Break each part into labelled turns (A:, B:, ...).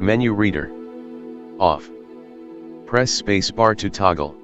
A: Menu reader. Off. Press space bar to toggle.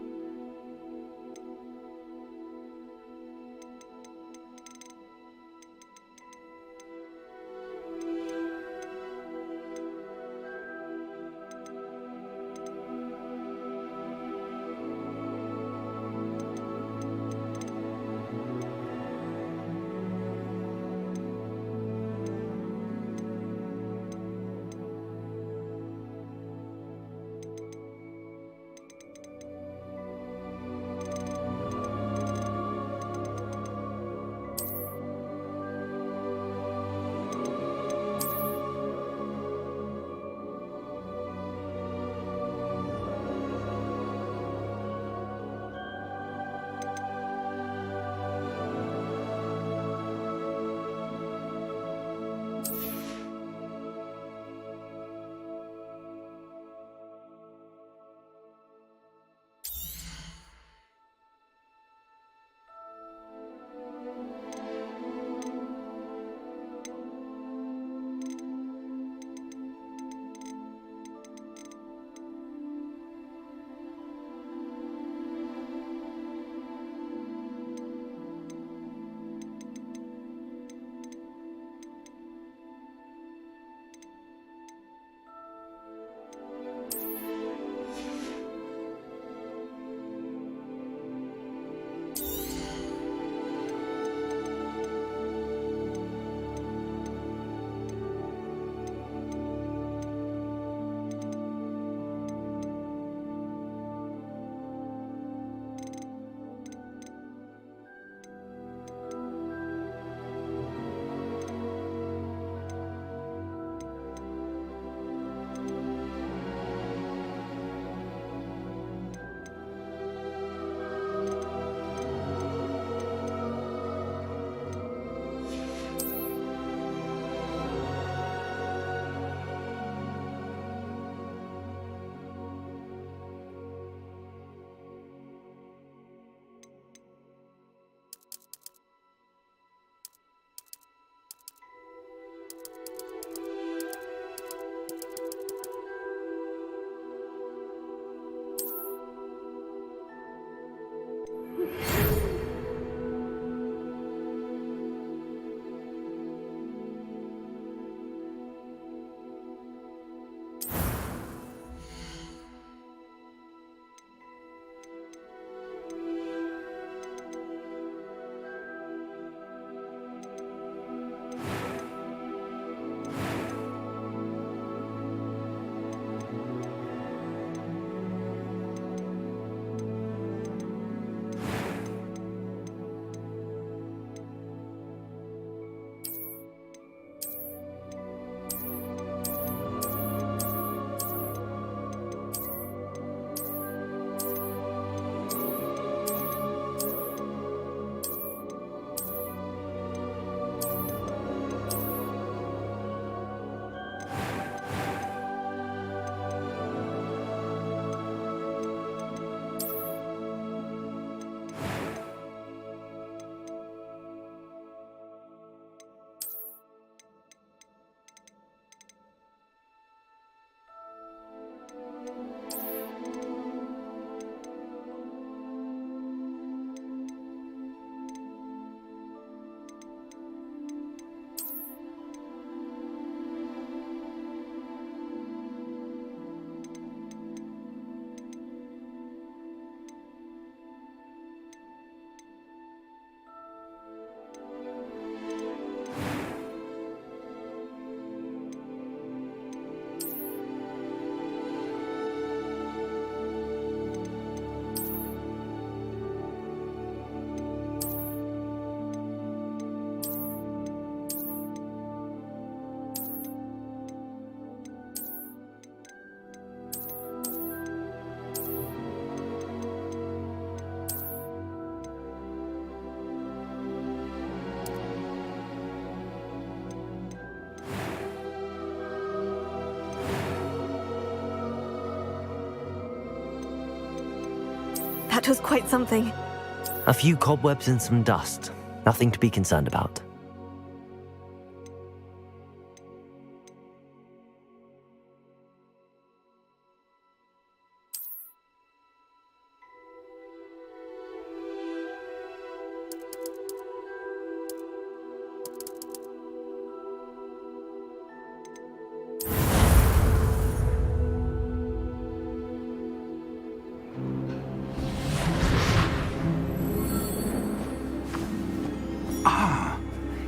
B: That was quite something.
C: A few cobwebs and some dust. Nothing to be concerned about.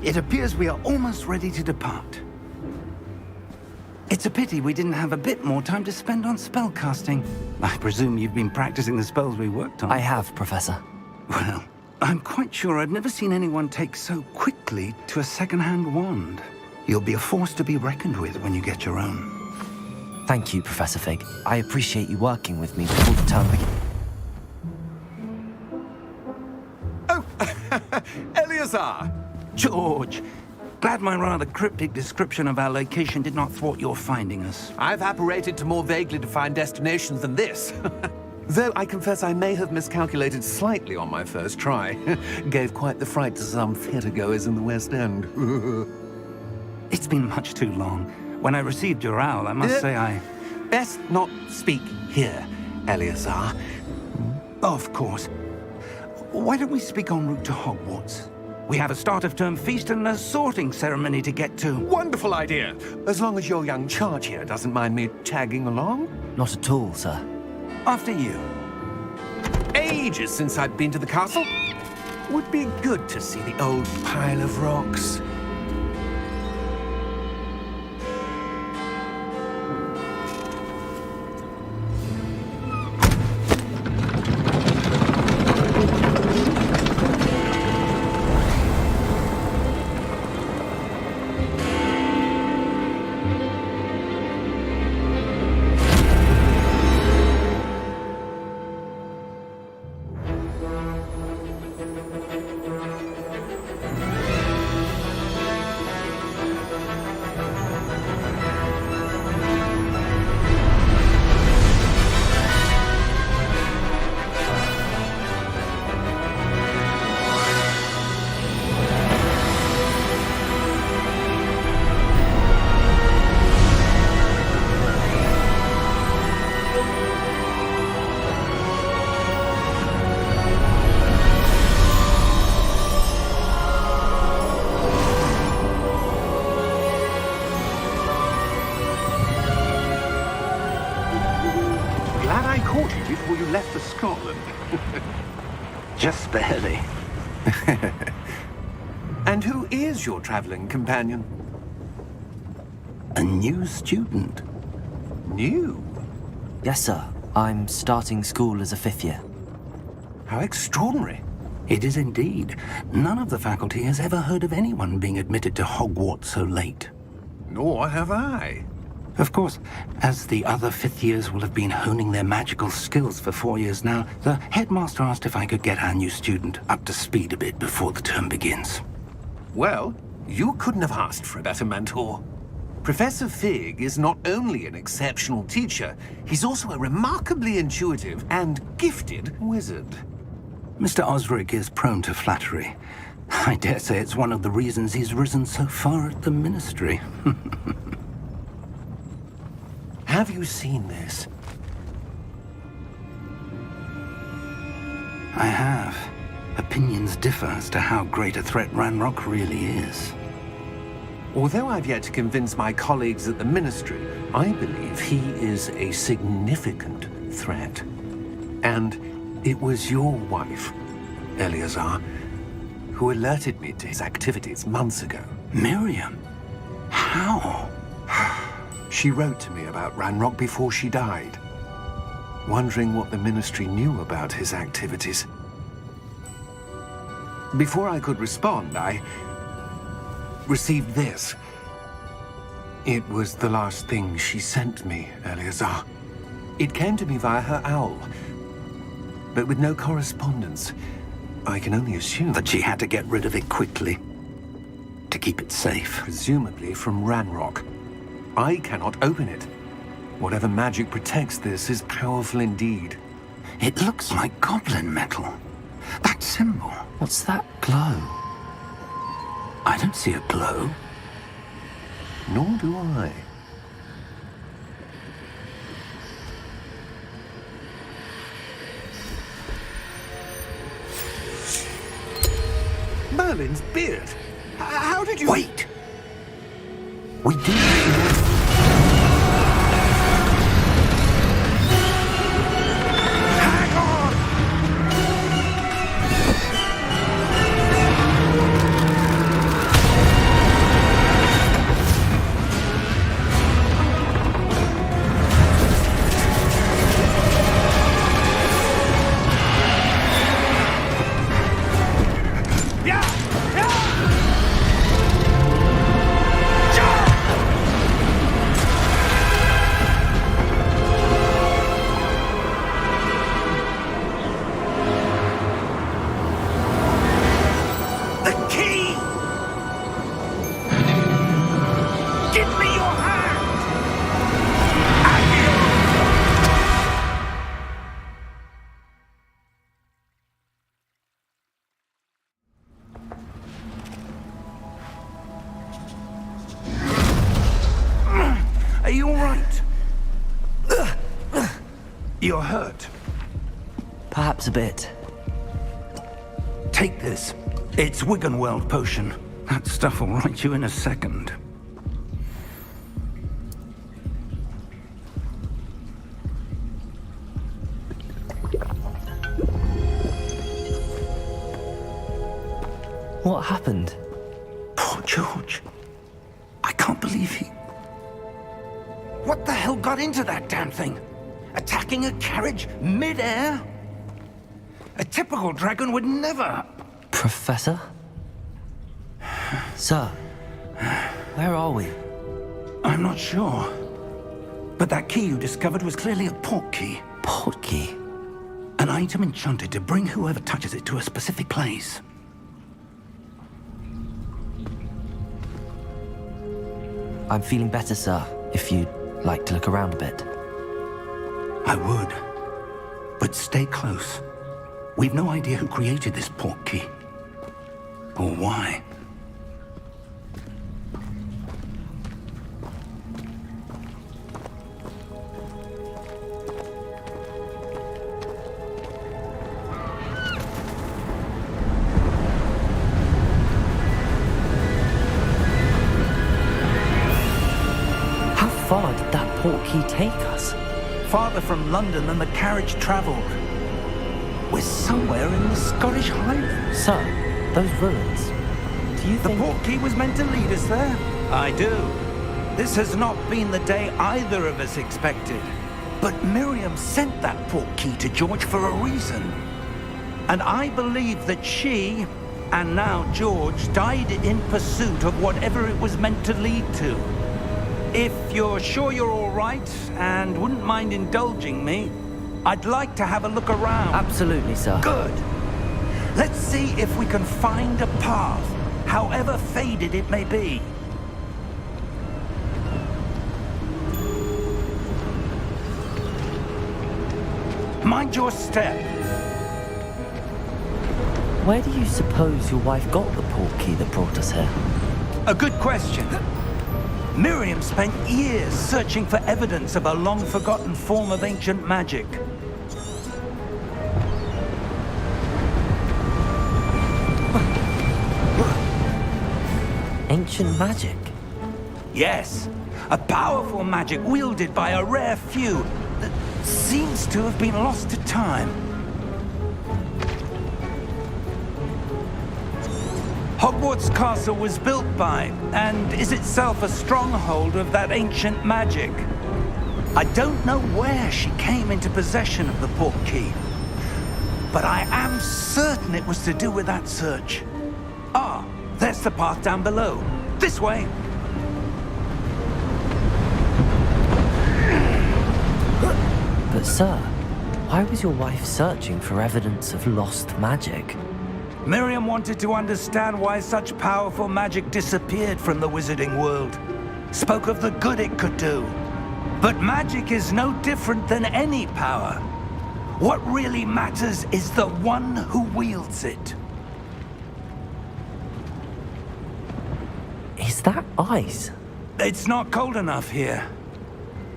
D: It appears we are almost ready to depart. It's a pity we didn't have a bit more time to spend on spellcasting. I presume you've been practicing the spells we worked on.
C: I have, Professor.
D: Well, I'm quite sure I've never seen anyone take so quickly to a second-hand wand. You'll be a force to be reckoned with when you get your own.
C: Thank you, Professor Fig. I appreciate you working with me before the term begins.
E: Oh, Eleazar!
D: George, glad my rather cryptic description of our location did not thwart your finding us.
E: I've apparated to more vaguely defined destinations than this. Though I confess I may have miscalculated slightly on my first try. Gave quite the fright to some theatre-goers in the West End.
D: It's been much too long. When I received your owl, I must say I...
E: Best not speak here, Eleazar.
D: Of course. Why don't we speak en route to Hogwarts? We have a start-of-term feast and a sorting ceremony to get to.
E: Wonderful idea! As long as your young charge here doesn't mind me tagging along.
C: Not at all, sir.
D: After you.
E: Ages since I've been to the castle. Would be good to see the old pile of rocks.
D: Before you left for Scotland. Just barely.
E: And who is your traveling companion?
D: A new student.
E: New?
C: Yes, sir. I'm starting school as a 5th year.
E: How extraordinary.
D: It is indeed. None of the faculty has ever heard of anyone being admitted to Hogwarts so late.
E: Nor have I.
D: Of course, as the other 5th years will have been honing their magical skills for 4 years now, the headmaster asked if I could get our new student up to speed a bit before the term begins.
E: Well, you couldn't have asked for a better mentor. Professor Fig is not only an exceptional teacher, he's also a remarkably intuitive and gifted wizard.
D: Mr. Osric is prone to flattery. I dare say it's one of the reasons he's risen so far at the ministry.
E: Have you seen this?
D: I have. Opinions differ as to how great a threat Ranrock really is.
E: Although I've yet to convince my colleagues at the Ministry, I believe he is a significant threat. And it was your wife, Eleazar, who alerted me to his activities months ago.
D: Miriam? How?
E: She wrote to me about Ranrock before she died, wondering what the Ministry knew about his activities. Before I could respond, I received this. It was the last thing she sent me, Eleazar. It came to me via her owl, but with no correspondence. I can only assume
D: That she had to get rid of it quickly, to keep it safe.
E: presumably from Ranrock. I cannot open it. Whatever magic protects this is powerful indeed.
D: It looks like goblin metal. That symbol.
C: What's that glow?
D: I don't see a glow.
E: Nor do I. Merlin's beard. How did you...
D: Wait! We do...
E: Hang on!
D: Are you all right? You're hurt.
C: Perhaps a bit.
D: Take this. It's Wiggenweld potion. That stuff will right you in a second.
C: What happened?
D: Poor George. I can't believe he... What the hell got into that damn thing? Attacking a carriage mid-air? A typical dragon would never...
C: Professor? Sir, where are we?
D: I'm not sure. But that key you discovered was clearly a port key.
C: Port key?
D: An item enchanted to bring whoever touches it to a specific place.
C: I'm feeling better, sir, if you'd like to look around a bit.
D: I would. But stay close. We've no idea who created this port key. Or why.
C: How far did that port key take us?
D: Farther from London than the carriage travelled. We're somewhere in the Scottish Highlands.
C: Sir, those ruins. Do you
D: The
C: think...
D: port key was meant to lead us there? I do. This has not been the day either of us expected. But Miriam sent that port key to George for a reason. And I believe that she, and now George, died in pursuit of whatever it was meant to lead to. If you're sure you're all right, and wouldn't mind indulging me, I'd like to have a look around.
C: Absolutely, sir.
D: Good. Let's see if we can find a path, however faded it may be. Mind your step.
C: Where do you suppose your wife got the port key that brought us here?
D: A good question. Miriam spent years searching for evidence of a long-forgotten form of ancient magic.
C: Ancient magic?
D: Yes, a powerful magic wielded by a rare few that seems to have been lost to time. Hogwarts Castle was built by, and is itself a stronghold of that ancient magic. I don't know where she came into possession of the port key, but I am certain it was to do with that search. Ah, there's the path down below. This way.
C: But sir, why was your wife searching for evidence of lost magic?
D: Miriam wanted to understand why such powerful magic disappeared from the wizarding world. Spoke of the good it could do. But magic is no different than any power. What really matters is the one who wields it.
C: Is that ice?
D: It's not cold enough here.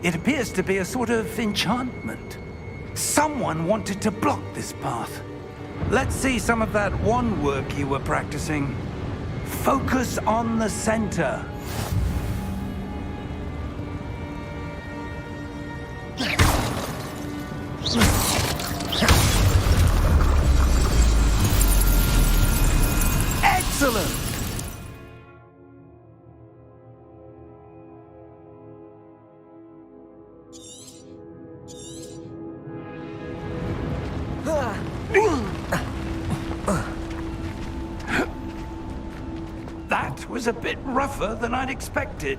D: It appears to be a sort of enchantment. Someone wanted to block this path. Let's see some of that wand work you were practicing. Focus on the center. Excellent! That was a bit rougher than I'd expected.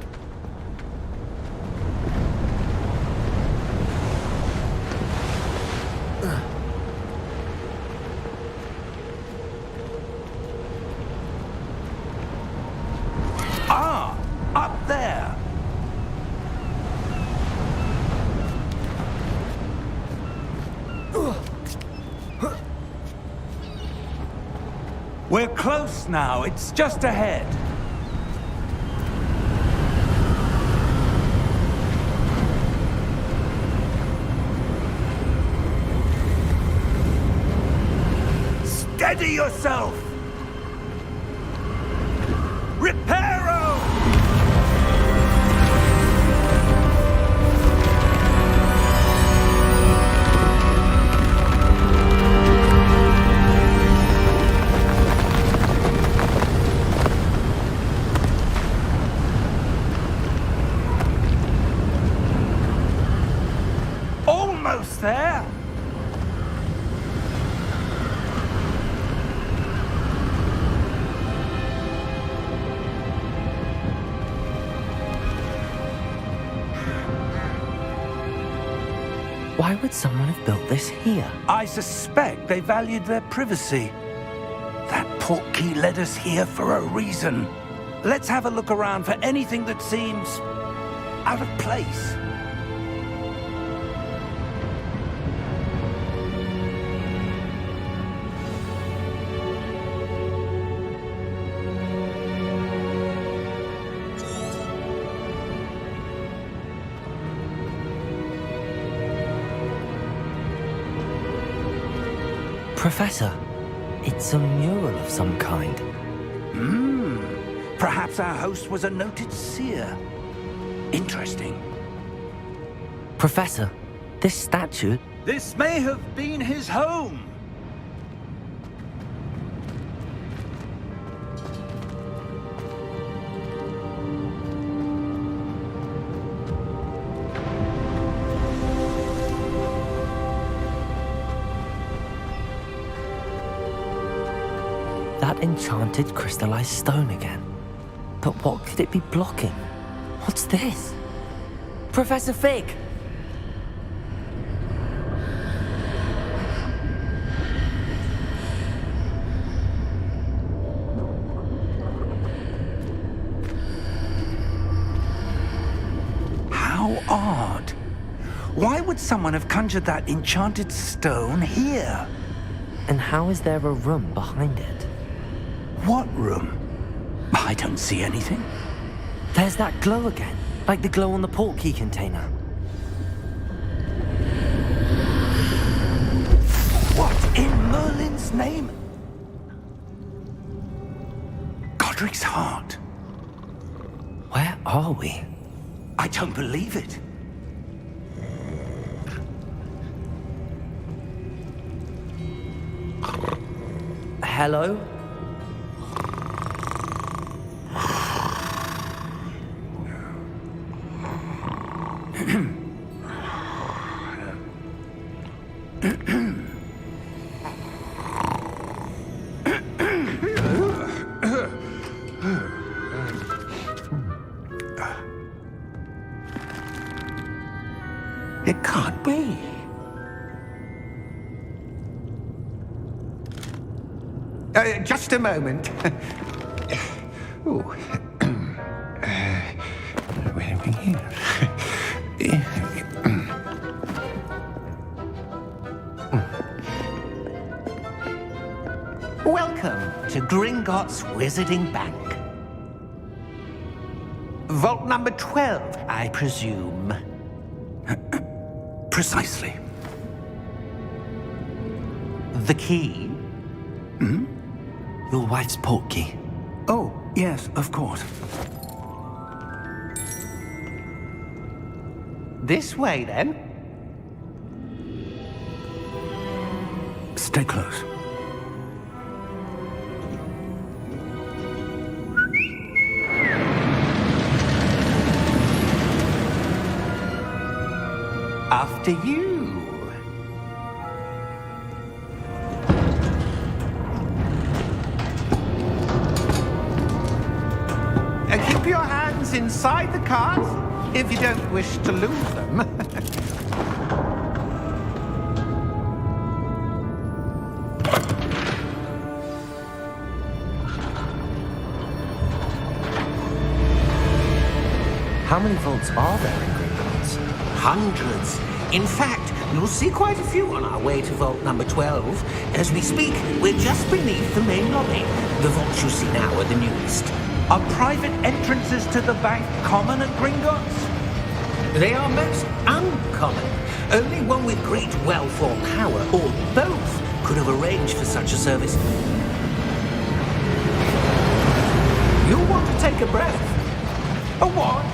D: Ah, up there. We're close now. It's just ahead. Steady yourself! Reparo! Almost there!
C: Why would someone have built this here?
D: I suspect they valued their privacy. That portkey led us here for a reason. Let's have a look around for anything that seems out of place.
C: Professor, it's a mural of some kind.
D: Perhaps our host was a noted seer. Interesting.
C: Professor, this statue...
D: This may have been his home.
C: That enchanted crystallized stone again. But what could it be blocking? What's this? Professor Fig!
D: How odd. Why would someone have conjured that enchanted stone here?
C: And how is there a room behind it?
D: What room? I don't see anything.
C: There's that glow again, like the glow on the portkey container.
D: What in Merlin's name? Godric's heart.
C: Where are we?
D: I don't believe it.
C: Hello?
E: It can't be. Just a moment. Ooh. Where are we here? Welcome to Gringotts Wizarding Bank. Vault number 12, I presume.
D: Precisely.
E: The key?
C: Your wife's portkey.
D: Oh, yes, of course.
E: This way, then.
D: Stay close.
E: After you. Keep your hands inside the cart if you don't wish to lose them.
C: How many vaults are there in Gringotts?
E: Hundreds. In fact, you'll see quite a few on our way to vault number 12. As we speak, we're just beneath the main lobby. The vaults you see now are the newest.
D: Are private entrances to the bank common at Gringotts?
E: They are most uncommon. Only one with great wealth or power, or both, could have arranged for such a service. You'll want to take a breath.
D: A what?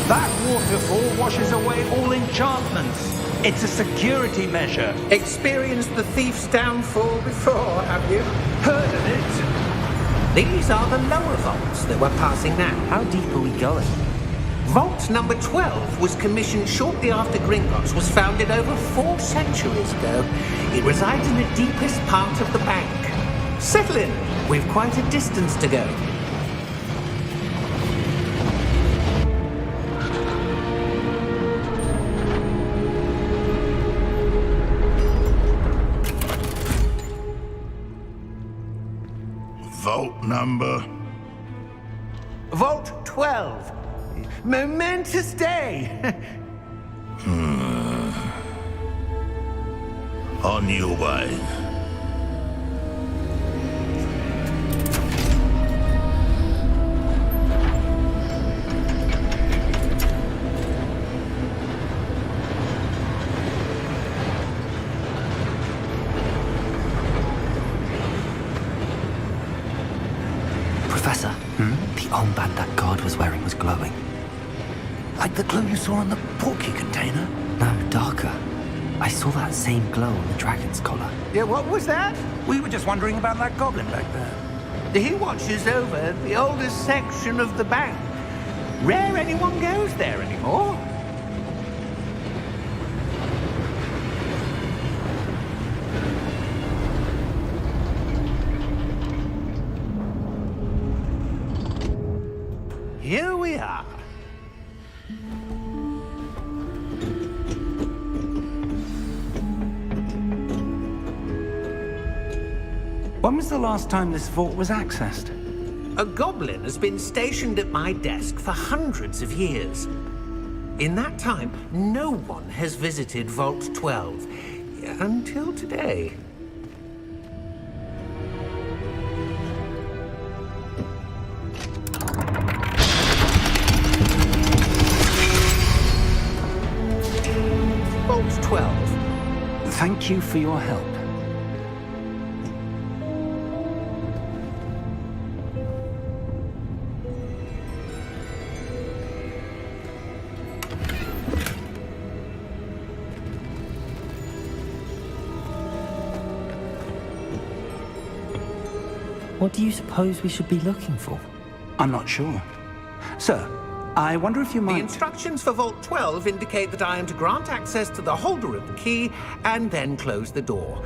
D: That waterfall washes away all enchantments. It's a security measure.
E: Experienced the thief's downfall before, have you?
D: Heard of it?
E: These are the lower vaults that we're passing now.
C: How deep are we going?
E: Vault number 12 was commissioned shortly after Gringotts was founded over 4 centuries ago. It resides in the deepest part of the bank. Settle in. We've quite a distance to go.
F: Vault number?
E: Vault 12. Momentous day.
F: On your way.
C: Professor, the armband that guard was wearing was glowing.
D: Like the glow you saw on the porky container?
C: No, darker. I saw that same glow on the dragon's collar.
E: Yeah, what was that?
D: We were just wondering about that goblin back there.
E: He watches over the oldest section of the bank. Rare anyone goes there anymore. Here we are.
D: When was the last time this vault was accessed?
E: A goblin has been stationed at my desk for hundreds of years. In that time, no one has visited Vault 12 until today. Vault 12.
D: Thank you for your help.
C: What do you suppose we should be looking for?
D: I'm not sure. Sir, I wonder if you
E: The
D: might...
E: instructions for Vault 12 indicate that I am to grant access to the holder of the key and then close the door.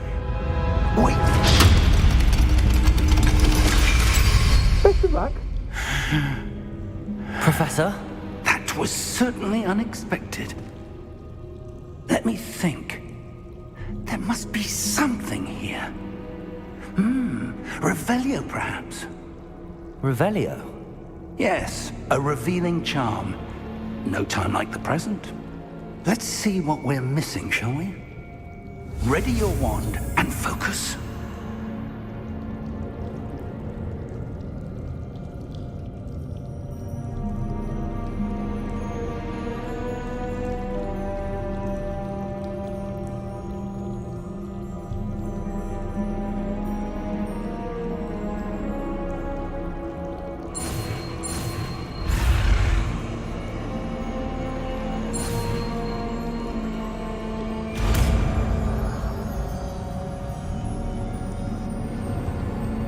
D: Wait! Best of luck.
C: Professor?
D: That was certainly unexpected. Let me think. There must be something here. Revelio, perhaps?
C: Revelio?
D: Yes, a revealing charm. No time like the present. Let's see what we're missing, shall we? Ready your wand and focus.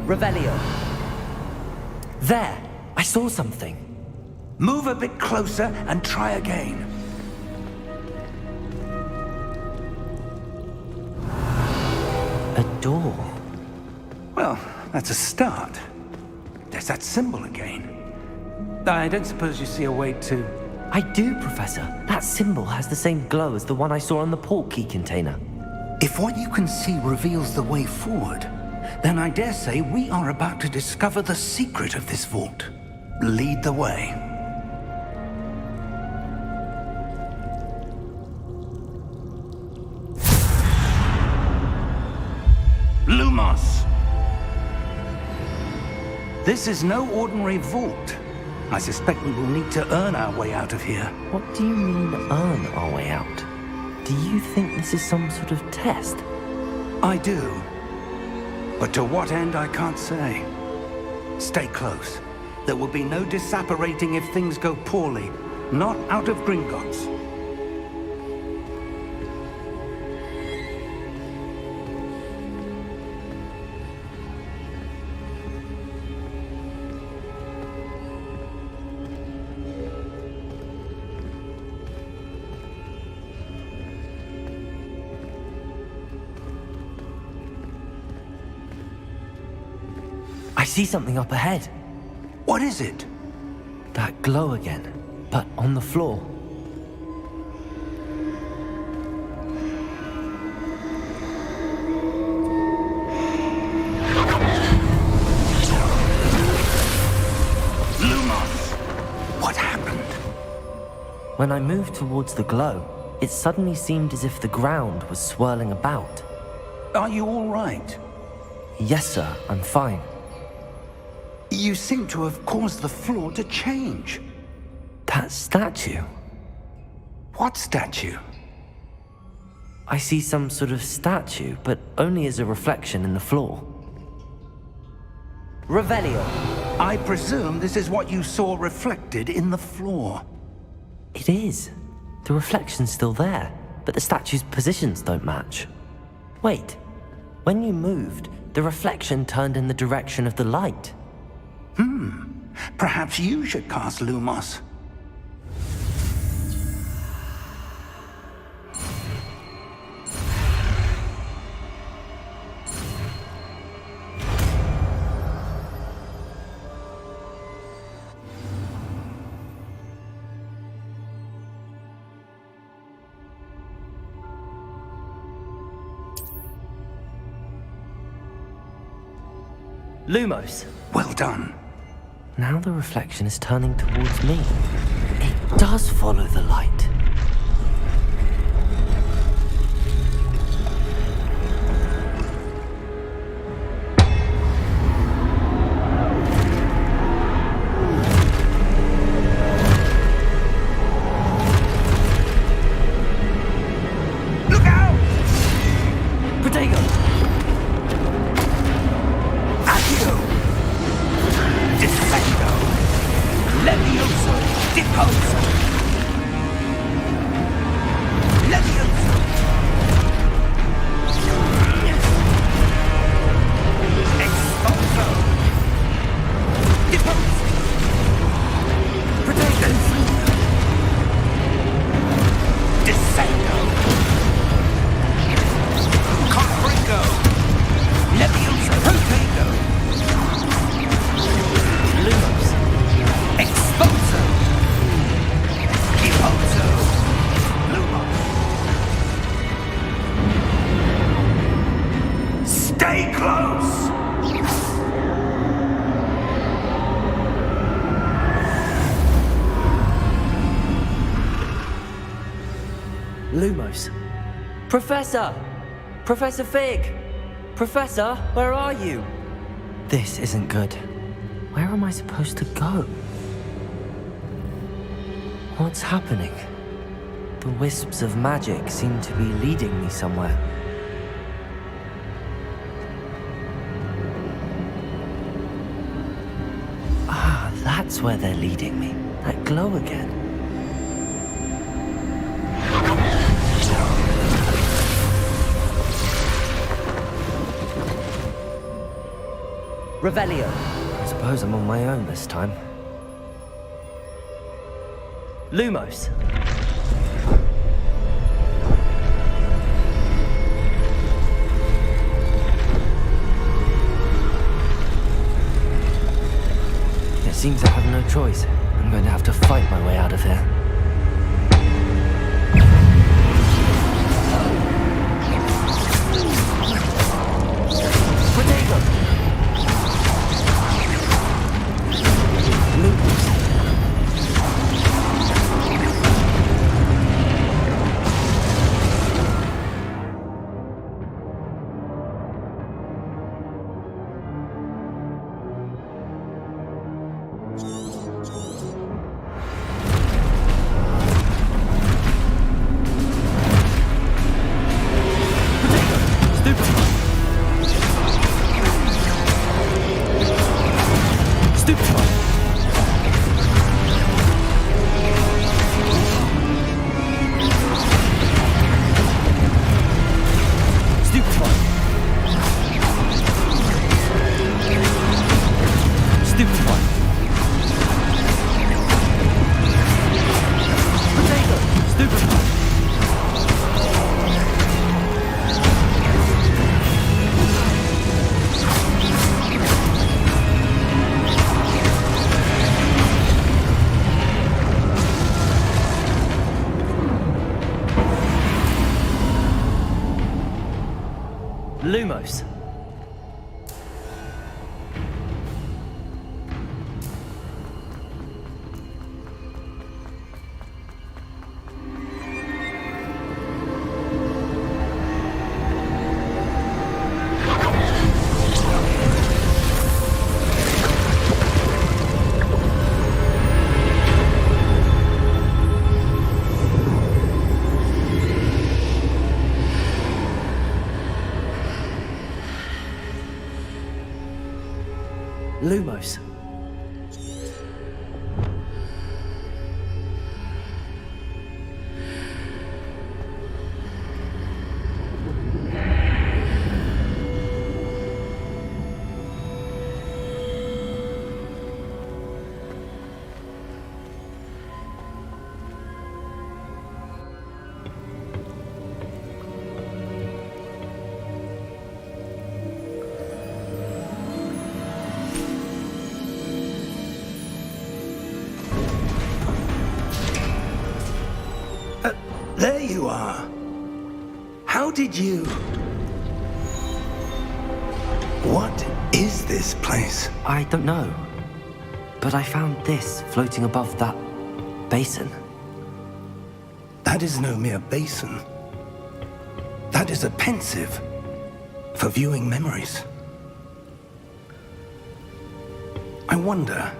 C: Revelio. There! I saw something.
D: Move a bit closer and try again.
C: A door.
D: Well, that's a start. There's that symbol again. I don't suppose you see a way to...
C: I do, Professor. That symbol has the same glow as the one I saw on the port key container.
D: If what you can see reveals the way forward, then I dare say we are about to discover the secret of this vault. Lead the way. Lumos! This is no ordinary vault. I suspect we will need to earn our way out of here.
C: What do you mean, earn our way out? Do you think this is some sort of test?
D: I do. But to what end, I can't say. Stay close. There will be no disapparating if things go poorly. Not out of Gringotts.
C: I see something up ahead.
D: What is it?
C: That glow again, but on the floor.
D: Lumos! What happened?
C: When I moved towards the glow, it suddenly seemed as if the ground was swirling about.
D: Are you all right?
C: Yes, sir, I'm fine.
D: You seem to have caused the floor to change.
C: That statue?
D: What statue?
C: I see some sort of statue, but only as a reflection in the floor. Revelio.
D: I presume this is what you saw reflected in the floor.
C: It is. The reflection's still there, but the statue's positions don't match. Wait. When you moved, the reflection turned in the direction of the light.
D: Perhaps you should cast Lumos.
C: Lumos.
D: Well done.
C: Now the reflection is turning towards me. It does follow the light.
D: Look out!
C: Protego!
D: Accio! Defendo! Levioso! Deposo! Levioso! Expulso! Deposo! Protego! Descendo! Confringo! Levioso! Protego!
C: Lumos.
D: Expulso! Deposo! Lumos! Stay close!
C: Lumos. Professor! Professor Fig! Professor, where are you? This isn't good. Where am I supposed to go? What's happening? The wisps of magic seem to be leading me somewhere. Ah, that's where they're leading me. That glow again. Revelio. I suppose I'm on my own this time. Lumos. It seems I have no choice. I'm going to have to fight my way out of here. Protego! Lumos. Lumos.
D: There you are. How did you... What is this place?
C: I don't know. But I found this floating above that basin.
D: That is no mere basin. That is a pensive for viewing memories. I wonder...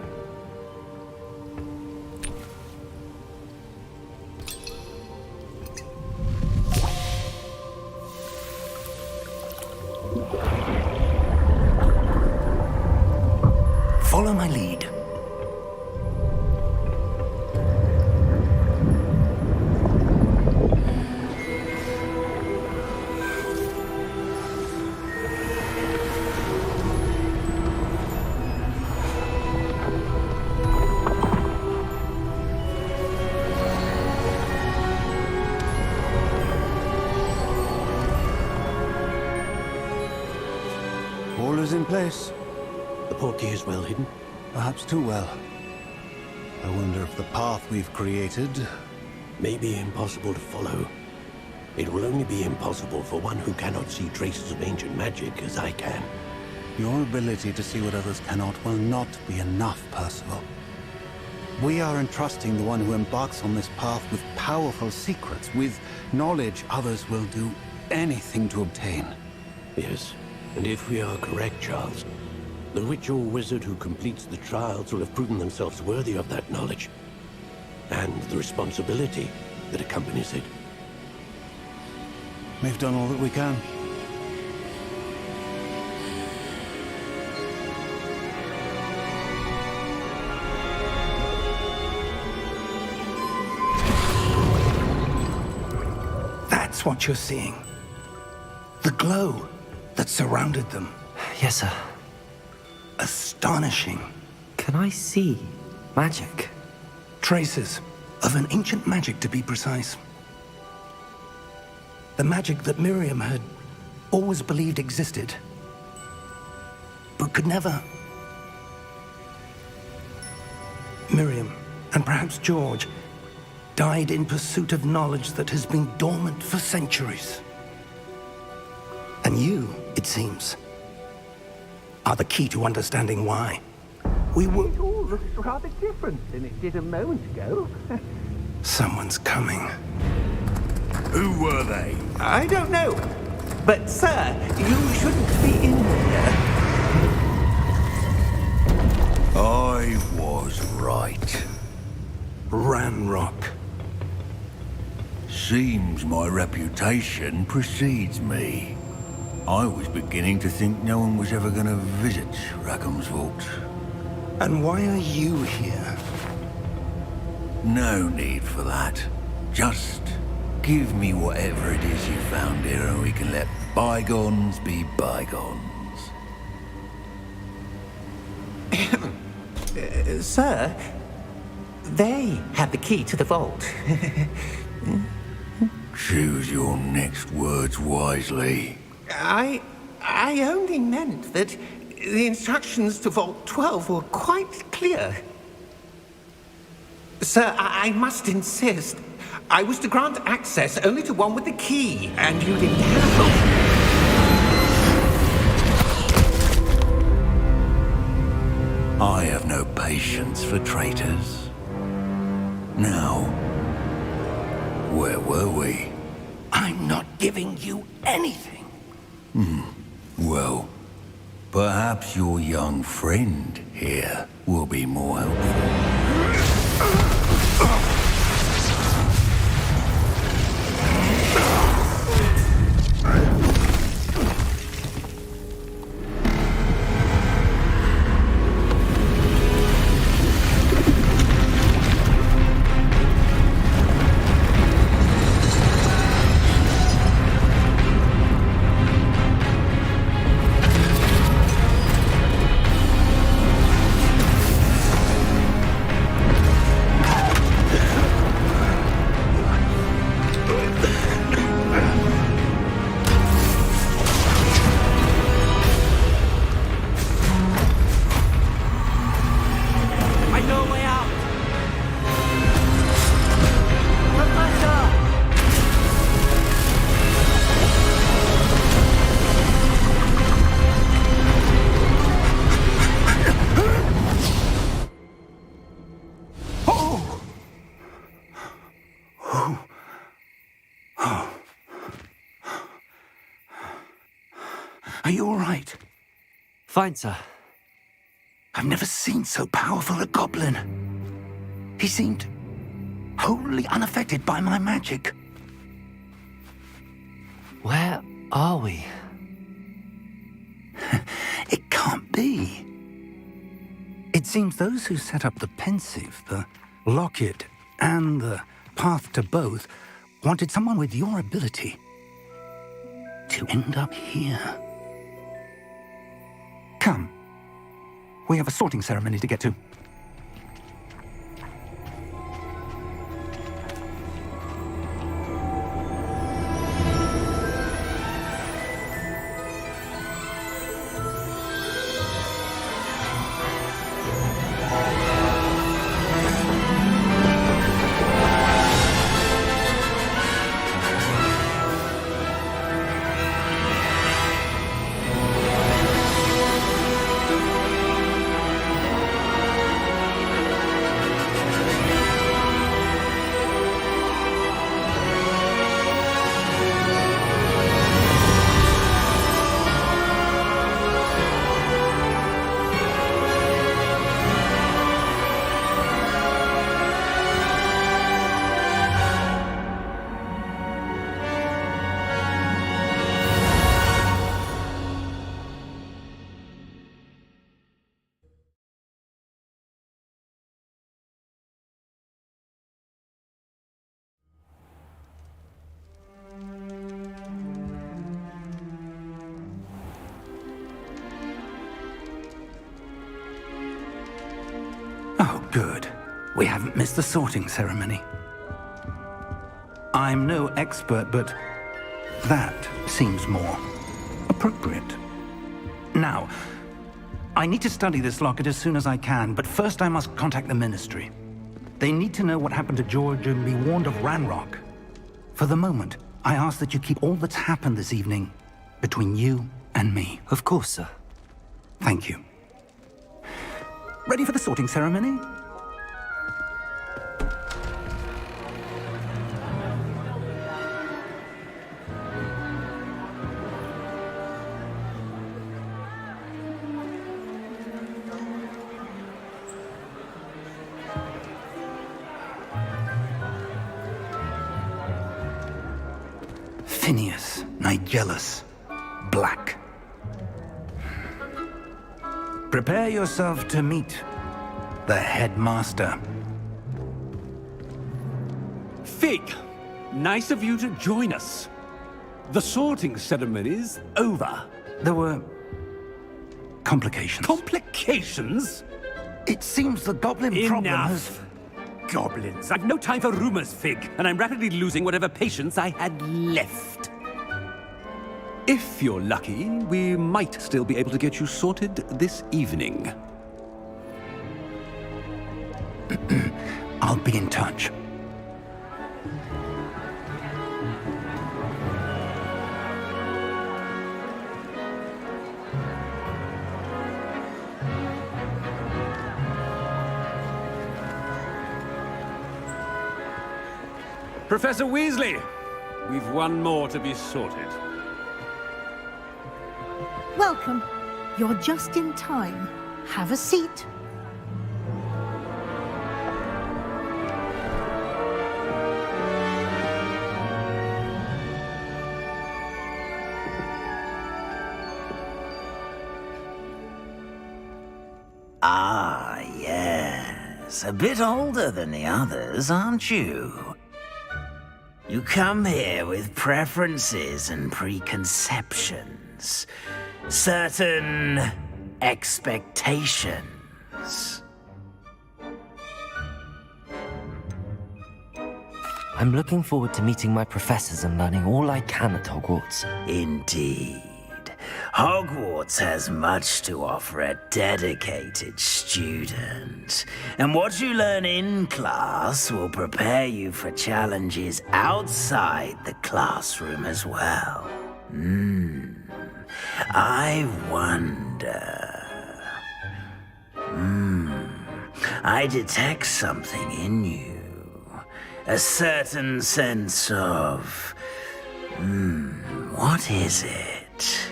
D: Follow my lead.
G: All is in place.
H: The portkey is well hidden.
G: Perhaps too well. I wonder if the path we've created...
H: May be impossible to follow. It will only be impossible for one who cannot see traces of ancient magic as I can.
G: Your ability to see what others cannot will not be enough, Percival. We are entrusting the one who embarks on this path with powerful secrets, with knowledge others will do anything to obtain.
H: Yes, and if we are correct, Charles, the witch or wizard who completes the trials will have proven themselves worthy of that knowledge, and the responsibility that accompanies it.
G: We've done all that we can.
D: That's what you're seeing. The glow that surrounded them.
C: Yes, sir.
D: Astonishing.
C: Can I see magic?
D: Traces of an ancient magic, to be precise. The magic that Miriam had always believed existed, but could never. Miriam, and perhaps George, died in pursuit of knowledge that has been dormant for centuries. And you, it seems, are the key to understanding why. We were...
I: It all looks rather different than it did a moment ago.
D: Someone's coming.
F: Who were they?
I: I don't know. But, sir, you shouldn't be in here.
F: I was right.
D: Ranrock.
F: Seems my reputation precedes me. I was beginning to think no one was ever going to visit Rackham's vault.
D: And why are you here?
F: No need for that. Just give me whatever it is you found here and we can let bygones be bygones.
I: Sir, they had the key to the vault.
F: Choose your next words wisely.
I: I only meant that the instructions to Vault 12 were quite clear. Sir, I must insist. I was to grant access only to one with the key, and you didn't have...
F: I have no patience for traitors. Now, where were we?
D: I'm not giving you anything.
F: Well, perhaps your young friend here will be more helpful.
D: Are you all right?
C: Fine, sir.
D: I've never seen so powerful a goblin. He seemed wholly unaffected by my magic.
C: Where are we?
D: It can't be. It seems those who set up the pensive, the locket, and the path to both wanted someone with your ability to end up here. Come. We have a sorting ceremony to get to. Oh, good. We haven't missed the sorting ceremony. I'm no expert, but that seems more appropriate. Now, I need to study this locket as soon as I can, but first I must contact the Ministry. They need to know what happened to George and be warned of Ranrock. For the moment, I ask that you keep all that's happened this evening between you and me.
C: Of course, sir.
D: Thank you. Ready for the sorting ceremony? Phineas, Nigellus, Black. Prepare yourself to meet the headmaster.
J: Fig, nice of you to join us. The sorting ceremony's over.
D: There were complications.
J: Complications?
D: It seems the goblin problem has...
J: Enough. Goblins. I've no time for rumors, Fig, and I'm rapidly losing whatever patience I had left. If you're lucky, we might still be able to get you sorted this evening.
D: I'll be in touch.
J: Professor Weasley, we've one more to be sorted.
K: Welcome. You're just in time. Have a seat.
L: Ah, yes. A bit older than the others, aren't you? You come here with preferences and preconceptions. Certain expectations.
C: I'm looking forward to meeting my professors and learning all I can at Hogwarts.
L: Indeed. Hogwarts has much to offer a dedicated student. And what you learn in class will prepare you for challenges outside the classroom as well. I wonder... I detect something in you. A certain sense of... what is it?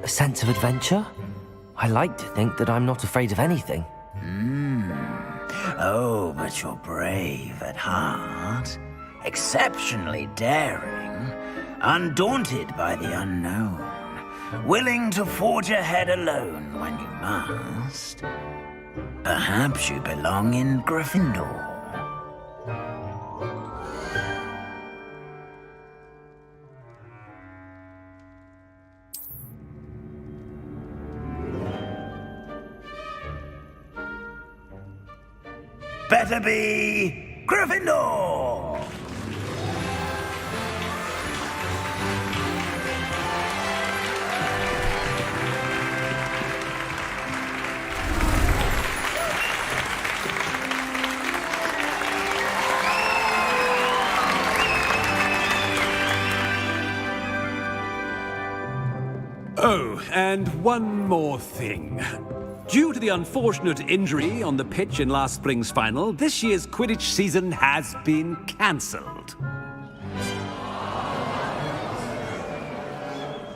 C: A sense of adventure? I like to think that I'm not afraid of anything.
L: Oh, but you're brave at heart. Exceptionally daring. Undaunted by the unknown. Willing to forge ahead alone when you must. Perhaps you belong in Gryffindor. Better be Gryffindor!
J: Oh, and one more thing. Due to the unfortunate injury on the pitch in last spring's final, this year's Quidditch season has been cancelled.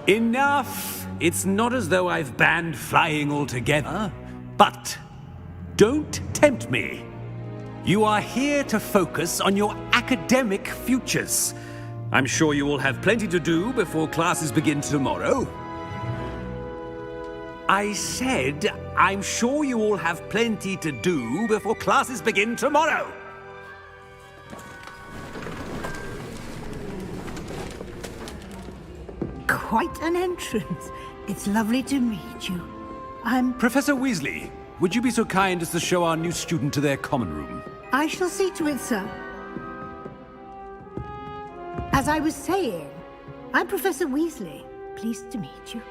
J: Enough! It's not as though I've banned flying altogether, but don't tempt me. You are here to focus on your academic futures. I'm sure you will have plenty to do before classes begin tomorrow. I said, I'm sure you all have plenty to do before classes begin tomorrow.
K: Quite an entrance. It's lovely to meet you.
J: Professor Weasley, would you be so kind as to show our new student to their common room?
K: I shall see to it, sir. As I was saying, I'm Professor Weasley. Pleased to meet you.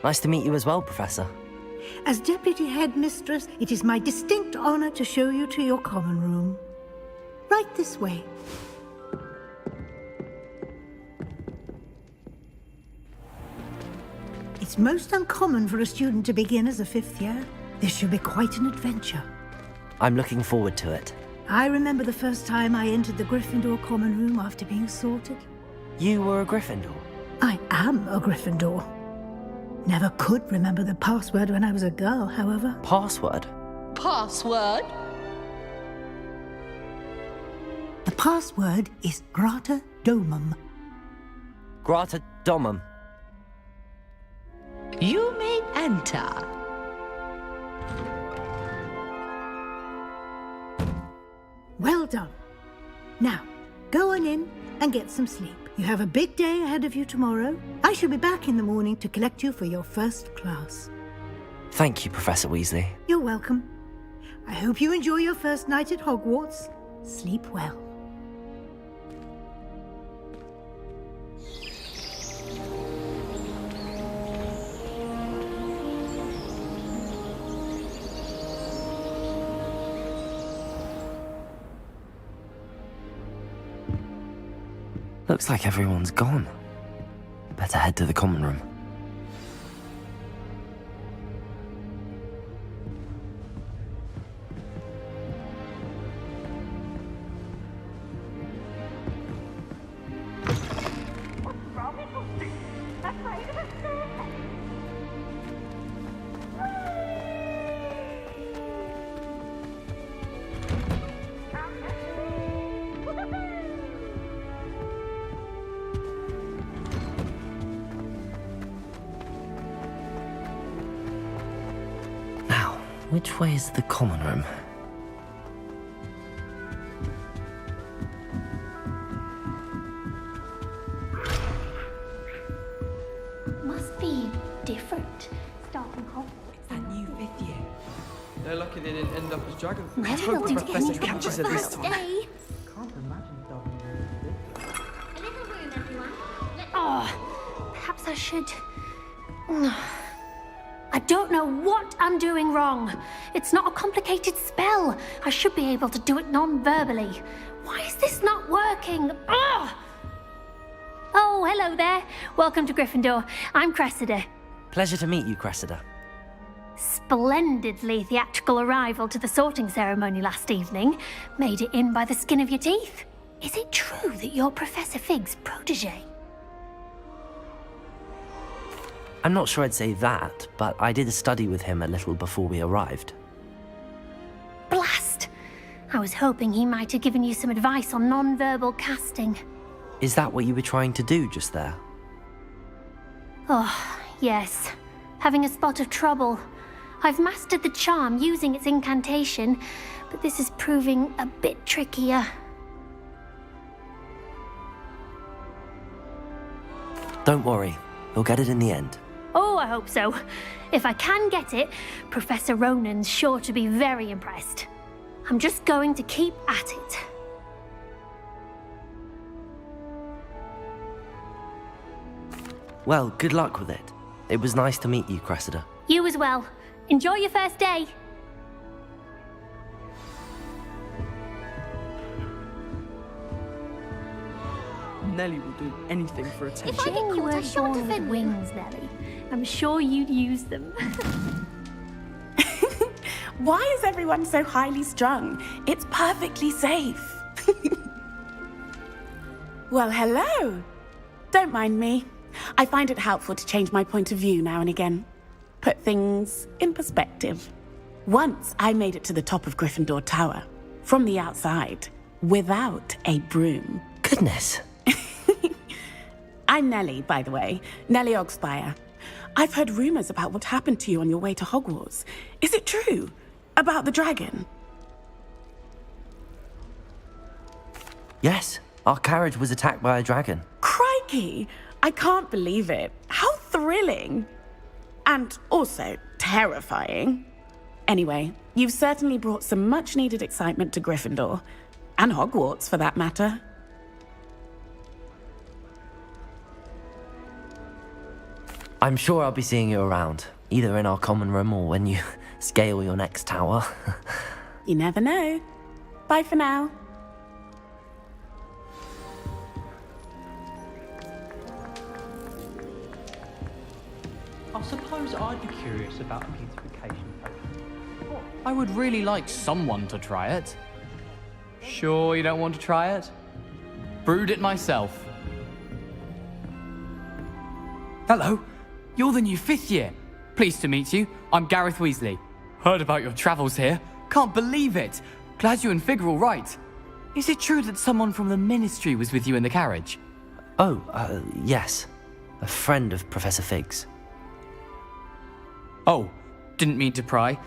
C: Nice to meet you as well, Professor.
K: As Deputy Headmistress, it is my distinct honor to show you to your common room. Right this way. It's most uncommon for a student to begin as a fifth year. This should be quite an adventure.
C: I'm looking forward to it.
K: I remember the first time I entered the Gryffindor common room after being sorted.
C: You were a Gryffindor?
K: I am a Gryffindor. Never could remember the password when I was a girl, however.
C: Password?
M: Password?
K: The password is Grata Domum.
C: Grata Domum.
M: You may enter.
K: Well done. Now, go on in and get some sleep. You have a big day ahead of you tomorrow. I shall be back in the morning to collect you for your first class.
C: Thank you, Professor Weasley.
K: You're welcome. I hope you enjoy your first night at Hogwarts. Sleep well.
C: Looks like everyone's gone. Better head to the common room. Which way is the common room?
N: Must be different. Starting Hogwarts.
O: It's that new 5th year. They're lucky they didn't end up as dragon.
N: Never
O: Hope
N: to
O: Professor
N: get
O: catches it this time.
N: day.
O: Can't imagine
N: A little room, everyone. Oh, perhaps I should. I don't know what I'm doing wrong. It's not a complicated spell. I should be able to do it non-verbally. Why is this not working? Ugh! Oh, hello there. Welcome to Gryffindor. I'm Cressida.
C: Pleasure to meet you, Cressida.
N: Splendidly theatrical arrival to the sorting ceremony last evening. Made it in by the skin of your teeth. Is it true that you're Professor Fig's protege?
C: I'm not sure I'd say that, but I did study with him a little before we arrived.
N: Blast! I was hoping he might have given you some advice on non-verbal casting.
C: Is that what you were trying to do just there?
N: Oh, yes. Having a spot of trouble. I've mastered the charm using its incantation, but this is proving a bit trickier.
C: Don't worry, you'll get it in the end.
N: Oh, I hope so. If I can get it, Professor Ronan's sure to be very impressed. I'm just going to keep at it.
C: Well, good luck with it. It was nice to meet you, Cressida.
N: You as well. Enjoy your first day.
O: Nellie will do anything for attention.
N: If I get caught, I shan't defend wings, Nellie. I'm sure you'd use them.
P: Why is everyone so highly strung? It's perfectly safe. Well, hello. Don't mind me. I find it helpful to change my point of view now and again. Put things in perspective. Once I made it to the top of Gryffindor Tower, from the outside, without a broom.
C: Goodness.
P: I'm Nellie, by the way. Nellie Ogspire. I've heard rumors about what happened to you on your way to Hogwarts. Is it true? About the dragon?
C: Yes, our carriage was attacked by a dragon.
P: Crikey! I can't believe it. How thrilling! And also terrifying. Anyway, you've certainly brought some much-needed excitement to Gryffindor. And Hogwarts, for that matter.
C: I'm sure I'll be seeing you around, either in our common room or when you scale your next tower.
P: You never know. Bye for now.
Q: I suppose I'd be curious about a beautification potion. I would really like someone to try it. Sure you don't want to try it? Brewed it myself. Hello, you're the new 5th year. Pleased to meet you. I'm Gareth Weasley. Heard about your travels here. Can't believe it. Glad you and Fig are all right. Is it true that someone from the Ministry was with you in the carriage?
C: Oh, yes. A friend of Professor Fig's.
Q: Oh, didn't mean to pry.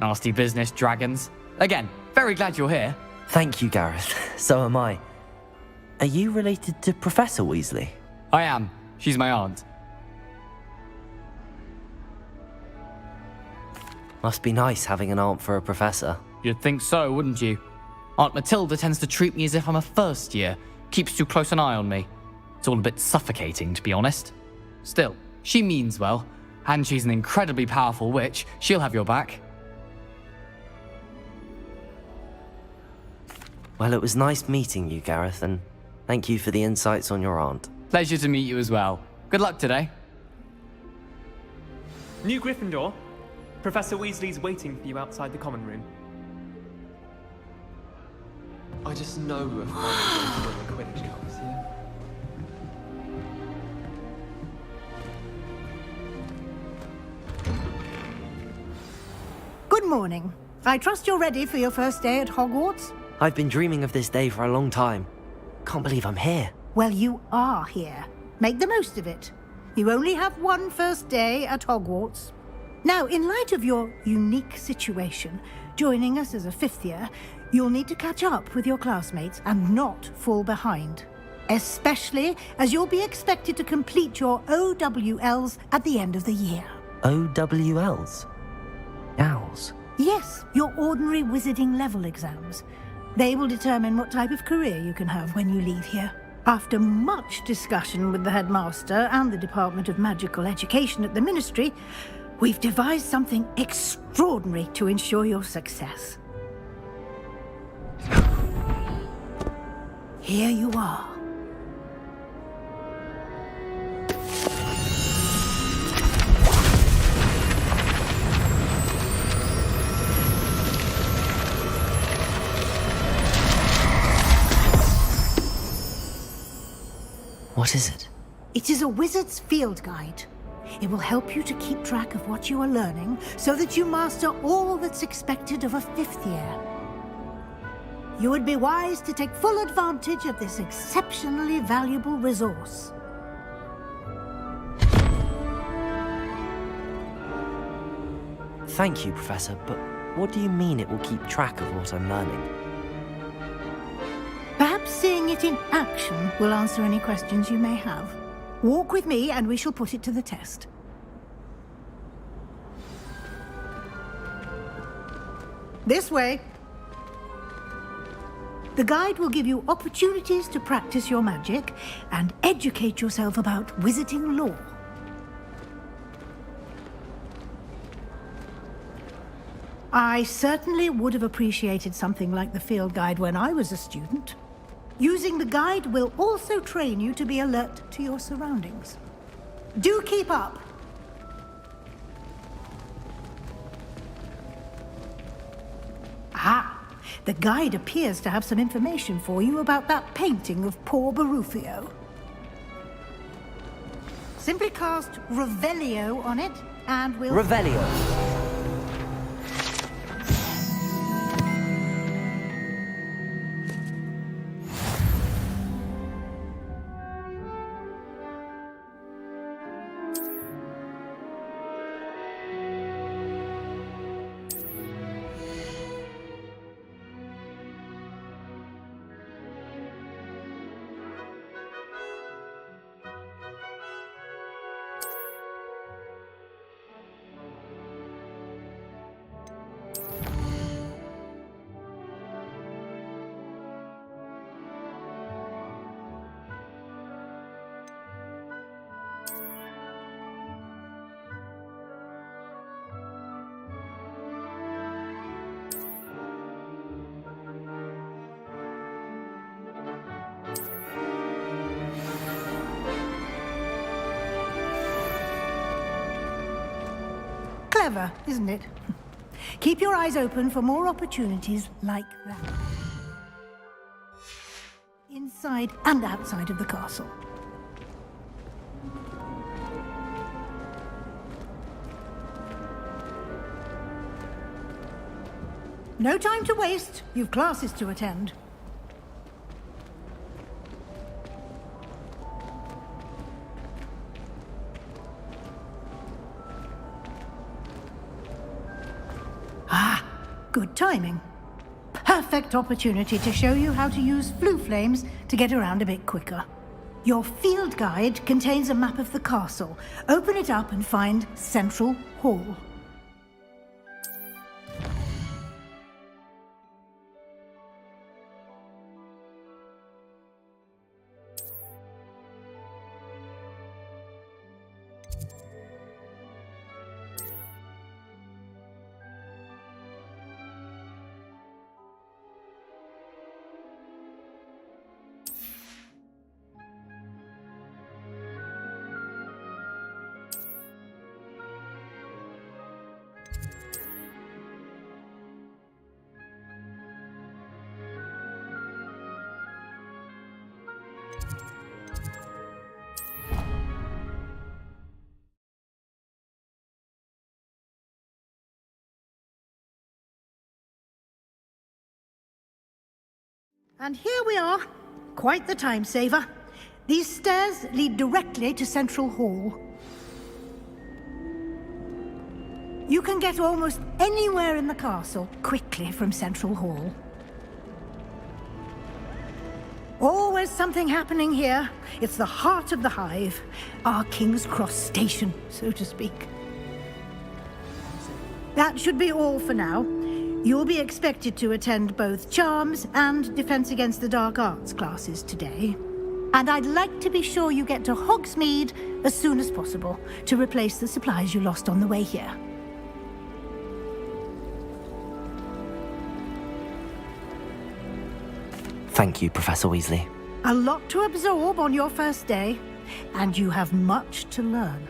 Q: Nasty business, dragons. Again, very glad you're here.
C: Thank you, Gareth. So am I. Are you related to Professor Weasley?
Q: I am. She's my aunt.
C: Must be nice having an aunt for a professor.
Q: You'd think so, wouldn't you? Aunt Matilda tends to treat me as if I'm a first year. Keeps too close an eye on me. It's all a bit suffocating, to be honest. Still, she means well. And she's an incredibly powerful witch. She'll have your back.
C: Well, it was nice meeting you, Gareth, and Thank you for the insights on your aunt.
Q: Pleasure to meet you as well. Good luck today.
R: New Gryffindor. Professor Weasley's waiting for you outside the common room.
O: I just know we're finally going to win the Quidditch Cup this year.
K: Good morning. I trust you're ready for your first day at Hogwarts?
C: I've been dreaming of this day for a long time. Can't believe I'm here.
K: Well, you are here. Make the most of it. You only have one first day at Hogwarts. Now, in light of your unique situation, joining us as a fifth year, you'll need to catch up with your classmates and not fall behind. Especially as you'll be expected to complete your OWLs at the end of the year.
C: OWLs? Owls?
K: Yes, your ordinary wizarding level exams. They will determine what type of career you can have when you leave here. After much discussion with the headmaster and the Department of Magical Education at the Ministry, we've devised something extraordinary to ensure your success. Here you are.
C: What is it?
K: It is a wizard's field guide. It will help you to keep track of what you are learning so that you master all that's expected of a fifth year. You would be wise to take full advantage of this exceptionally valuable resource.
C: Thank you, Professor, but what do you mean it will keep track of what I'm learning?
K: Perhaps seeing it in action will answer any questions you may have. Walk with me and we shall put it to the test. This way. The guide will give you opportunities to practice your magic and educate yourself about wizarding lore. I certainly would have appreciated something like the field guide when I was a student. Using the guide will also train you to be alert to your surroundings. Do keep up! Ah, the guide appears to have some information for you about that painting of poor Barufio. Simply cast Revelio on it, and we'll...
C: Revelio.
K: Clever, isn't it? Keep your eyes open for more opportunities like that. Inside and outside of the castle. No time to waste. You've classes to attend. Good timing. Perfect opportunity to show you how to use flue flames to get around a bit quicker. Your field guide contains a map of the castle. Open it up and find Central Hall. And here we are. Quite the time saver. These stairs lead directly to Central Hall. You can get almost anywhere in the castle quickly from Central Hall. Always something happening here. It's the heart of the hive. Our King's Cross station, so to speak. That should be all for now. You'll be expected to attend both Charms and Defense Against the Dark Arts classes today. And I'd like to be sure you get to Hogsmeade as soon as possible to replace the supplies you lost on the way here.
C: Thank you, Professor Weasley.
K: A lot to absorb on your first day, and you have much to learn.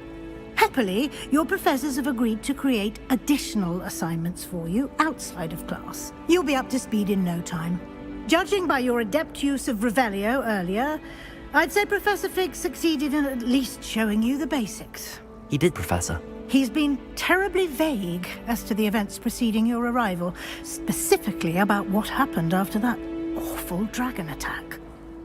K: Happily, your professors have agreed to create additional assignments for you outside of class. You'll be up to speed in no time. Judging by your adept use of Revelio earlier, I'd say Professor Fig succeeded in at least showing you the basics.
C: He did, Professor.
K: He's been terribly vague as to the events preceding your arrival, specifically about what happened after that awful dragon attack.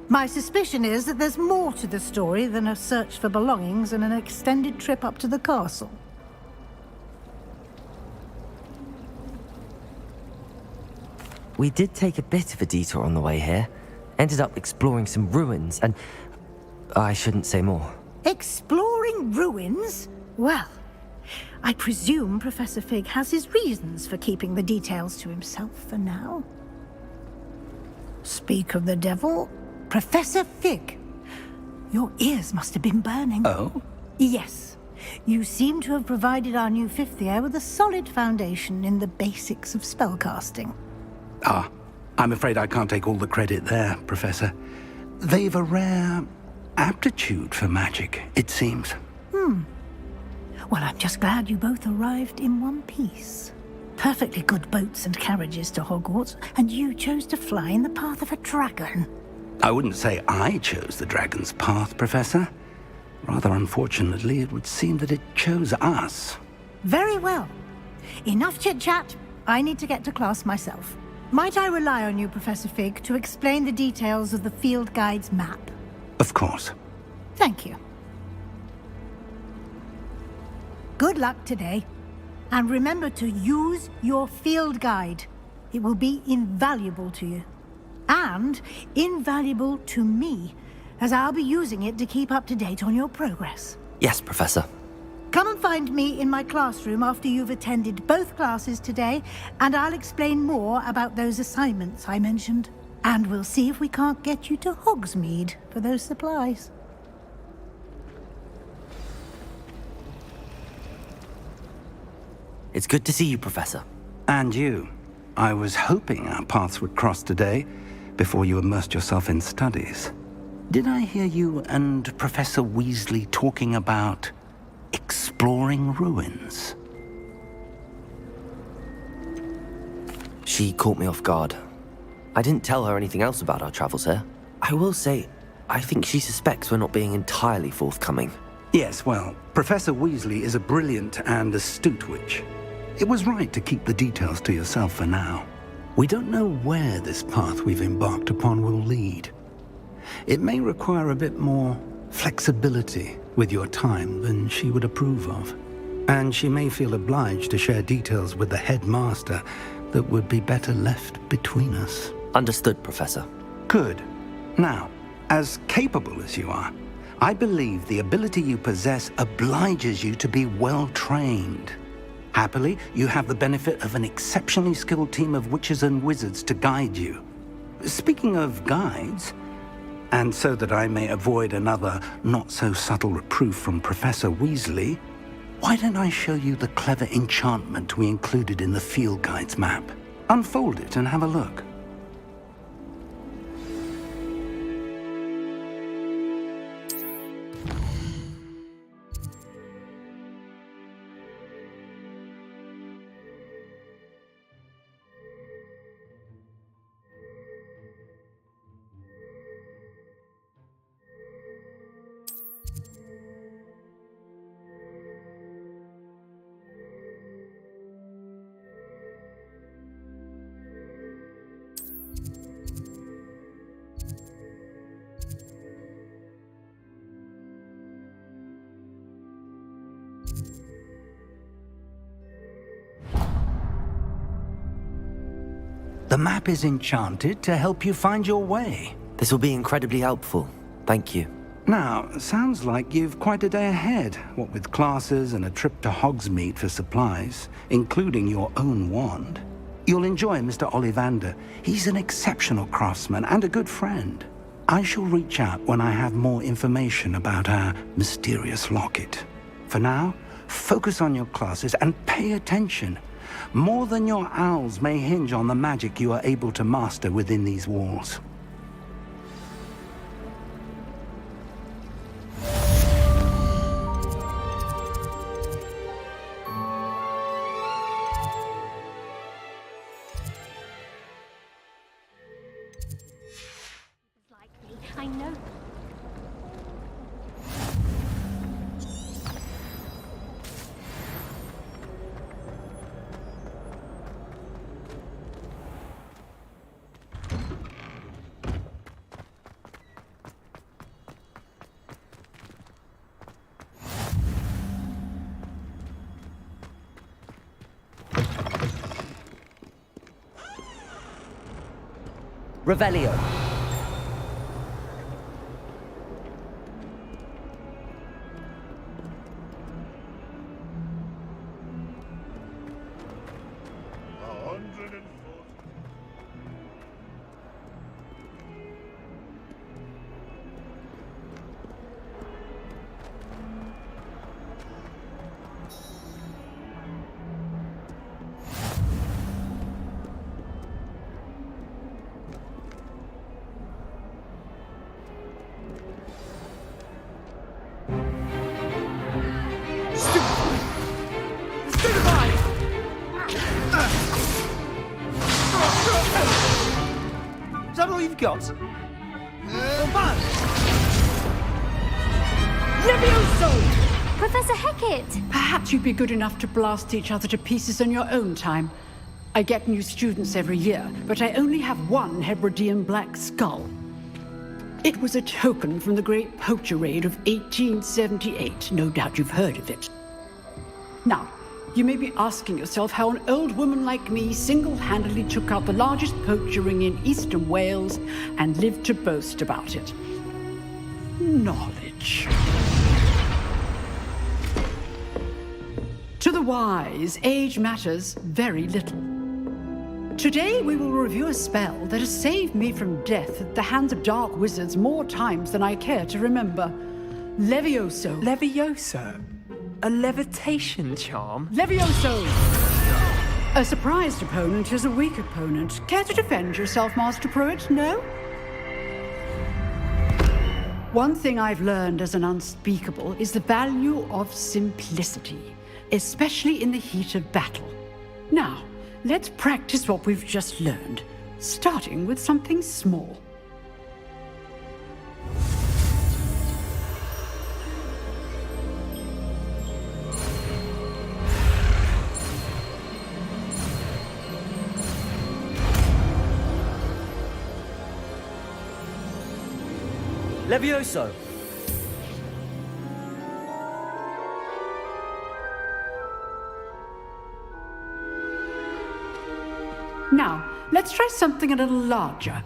K: My suspicion is that there's more to the story than a search for belongings and an extended trip up to the castle.
C: We did take a bit of a detour on the way here. Ended up exploring some ruins and... I shouldn't say more.
K: Exploring ruins? Well, I presume Professor Fig has his reasons for keeping the details to himself for now. Speak of the devil, Professor Fig. Your ears must have been burning.
D: Oh?
K: Yes. You seem to have provided our new fifth year with a solid foundation in the basics of spellcasting.
D: Ah, I'm afraid I can't take all the credit there, Professor. They've a rare aptitude for magic, it seems.
K: Well, I'm just glad you both arrived in one piece. Perfectly good boats and carriages to Hogwarts, and you chose to fly in the path of a dragon.
D: I wouldn't say I chose the dragon's path, Professor. Rather unfortunately, it would seem that it chose us.
K: Very well. Enough chit-chat. I need to get to class myself. Might I rely on you, Professor Fig, to explain the details of the field guide's map?
D: Of course.
K: Thank you. Good luck today. And remember to use your field guide. It will be invaluable to you. And invaluable to me, as I'll be using it to keep up to date on your progress.
C: Yes, Professor.
K: Come and find me in my classroom after you've attended both classes today, and I'll explain more about those assignments I mentioned. And we'll see if we can't get you to Hogsmeade for those supplies.
C: It's good to see you, Professor.
D: And you. I was hoping our paths would cross today, before you immersed yourself in studies. Did I hear you and Professor Weasley talking about exploring ruins?
C: She caught me off guard. I didn't tell her anything else about our travels here. I will say, I think she suspects we're not being entirely forthcoming.
D: Yes, well, Professor Weasley is a brilliant and astute witch. It was right to keep the details to yourself for now. We don't know where this path we've embarked upon will lead. It may require a bit more flexibility with your time than she would approve of. And she may feel obliged to share details with the headmaster that would be better left between us.
C: Understood, Professor.
D: Good. Now, as capable as you are, I believe the ability you possess obliges you to be well-trained. Happily, you have the benefit of an exceptionally skilled team of witches and wizards to guide you. Speaking of guides, and so that I may avoid another not-so-subtle reproof from Professor Weasley, why don't I show you the clever enchantment we included in the field guide's map? Unfold it and have a look. The map is enchanted to help you find your way.
C: This will be incredibly helpful. Thank you.
D: Now, sounds like you've quite a day ahead, what with classes and a trip to Hogsmeade for supplies, including your own wand. You'll enjoy Mr. Ollivander. He's an exceptional craftsman and a good friend. I shall reach out when I have more information about our mysterious locket. For now, focus on your classes and pay attention. More than your owls may hinge on the magic you are able to master within these walls.
N: I know.
C: Revelio.
S: Is that all you've got?
T: Levioso!
N: Professor Hecat!
T: Perhaps you'd be good enough to blast each other to pieces in your own time. I get new students every year, but I only have one Hebridean black skull. It was a token from the Great Poacher Raid of 1878. No doubt you've heard of it. Now, you may be asking yourself how an old woman like me single-handedly took out the largest poacher ring in eastern Wales and lived to boast about it. Knowledge. To the wise, age matters very little. Today we will review a spell that has saved me from death at the hands of dark wizards more times than I care to remember. Levioso.
R: Levioso? A levitation charm?
T: Levioso! A surprised opponent is a weak opponent. Care to defend yourself, Master Pruitt? No? One thing I've learned as an unspeakable is the value of simplicity, especially in the heat of battle. Now, let's practice what we've just learned, starting with something small.
C: Levioso!
T: Now, let's try something a little larger.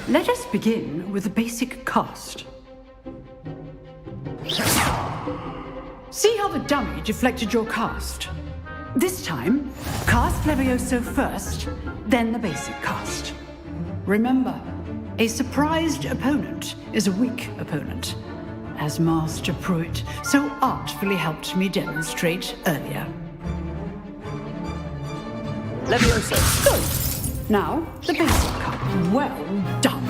T: Let us begin with the basic cast. See how the dummy deflected your cast? This time, cast Levioso first, then the basic cast. Remember, a surprised opponent is a weak opponent, as Master Pruitt so artfully helped me demonstrate earlier.
C: Levioso!
T: Good! Now, the basic cast. Well done.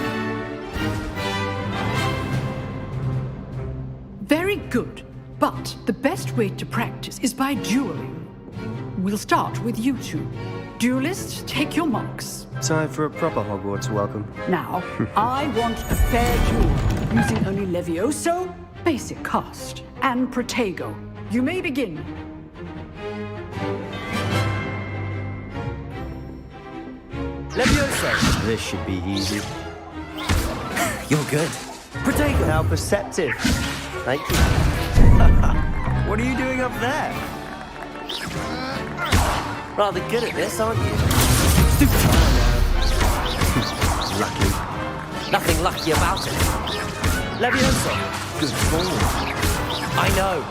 T: Very good. But the best way to practice is by dueling. We'll start with you two. Duelists, take your marks.
S: Time for a proper Hogwarts welcome.
T: Now, I want a fair duel, using only Levioso, basic cast, and Protego. You may begin.
S: Levioso! This should be easy.
C: You're good.
S: Protego! How perceptive. Thank you. What are you doing up there?
C: Rather good at this, aren't you?
S: Stupid. Lucky.
C: Nothing lucky about it.
S: Levioso! Good ball.
C: I know.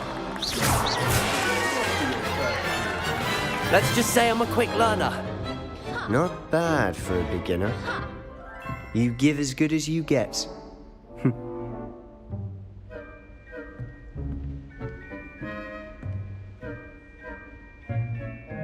C: Let's just say I'm a quick learner.
S: Not bad for a beginner. You give as good as you get.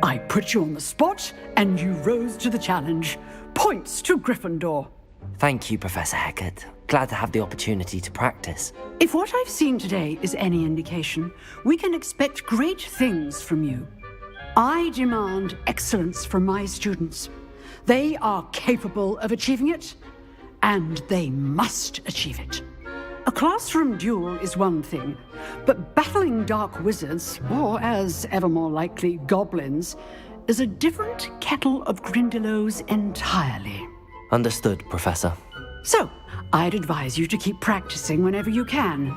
T: I put you on the spot, and you rose to the challenge. Points to Gryffindor.
C: Thank you, Professor Hecat. Glad to have the opportunity to practice.
T: If what I've seen today is any indication, we can expect great things from you. I demand excellence from my students. They are capable of achieving it, and they must achieve it. A classroom duel is one thing, but battling dark wizards, or as ever more likely, goblins, is a different kettle of Grindylows entirely.
C: Understood, Professor.
T: So, I'd advise you to keep practicing whenever you can.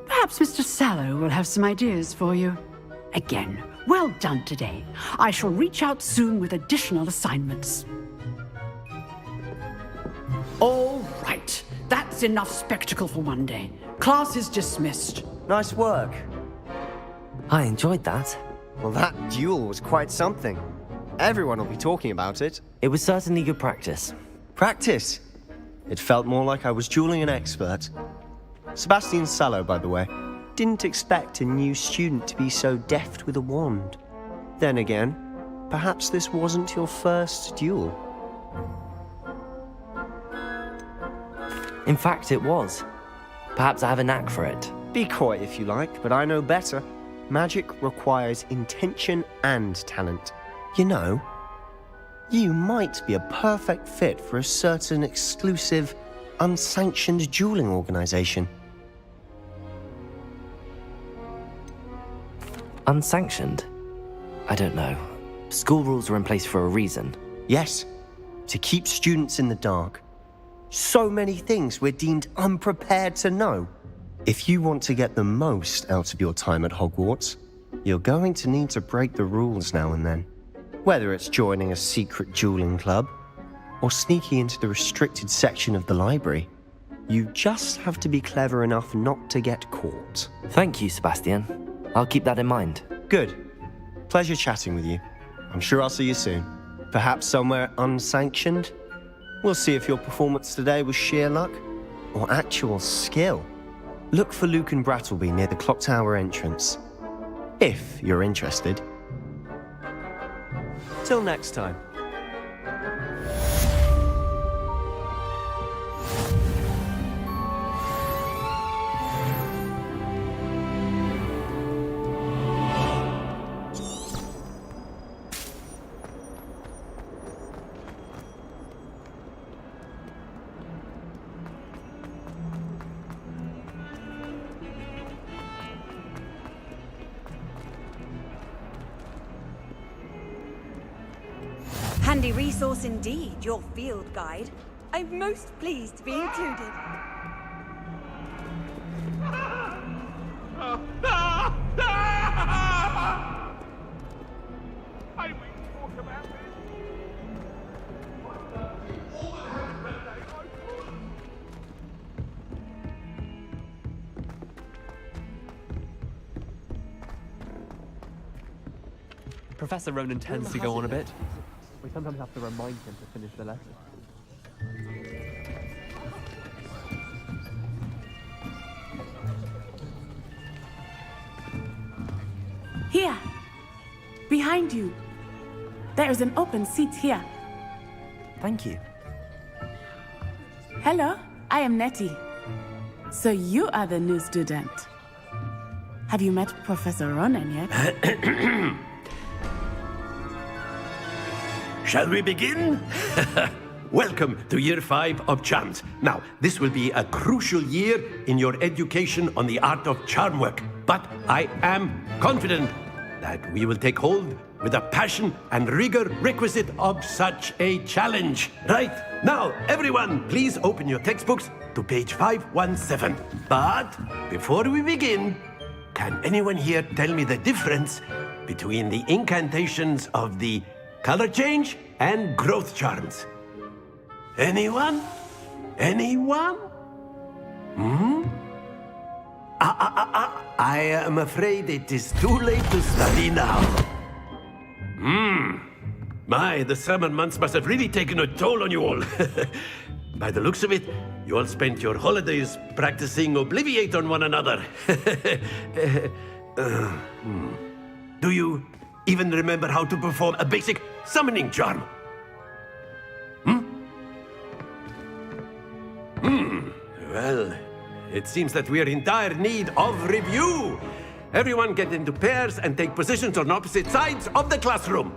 T: Perhaps Mr. Sallow will have some ideas for you. Again, well done today. I shall reach out soon with additional assignments. All right. That's enough spectacle for one day. Class is dismissed.
S: Nice work.
C: I enjoyed that.
S: Well, that duel was quite something. Everyone will be talking about it.
C: It was certainly good practice.
S: Practice? It felt more like I was dueling an expert. Sebastian Sallow, by the way. Didn't expect a new student to be so deft with a wand. Then again, perhaps this wasn't your first duel.
C: In fact, it was. Perhaps I have a knack for it.
S: Be coy if you like, but I know better. Magic requires intention and talent. You know, you might be a perfect fit for a certain exclusive, unsanctioned dueling organization.
C: Unsanctioned? I don't know. School rules are in place for a reason.
S: Yes, to keep students in the dark. So many things we're deemed unprepared to know. If you want to get the most out of your time at Hogwarts, you're going to need to break the rules now and then. Whether it's joining a secret dueling club, or sneaking into the restricted section of the library, you just have to be clever enough not to get caught.
C: Thank you, Sebastian. I'll keep that in mind.
S: Good. Pleasure chatting with you. I'm sure I'll see you soon. Perhaps somewhere unsanctioned? We'll see if your performance today was sheer luck or actual skill. Look for Luke and Brattleby near the clock tower entrance, if you're interested. Till next time.
B: Handy resource indeed, your field guide. I'm most pleased to be included.
R: Professor Ronan tends to go on a bit. We sometimes have to remind him to finish the lesson.
P: Here. Behind you. There is an open seat here.
C: Thank you.
P: Hello, I am Nettie. So you are the new student. Have you met Professor Ronan yet?
H: Shall we begin? Welcome to Year 5 of Charms. Now, this will be a crucial year in your education on the art of charm work, but I am confident that we will take hold with the passion and rigor requisite of such a challenge. Right, now, everyone, please open your textbooks to page 517. But before we begin, can anyone here tell me the difference between the incantations of the color change and growth charms? Anyone? Anyone? I am afraid it is too late to study now. My, the summer months must have really taken a toll on you all. By the looks of it, you all spent your holidays practicing Obliviate on one another. Do you even remember how to perform a basic summoning charm? Well, it seems that we are in dire need of review. Everyone get into pairs and take positions on opposite sides of the classroom.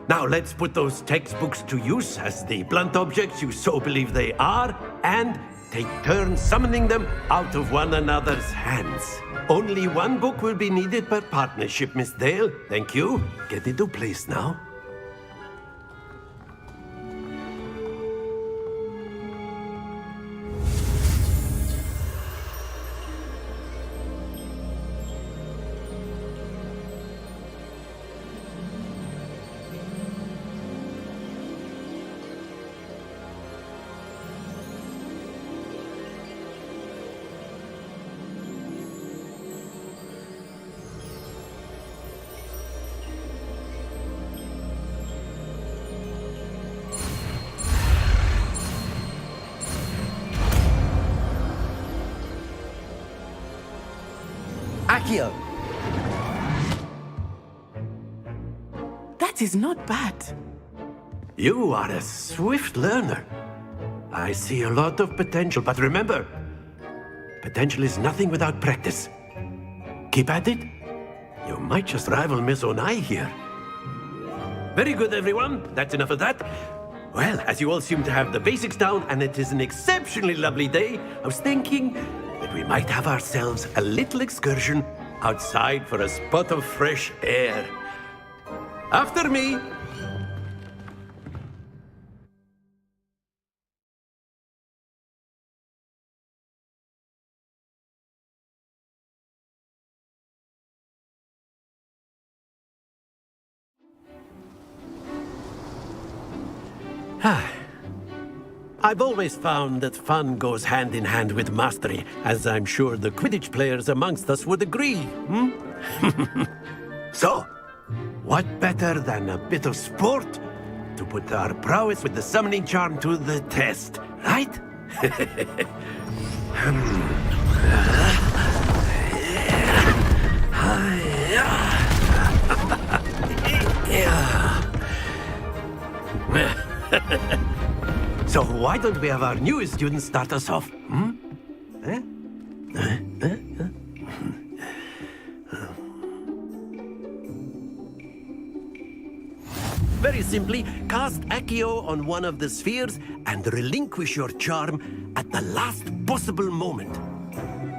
H: Now let's put those textbooks to use as the blunt objects you so believe they are, and take turns summoning them out of one another's hands. Only one book will be needed per partnership, Miss Dale. Thank you. Get into place now.
C: Accio!
P: That is not bad.
H: You are a swift learner. I see a lot of potential, but remember, potential is nothing without practice. Keep at it. You might just rival Miss Onai here. Very good, everyone. That's enough of that. Well, as you all seem to have the basics down, and it is an exceptionally lovely day, I was thinking that we might have ourselves a little excursion outside for a spot of fresh air. After me. I've always found that fun goes hand in hand with mastery, as I'm sure the Quidditch players amongst us would agree. So, what better than a bit of sport to put our prowess with the summoning charm to the test, right? So why don't we have our newest student start us off? Very simply, cast Accio on one of the spheres and relinquish your charm at the last possible moment.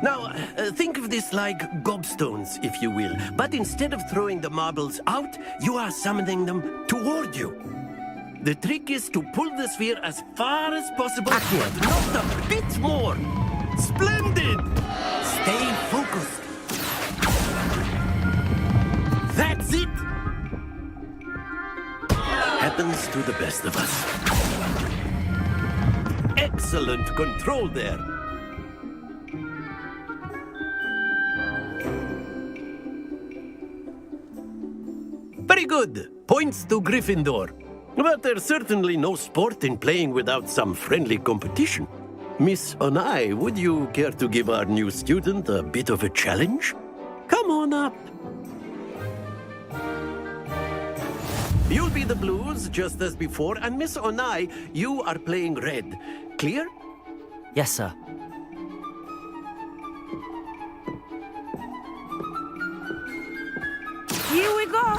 H: Now, think of this like gobstones, if you will. But instead of throwing the marbles out, you are summoning them toward you. The trick is to pull the sphere as far as possible, but not a bit more. Splendid! Stay focused. That's it! Happens to the best of us. Excellent control there. Very good. Points to Gryffindor. But there's certainly no sport in playing without some friendly competition. Miss Onai, would you care to give our new student a bit of a challenge? Come on up. You'll be the blues, just as before, and Miss Onai, you are playing red. Clear?
C: Yes, sir.
B: Here we go!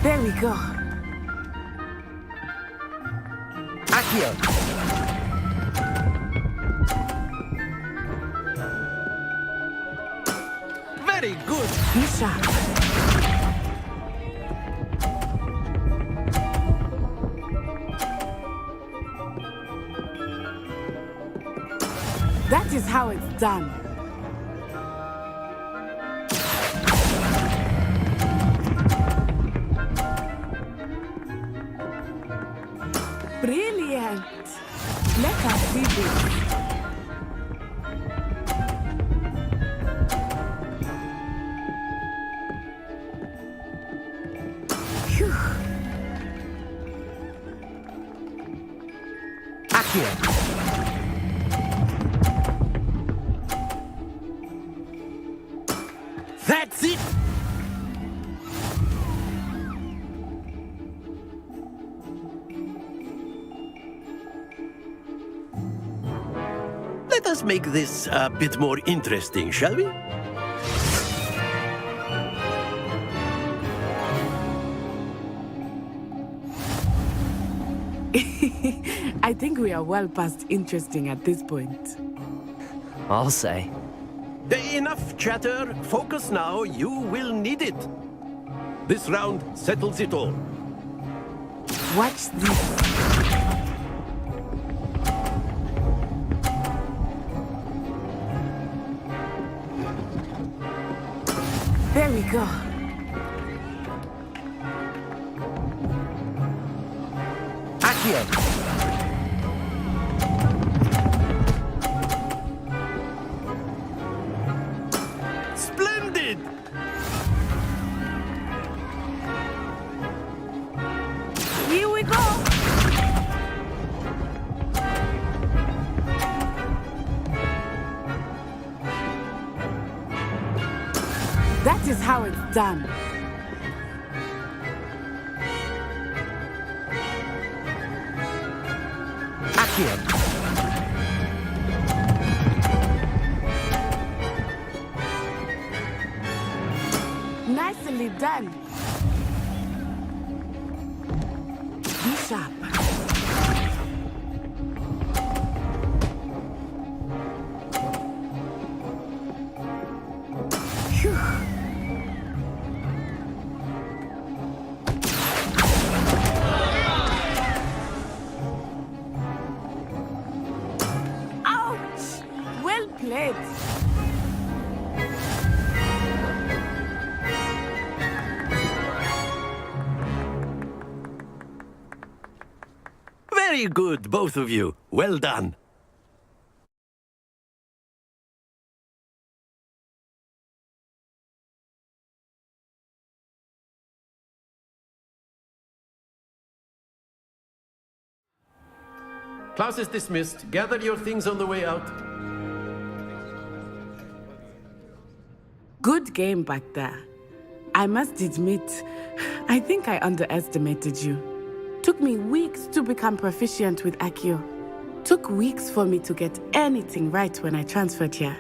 P: There we go.
C: Accio!
H: Very good.
P: Isha. That is how it's done. Brilliant. Let us see this. Phew.
H: Accio. That's it! Let us make this a bit more interesting, shall we?
P: I think we are well past interesting at this point.
C: I'll say.
H: Enough chatter. Focus now. You will need it. This round settles it all.
P: Watch this. There we go.
H: Accio. Splendid!
P: Here we go. That is how it's done.
H: Accio.
P: Nicely done. Be sharp. Phew. Ouch! Well played.
H: Very good, both of you. Well done. Class is dismissed. Gather your things on the way out.
P: Good game back there. I must admit, I think I underestimated you. Took me weeks to become proficient with Accio. Took weeks for me to get anything right when I transferred here.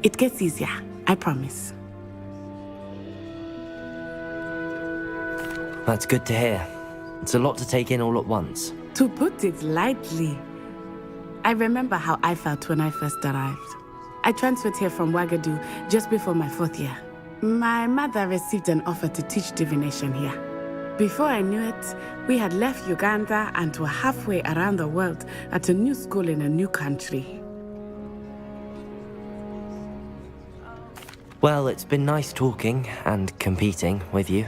P: It gets easier, I promise.
C: That's good to hear. It's a lot to take in all at once.
P: To put it lightly, I remember how I felt when I first arrived. I transferred here from Wagadu just before my 4th year. My mother received an offer to teach divination here. Before I knew it, we had left Uganda and were halfway around the world at a new school in a new country.
C: Well, it's been nice talking and competing with you.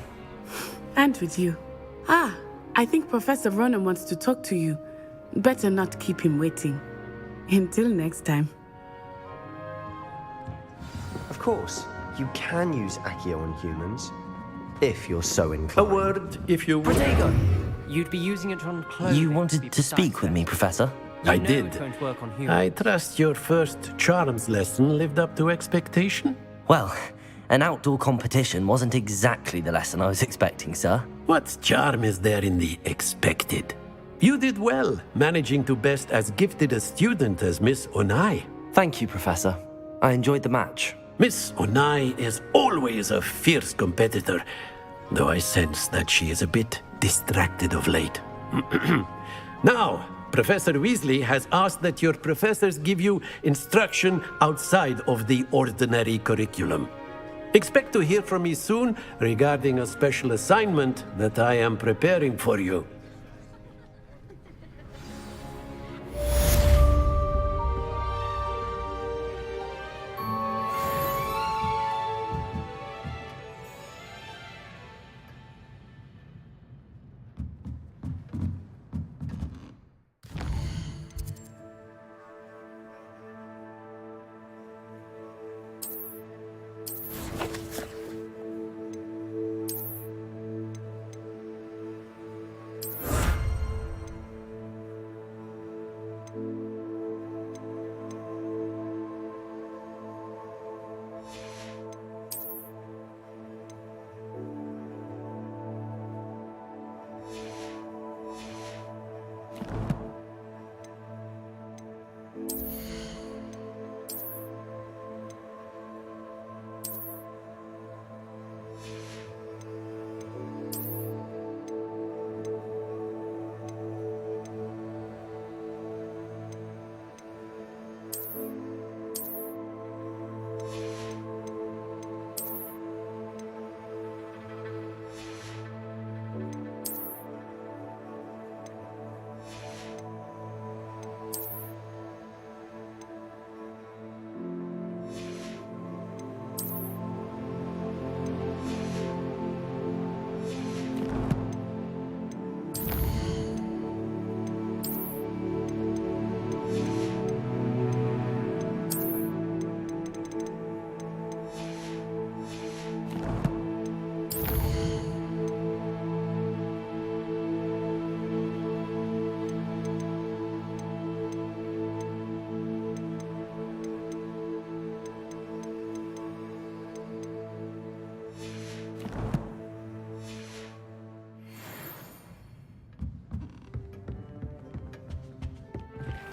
P: And with you. Ah, I think Professor Ronan wants to talk to you. Better not keep him waiting. Until next time.
S: Of course, you can use Accio on humans, if you're so inclined.
H: A word, if you will.
C: Protego!
Q: You'd be using it on clothing.
C: You wanted to speak with me, Professor?
H: I did. I trust your first charms lesson lived up to expectation?
C: Well, an outdoor competition wasn't exactly the lesson I was expecting, sir.
H: What charm is there in the expected? You did well, managing to best as gifted a student as Miss Onai.
C: Thank you, Professor. I enjoyed the match.
H: Miss Onai is always a fierce competitor, though I sense that she is a bit distracted of late. Now, Professor Weasley has asked that your professors give you instruction outside of the ordinary curriculum. Expect to hear from me soon regarding a special assignment that I am preparing for you.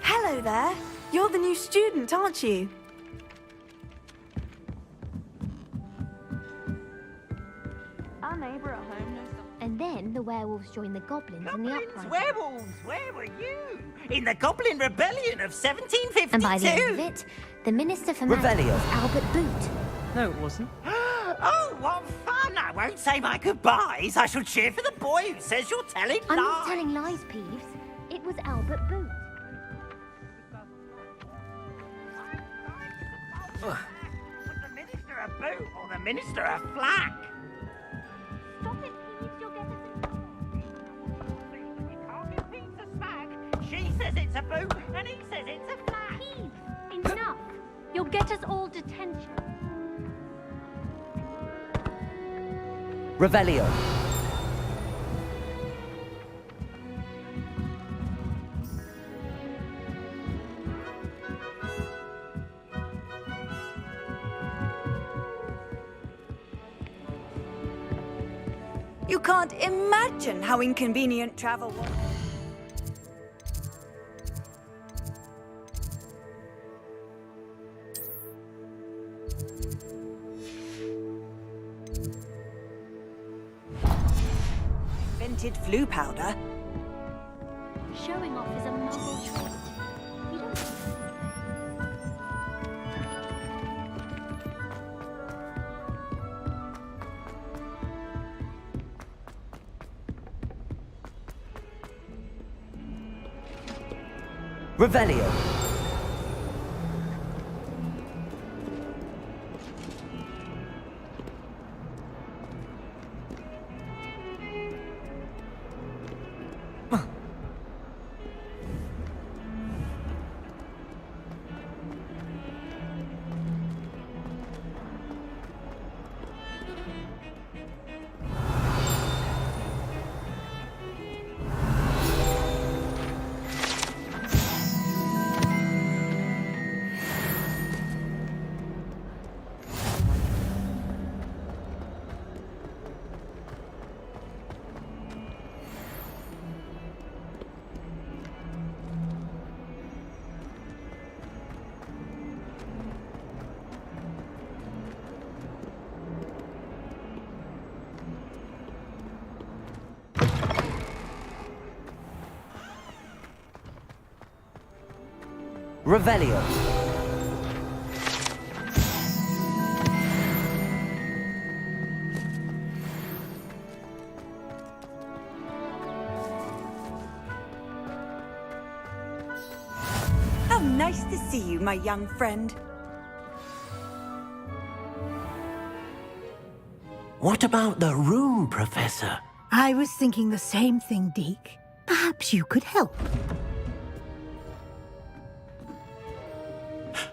B: Hello there. You're the new student, aren't you?
N: Our neighbour at home knows something. And then the werewolves joined the goblins in the uprising.
L: Werewolves, where were you? In the Goblin Rebellion of 1752.
N: And by the end of it, the Minister for Magic
L: Revelio.
N: was Albert Boot.
Q: No, it wasn't.
L: Oh, what fun! I won't say my goodbyes. I shall cheer for the boy who says you're telling
N: I'm
L: lies.
N: not telling lies, Peeves. It was Albert Boot.
L: Was the Minister a boot or the Minister a flack?
N: Stop it, Peeves. You'll get us in
L: You can't give Peeves a smack. She says it's a boot and he says it's a flack.
N: Peeves, enough. You'll get us all detention.
C: Revelio.
B: You can't imagine how inconvenient travel was. Invented flu powder.
N: Showing off is a muggle trait. We don't...
C: Revelio. Revelio.
B: Nice to see you, my young friend.
I: What about the room, Professor?
K: I was thinking the same thing, Deke. Perhaps you could help.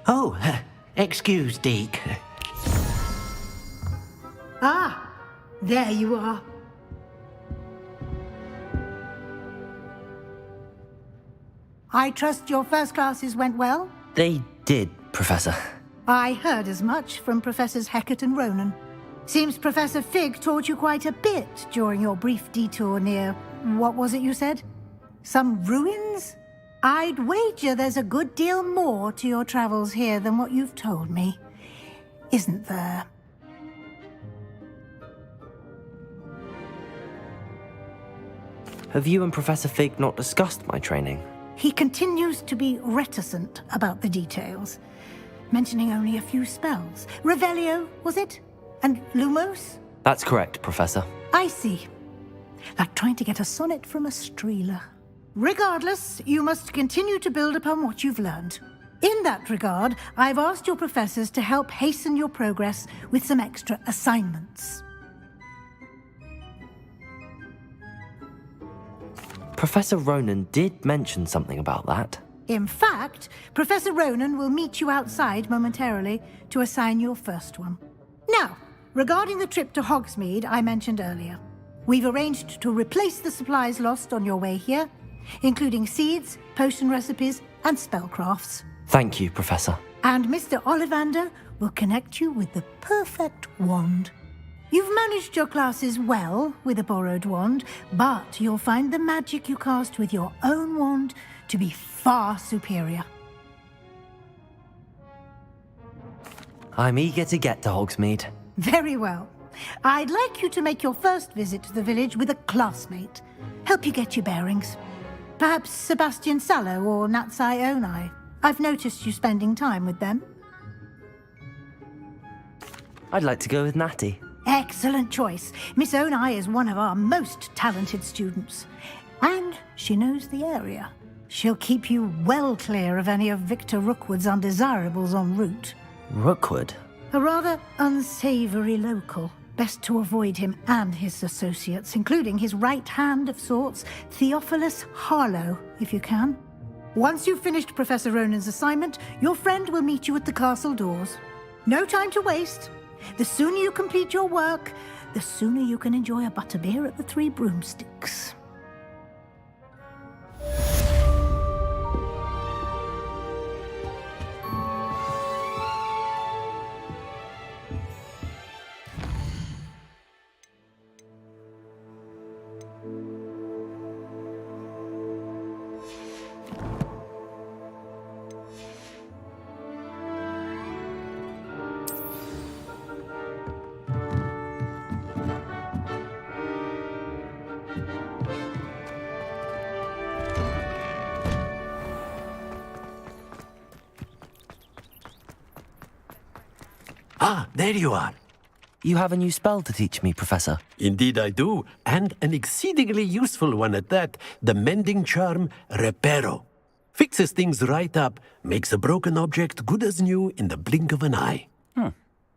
I: Oh, excuse, Deke.
K: Ah, there you are. I trust your first classes went well?
C: They did, Professor.
K: I heard as much from Professors Hecat and Ronan. Seems Professor Fig taught you quite a bit during your brief detour near... what was it you said? Some ruins? I'd wager there's a good deal more to your travels here than what you've told me. Isn't there?
C: Have you and Professor Fig not discussed my training?
K: He continues to be reticent about the details, mentioning only a few spells. Revelio, was it? And Lumos?
C: That's correct, Professor.
K: I see. Like trying to get a sonnet from a streeler. Regardless, you must continue to build upon what you've learned. In that regard, I've asked your professors to help hasten your progress with some extra assignments.
C: Professor Ronan did mention something about that.
K: In fact, Professor Ronan will meet you outside momentarily to assign your first one. Now, regarding the trip to Hogsmeade I mentioned earlier, we've arranged to replace the supplies lost on your way here, including seeds, potion recipes, and spellcrafts.
C: Thank you, Professor.
K: And Mr. Ollivander will connect you with the perfect wand. You've managed your classes well with a borrowed wand, but you'll find the magic you cast with your own wand to be far superior.
C: I'm eager to get to Hogsmeade.
K: Very well. I'd like you to make your first visit to the village with a classmate. Help you get your bearings. Perhaps Sebastian Sallow or Natsai Onai. I've noticed you spending time with them.
C: I'd like to go with Natty.
K: Excellent choice. Miss Onai is one of our most talented students. And she knows the area. She'll keep you well clear of any of Victor Rookwood's undesirables en route.
C: Rookwood?
K: A rather unsavory local. Best to avoid him and his associates, including his right hand of sorts, Theophilus Harlow, if you can. Once you've finished Professor Ronan's assignment, your friend will meet you at the castle doors. No time to waste. The sooner you complete your work, the sooner you can enjoy a butterbeer at the Three Broomsticks.
H: Ah, there you are.
C: You have a new spell to teach me, Professor.
H: Indeed I do, and an exceedingly useful one at that, the mending charm Reparo. Fixes things right up, makes a broken object good as new in the blink of an eye.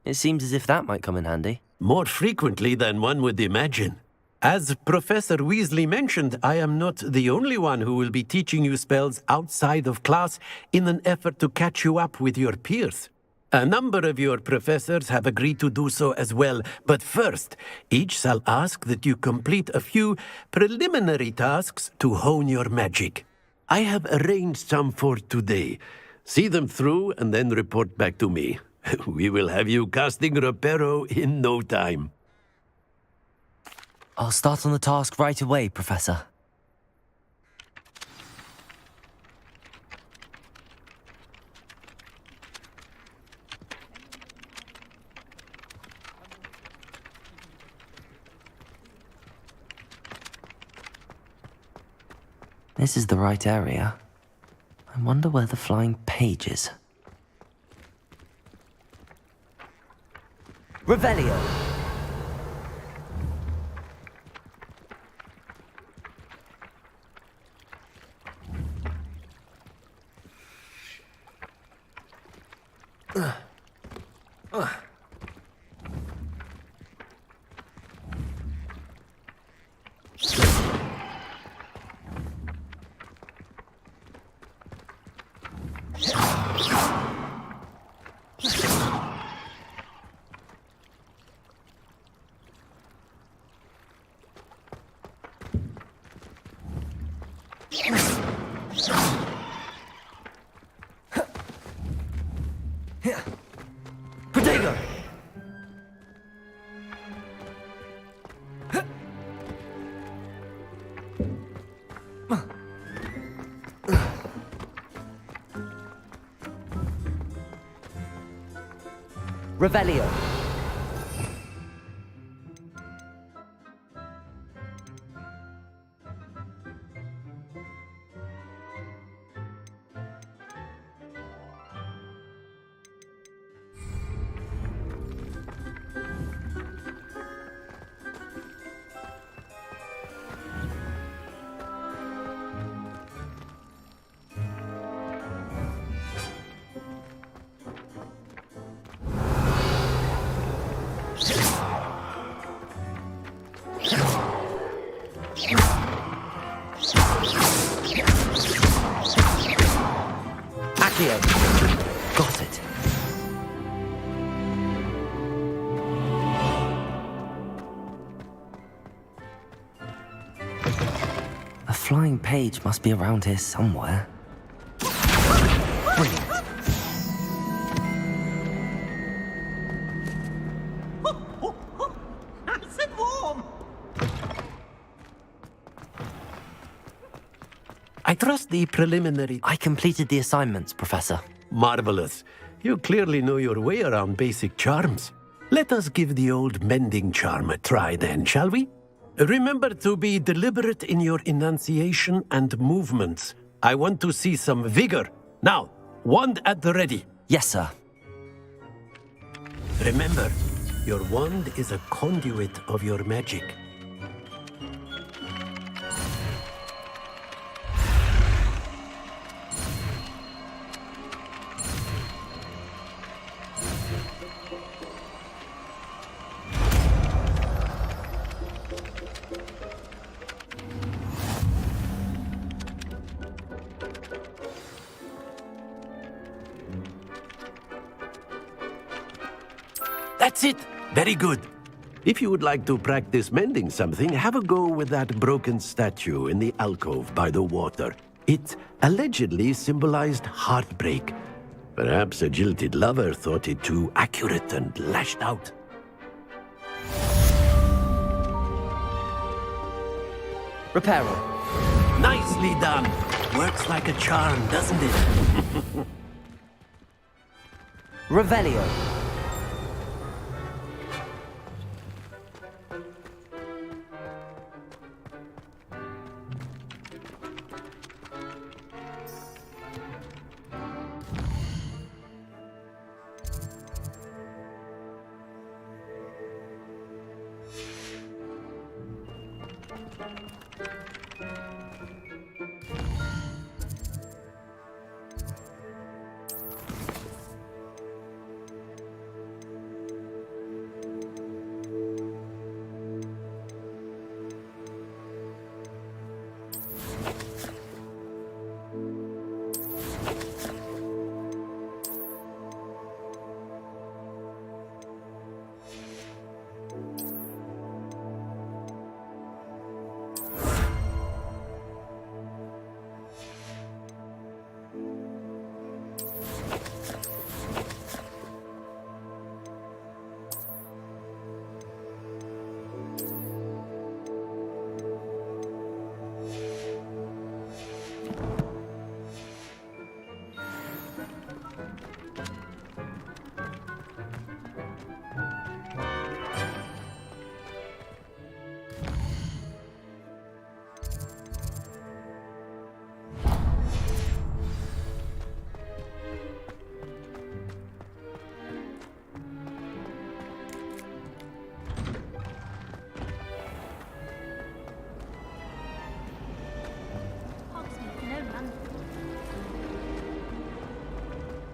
C: It seems as if that might come in handy.
H: More frequently than one would imagine. As Professor Weasley mentioned, I am not the only one who will be teaching you spells outside of class in an effort to catch you up with your peers. A number of your professors have agreed to do so as well, but first, each shall ask that you complete a few preliminary tasks to hone your magic. I have arranged some for today. See them through and then report back to me. We will have you casting Reparo in no time.
C: I'll start on the task right away, Professor. This is the right area. I wonder where the flying page is. Revelio! Protego! Revelio. Accio. Got it. A flying page must be around here somewhere. Brilliant.
I: Nice and warm.
H: I trust the preliminary...
C: I completed the assignments, Professor.
H: Marvelous. You clearly know your way around basic charms. Let us give the old mending charm a try then, shall we? Remember to be deliberate in your enunciation and movements. I want to see some vigor. Now, wand at the ready.
C: Yes, sir.
H: Remember, your wand is a conduit of your magic. That's it! Very good. If you would like to practice mending something, have a go with that broken statue in the alcove by the water. It allegedly symbolized heartbreak. Perhaps a jilted lover thought it too accurate and lashed out.
C: Reparo.
H: Nicely done. Works like a charm, doesn't it?
C: Revelio.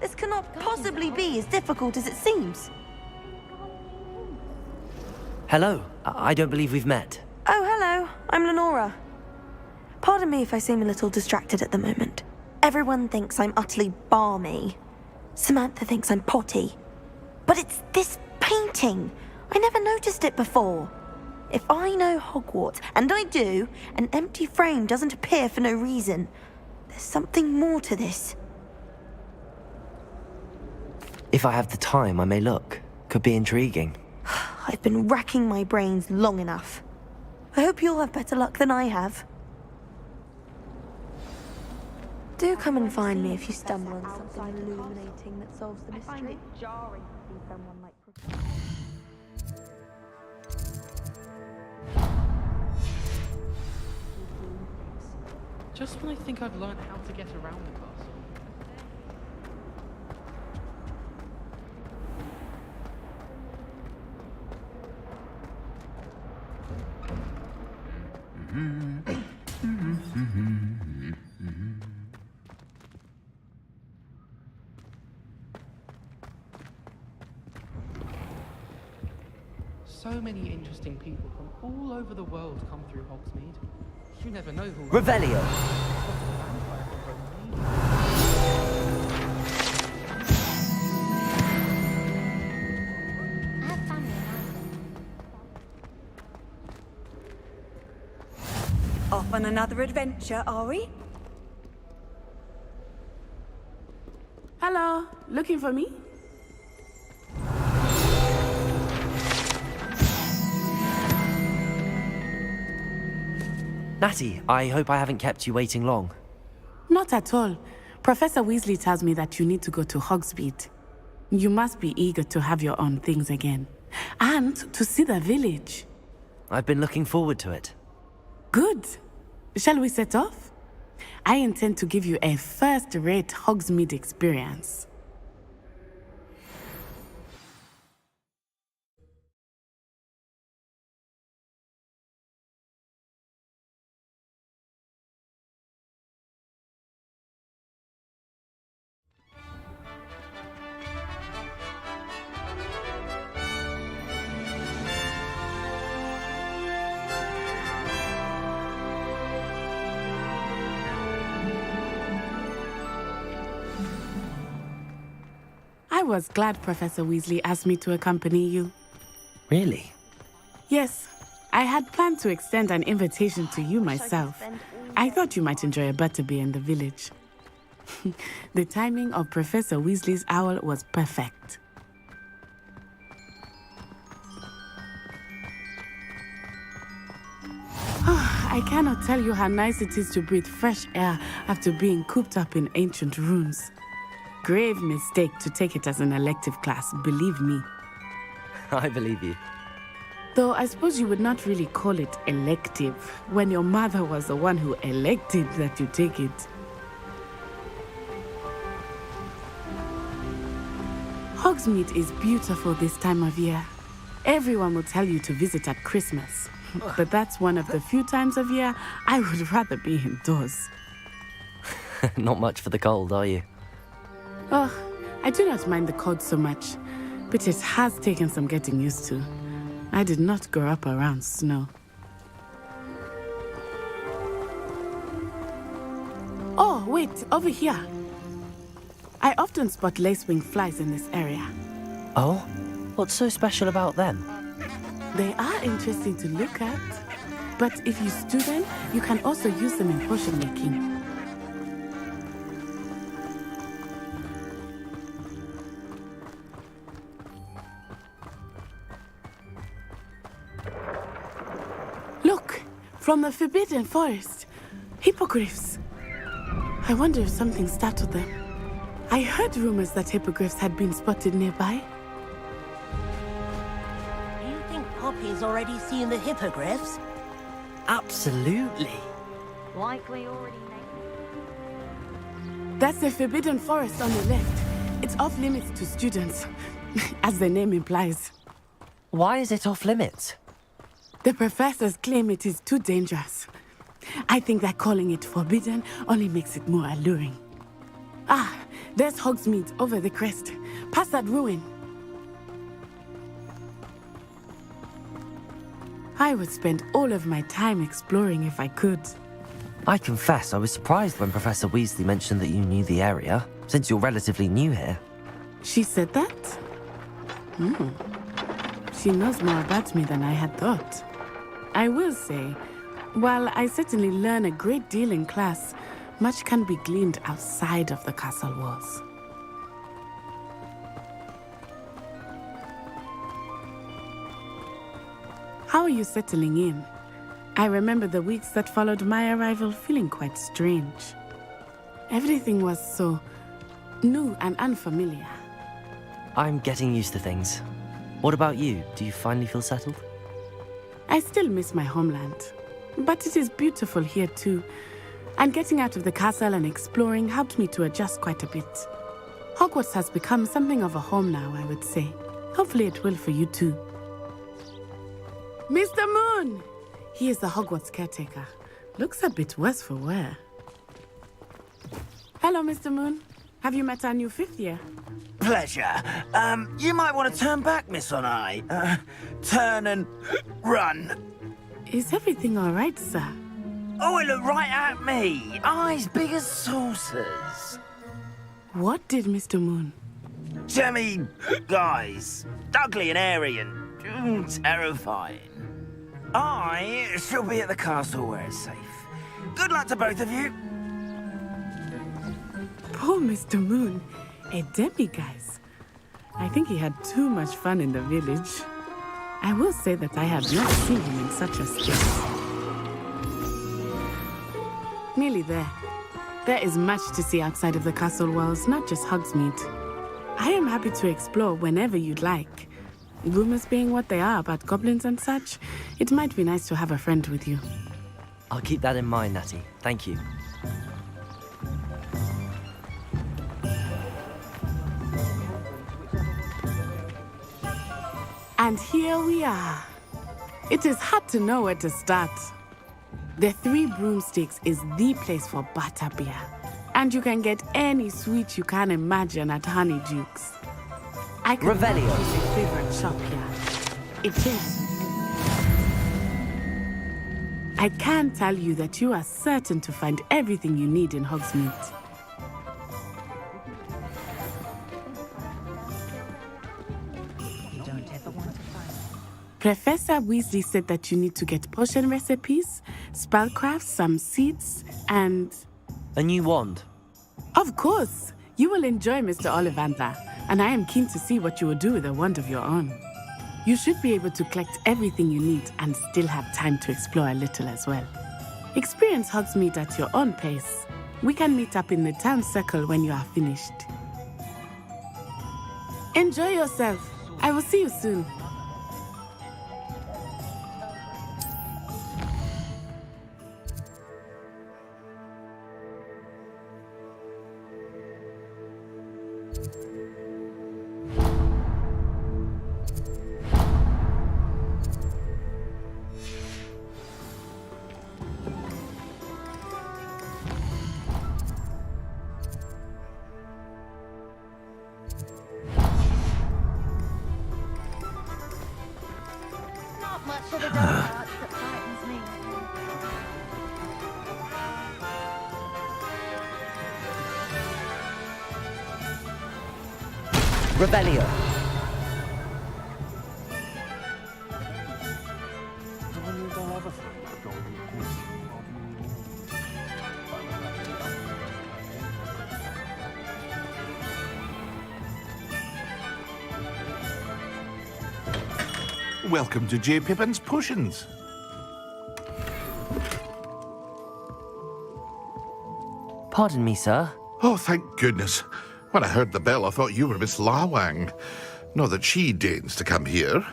B: This cannot possibly be as difficult as it seems.
C: Hello. I don't believe we've met.
B: Oh, hello. I'm Lenora. Pardon me if I seem a little distracted at the moment. Everyone thinks I'm utterly balmy. Samantha thinks I'm potty. But it's this painting. I never noticed it before. If I know Hogwarts, and I do, an empty frame doesn't appear for no reason. There's something more to this.
C: If I have the time, I may look. Could be intriguing.
B: I've been racking my brains long enough. I hope you'll have better luck than I have. Do come and find me if you stumble on something illuminating that solves the mystery. I find it jarring to see someone like
Q: Just when I think I've learned how to get around the castle. So many interesting people from all over the world come through Hogsmeade. You never know who...
C: Revelio!
U: Off on another adventure, are we?
P: Hello, looking for me?
C: Natty, I hope I haven't kept you waiting long.
P: Not at all. Professor Weasley tells me that you need to go to Hogsmeade. You must be eager to have your own things again. And to see the village.
C: I've been looking forward to it.
P: Good. Shall we set off? I intend to give you a first-rate Hogsmeade experience. I was glad Professor Weasley asked me to accompany you.
C: Really?
P: Yes, I had planned to extend an invitation to you myself. I thought you might enjoy a butterbeer in the village. The timing of Professor Weasley's owl was perfect. I cannot tell you how nice it is to breathe fresh air after being cooped up in ancient ruins. Grave mistake to take it as an elective class, believe me.
C: I believe you.
P: Though I suppose you would not really call it elective when your mother was the one who elected that you take it. Hogsmeade is beautiful this time of year. Everyone will tell you to visit at Christmas. But that's one of the few times of year I would rather be indoors.
C: Not much for the cold, are you?
P: Oh, I do not mind the cold so much, but it has taken some getting used to. I did not grow up around snow. Oh, wait, over here. I often spot lacewing flies in this area.
C: Oh? What's so special about them?
P: They are interesting to look at, but if you stew them, you can also use them in potion making. Look, from the Forbidden Forest, hippogriffs. I wonder if something startled them. I heard rumors that hippogriffs had been spotted nearby.
V: Do you think Poppy's already seen the hippogriffs?
C: Absolutely.
V: Likely already
P: That's the Forbidden Forest on the left. It's off limits to students, as the name implies.
C: Why is it off limits?
P: The professors claim it is too dangerous. I think that calling it forbidden only makes it more alluring. Ah, there's Hogsmeade over the crest, past that ruin. I would spend all of my time exploring if I could.
C: I confess I was surprised when Professor Weasley mentioned that you knew the area, since you're relatively new here.
P: She said that? She knows more about me than I had thought. I will say, while I certainly learn a great deal in class, much can be gleaned outside of the castle walls. How are you settling in? I remember the weeks that followed my arrival feeling quite strange. Everything was so new and unfamiliar.
C: I'm getting used to things. What about you? Do you finally feel settled?
P: I still miss my homeland, but it is beautiful here too. And getting out of the castle and exploring helped me to adjust quite a bit. Hogwarts has become something of a home now, I would say. Hopefully it will for you too. Mr. Moon! He is the Hogwarts caretaker. Looks a bit worse for wear. Hello, Mr. Moon. Have you met our new 5th year?
L: Pleasure. You might want to turn back, Miss Onai. Turn and run.
P: Is everything all right, sir?
L: Oh, it looked right at me. Eyes big as saucers.
P: What did Mr. Moon?
L: Jemmy, guys. Ugly and airy and terrifying. I shall be at the castle where it's safe. Good luck to both of you.
P: Poor Mr. Moon. A demi-guise. I think he had too much fun in the village. I will say that I have not seen him in such a state. Nearly there. There is much to see outside of the castle walls, not just Hogsmeade. I am happy to explore whenever you'd like. Rumors being what they are about goblins and such, it might be nice to have a friend with you.
C: I'll keep that in mind, Natty. Thank you.
P: And here we are. It is hard to know where to start. The Three Broomsticks is the place for butterbeer. And you can get any sweet you can imagine at Honeyduke's. I can
C: Revelio.
P: my favorite shop here. It is. I can tell you that you are certain to find everything you need in Hogsmeade. Professor Weasley said that you need to get potion recipes, spellcrafts, some seeds, and...
C: A new wand?
P: Of course! You will enjoy Mr. Ollivander, and I am keen to see what you will do with a wand of your own. You should be able to collect everything you need and still have time to explore a little as well. Experience Hogsmeade at your own pace. We can meet up in the town circle when you are finished. Enjoy yourself. I will see you soon.
A: Much of the dark arts that frightens me.
C: Revelio.
E: Welcome to J. Pippin's Potions.
C: Pardon me, sir.
E: Oh, thank goodness. When I heard the bell, I thought you were Miss Lawang. Not that she deigns to come here.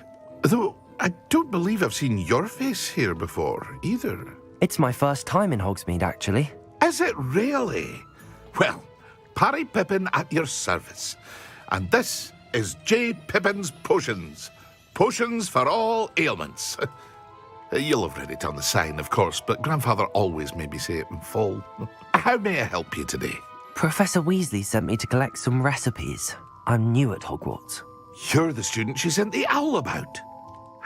E: Though, I don't believe I've seen your face here before, either.
C: It's my first time in Hogsmeade, actually.
E: Is it really? Well, Parry Pippin at your service. And this is J. Pippin's Potions. Potions for all ailments. You'll have read it on the sign, of course, but Grandfather always made me say it in full. How may I help you today?
C: Professor Weasley sent me to collect some recipes. I'm new at Hogwarts.
E: You're the student she sent the owl about.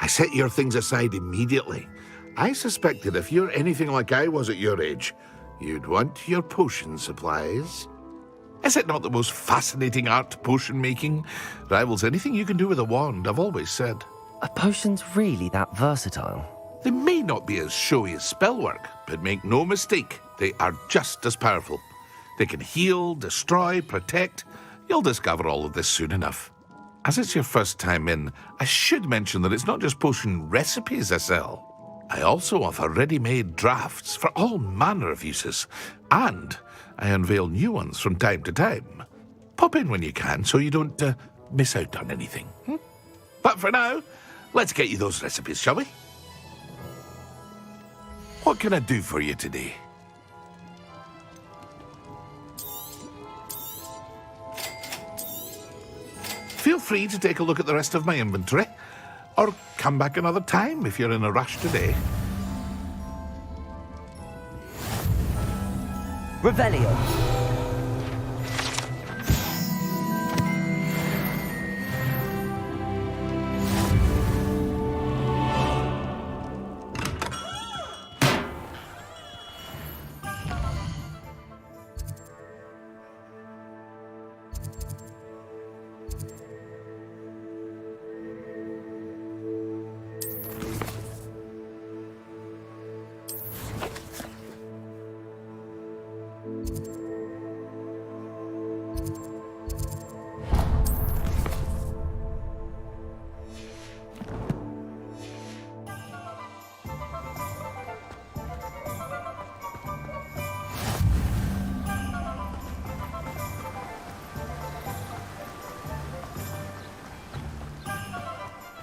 E: I set your things aside immediately. I suspected if you're anything like I was at your age, you'd want your potion supplies. Is it not the most fascinating art, potion making? Rivals anything you can do with a wand, I've always said.
C: Are potions really that versatile?
E: They may not be as showy as spellwork, but make no mistake, they are just as powerful. They can heal, destroy, protect. You'll discover all of this soon enough. As it's your first time in, I should mention that it's not just potion recipes I sell. I also offer ready-made drafts for all manner of uses, and I unveil new ones from time to time. Pop in when you can so you don't miss out on anything. But for now, let's get you those recipes, shall we? What can I do for you today? Feel free to take a look at the rest of my inventory, or come back another time if you're in a rush today.
C: Revelio.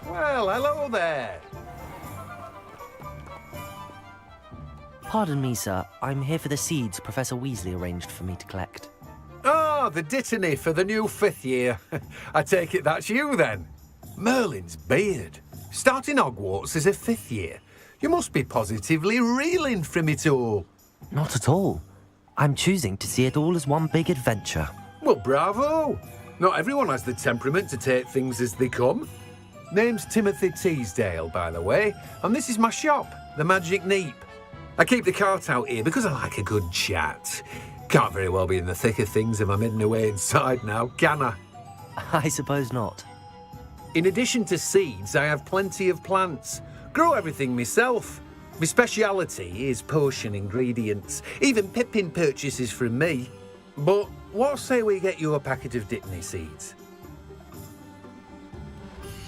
F: Well, hello there.
C: Pardon me, sir. I'm here for the seeds Professor Weasley arranged for me to collect.
F: Oh, the dittany for the new 5th year. I take it that's you, then. Merlin's beard. Starting Hogwarts as a 5th year. You must be positively reeling from it all.
C: Not at all. I'm choosing to see it all as one big adventure.
F: Well, bravo. Not everyone has the temperament to take things as they come. Name's Timothy Teasdale, by the way, and this is my shop, the Magic Neep. I keep the cart out here because I like a good chat. Can't very well be in the thick of things if I'm hidden away inside now, can I?
C: I suppose not.
F: In addition to seeds, I have plenty of plants. Grow everything myself. My speciality is potion ingredients. Even Pippin purchases from me. But what say we get you a packet of Dittany seeds?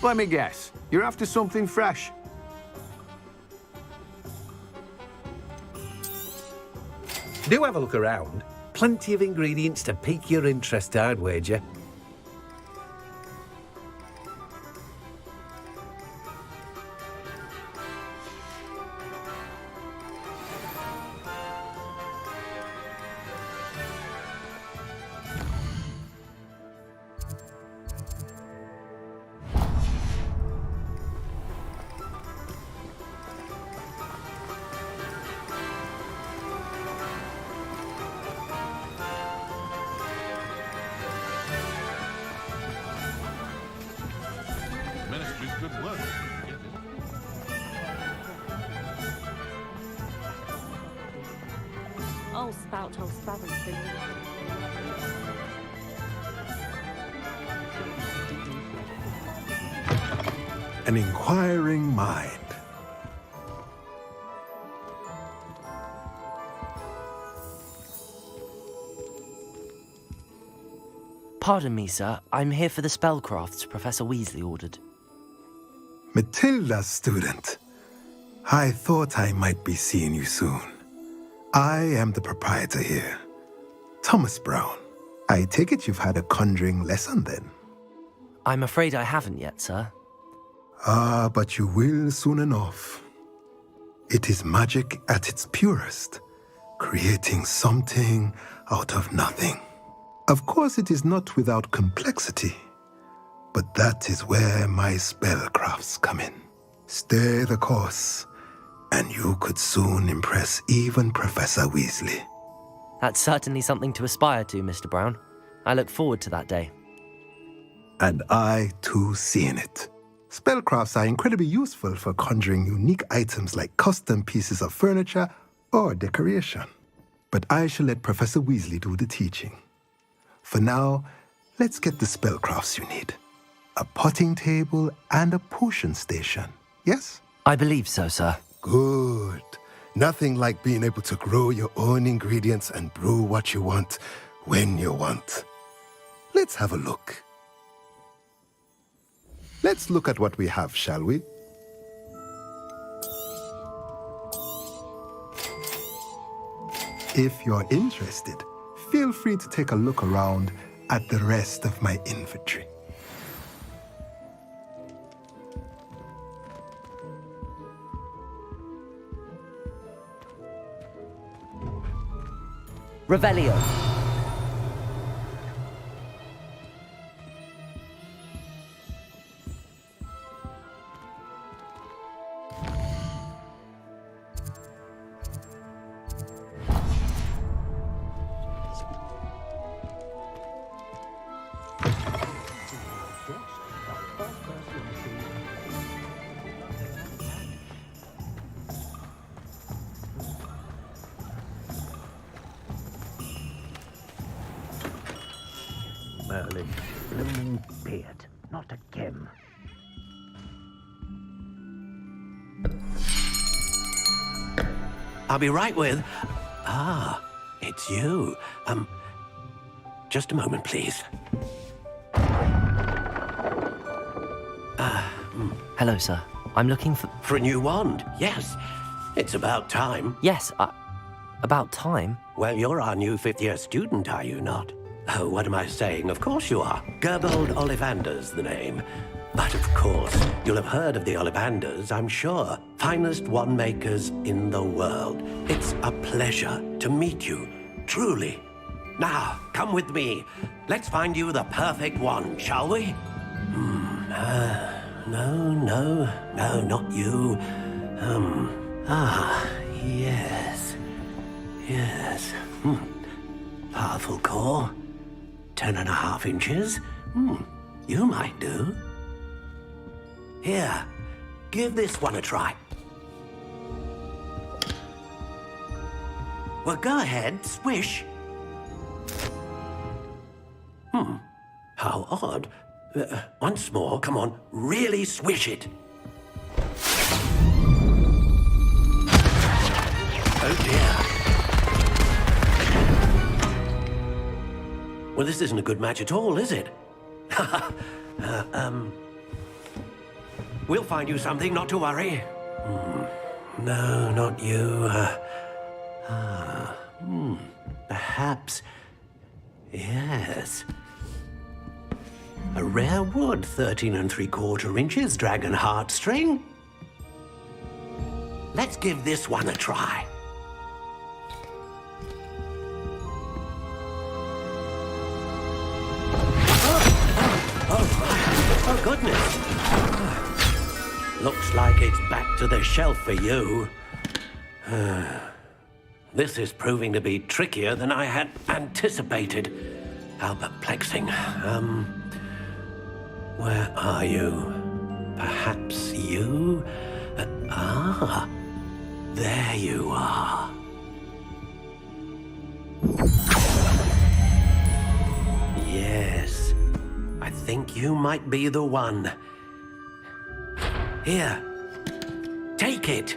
J: Let me guess. You're after something fresh.
F: Do have a look around. Plenty of ingredients to pique your interest, I'd wager.
E: Ministry's good work.
A: I'll spout, I'll spaven for you.
G: An inquiring mind.
C: Pardon me, sir. I'm here for the spellcrafts Professor Weasley ordered.
G: Matilda's student. I thought I might be seeing you soon. I am the proprietor here, Thomas Brown. I take it you've had a conjuring lesson then?
C: I'm afraid I haven't yet, sir.
G: Ah, but you will soon enough. It is magic at its purest, creating something out of nothing. Of course, it is not without complexity, but that is where my spellcrafts come in. Stay the course, and you could soon impress even Professor Weasley.
C: That's certainly something to aspire to, Mr. Brown. I look forward to that day.
G: And I, too, seeing it. Spellcrafts are incredibly useful for conjuring unique items like custom pieces of furniture or decoration. But I shall let Professor Weasley do the teaching. For now, let's get the spellcrafts you need. A potting table and a potion station, yes?
C: I believe so, sir.
G: Good. Nothing like being able to grow your own ingredients and brew what you want when you want. Let's have a look. Let's look at what we have, shall we? If you're interested, feel free to take a look around at the rest of my inventory.
C: Revelio.
L: Merlin, blooming beard, not a Kim.
H: I'll be right with... Ah, it's you. Just a moment, please.
C: Hello, sir. I'm looking for...
H: For a new wand, yes. It's about time.
C: Yes, about time?
H: Well, you're our new fifth-year student, are you not? Oh, what am I saying? Of course you are. Gerbold Ollivander's the name. But of course, you'll have heard of the Ollivanders, I'm sure. Finest wand makers in the world. It's a pleasure to meet you, truly. Now, come with me. Let's find you the perfect wand, shall we? No, not you. Yes. Powerful core. 10.5 inches. You might do. Here, give this one a try. Well, go ahead, swish. How odd. Once more, come on, really swish it. Oh dear. Well, this isn't a good match at all, is it? We'll find you something, not to worry. No, not you. Perhaps... Yes. A rare wood, 13 3/4 inches, dragon heartstring. Let's give this one a try. Oh, goodness. Looks like it's back to the shelf for you. This is proving to be trickier than I had anticipated. How perplexing. Where are you? Perhaps you? There you are. Yes, I think you might be the one. Here, take it.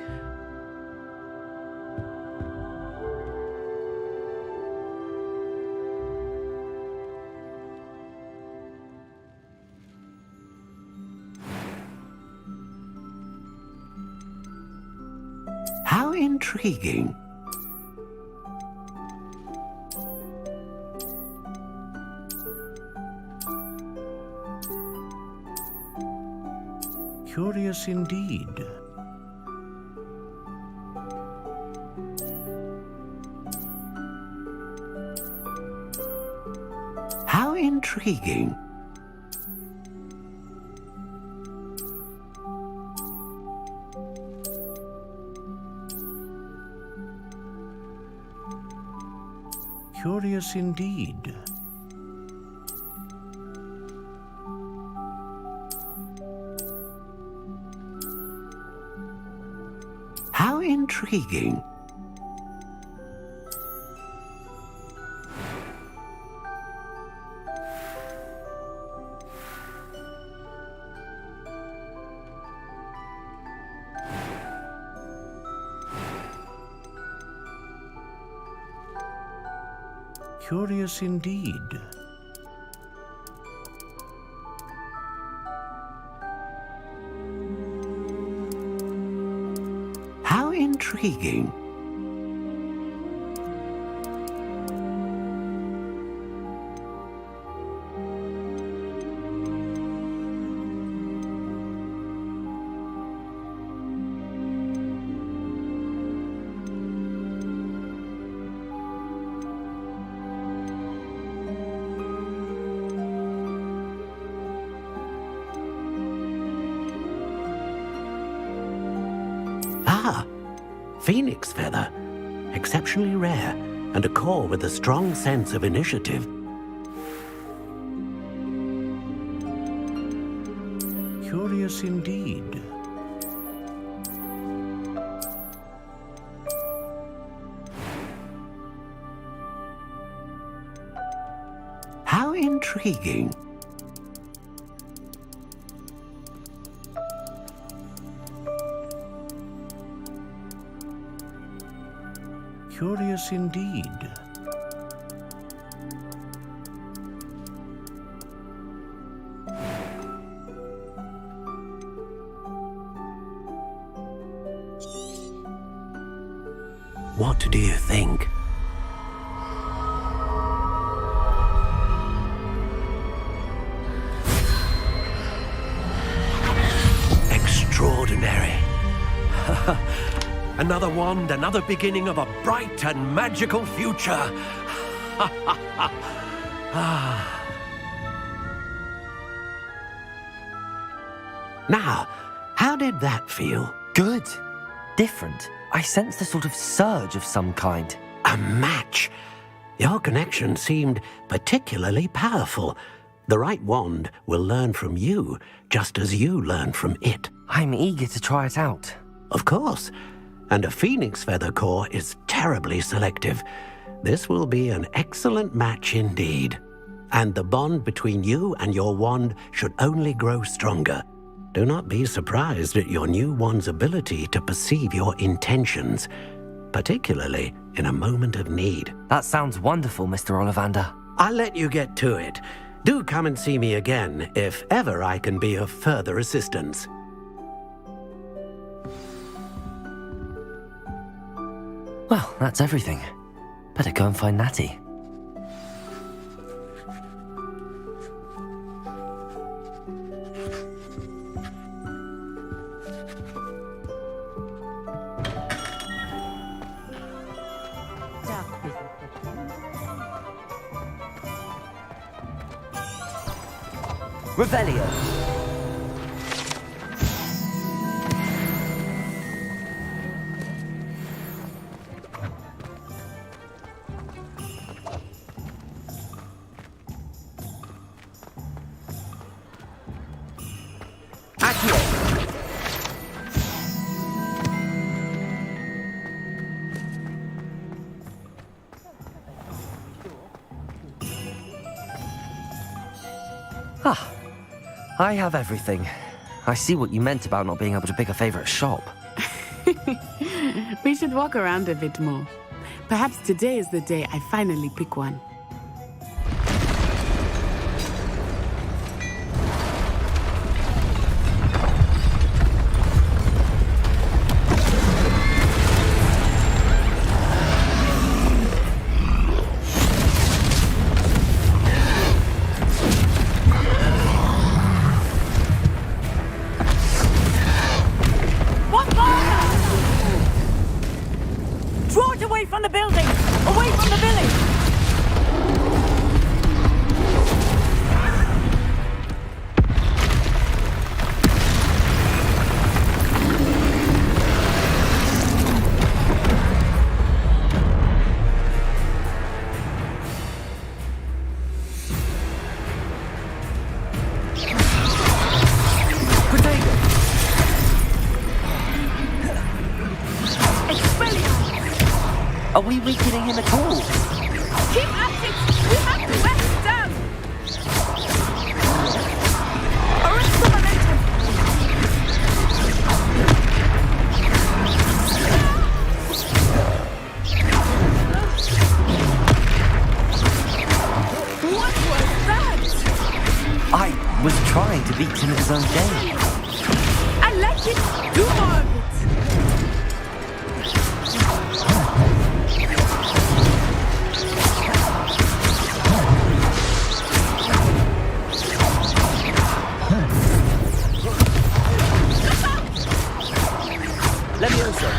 H: How intriguing. Curious indeed. How intriguing. Curious indeed. How intriguing. Curious indeed. How intriguing. Ah, phoenix feather. Exceptionally rare, and a core with a strong sense of initiative. Curious indeed. How intriguing. Curious indeed. What do you think? Extraordinary. Another wand, another beginning of a bright and magical future. Now, how did that feel?
C: Good. Different. I sensed a sort of surge of some kind.
H: A match. Your connection seemed particularly powerful. The right wand will learn from you, just as you learn from it.
C: I'm eager to try it out.
H: Of course. And a phoenix feather core is terribly selective. This will be an excellent match indeed. And the bond between you and your wand should only grow stronger. Do not be surprised at your new wand's ability to perceive your intentions, particularly in a moment of need.
C: That sounds wonderful, Mr. Ollivander.
H: I'll let you get to it. Do come and see me again if ever I can be of further assistance.
C: Well, that's everything. Better go and find Natty. Revelio. Ah, I have everything. I see what you meant about not being able to pick a favorite shop.
P: We should walk around a bit more. Perhaps today is the day I finally pick one.
U: Draw it away from the building! Away from the village!
C: Are we weakening him at all?
U: Keep at it! We have to wear him down! Arrest the momentum!
T: Do more of it!
C: Levioso!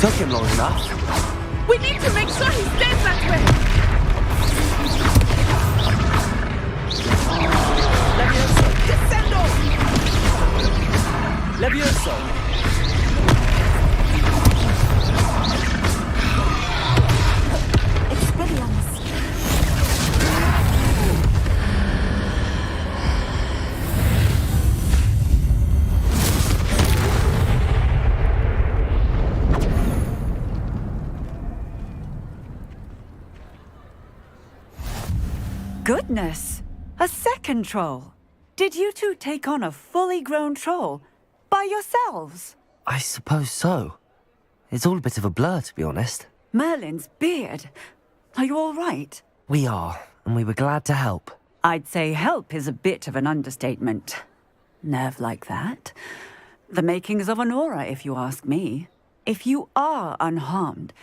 C: Took him long enough.
T: We need to make sure he stays that way!
C: Levioso!
T: Descendo!
C: Levioso!
M: Goodness! A second troll! Did you two take on a fully grown troll? By yourselves?
C: I suppose so. It's all a bit of a blur, to be honest.
M: Merlin's beard. Are you all right?
C: We are, and we were glad to help.
M: I'd say help is a bit of an understatement. Nerve like that. The makings of an aura, if you ask me. If you are unharmed,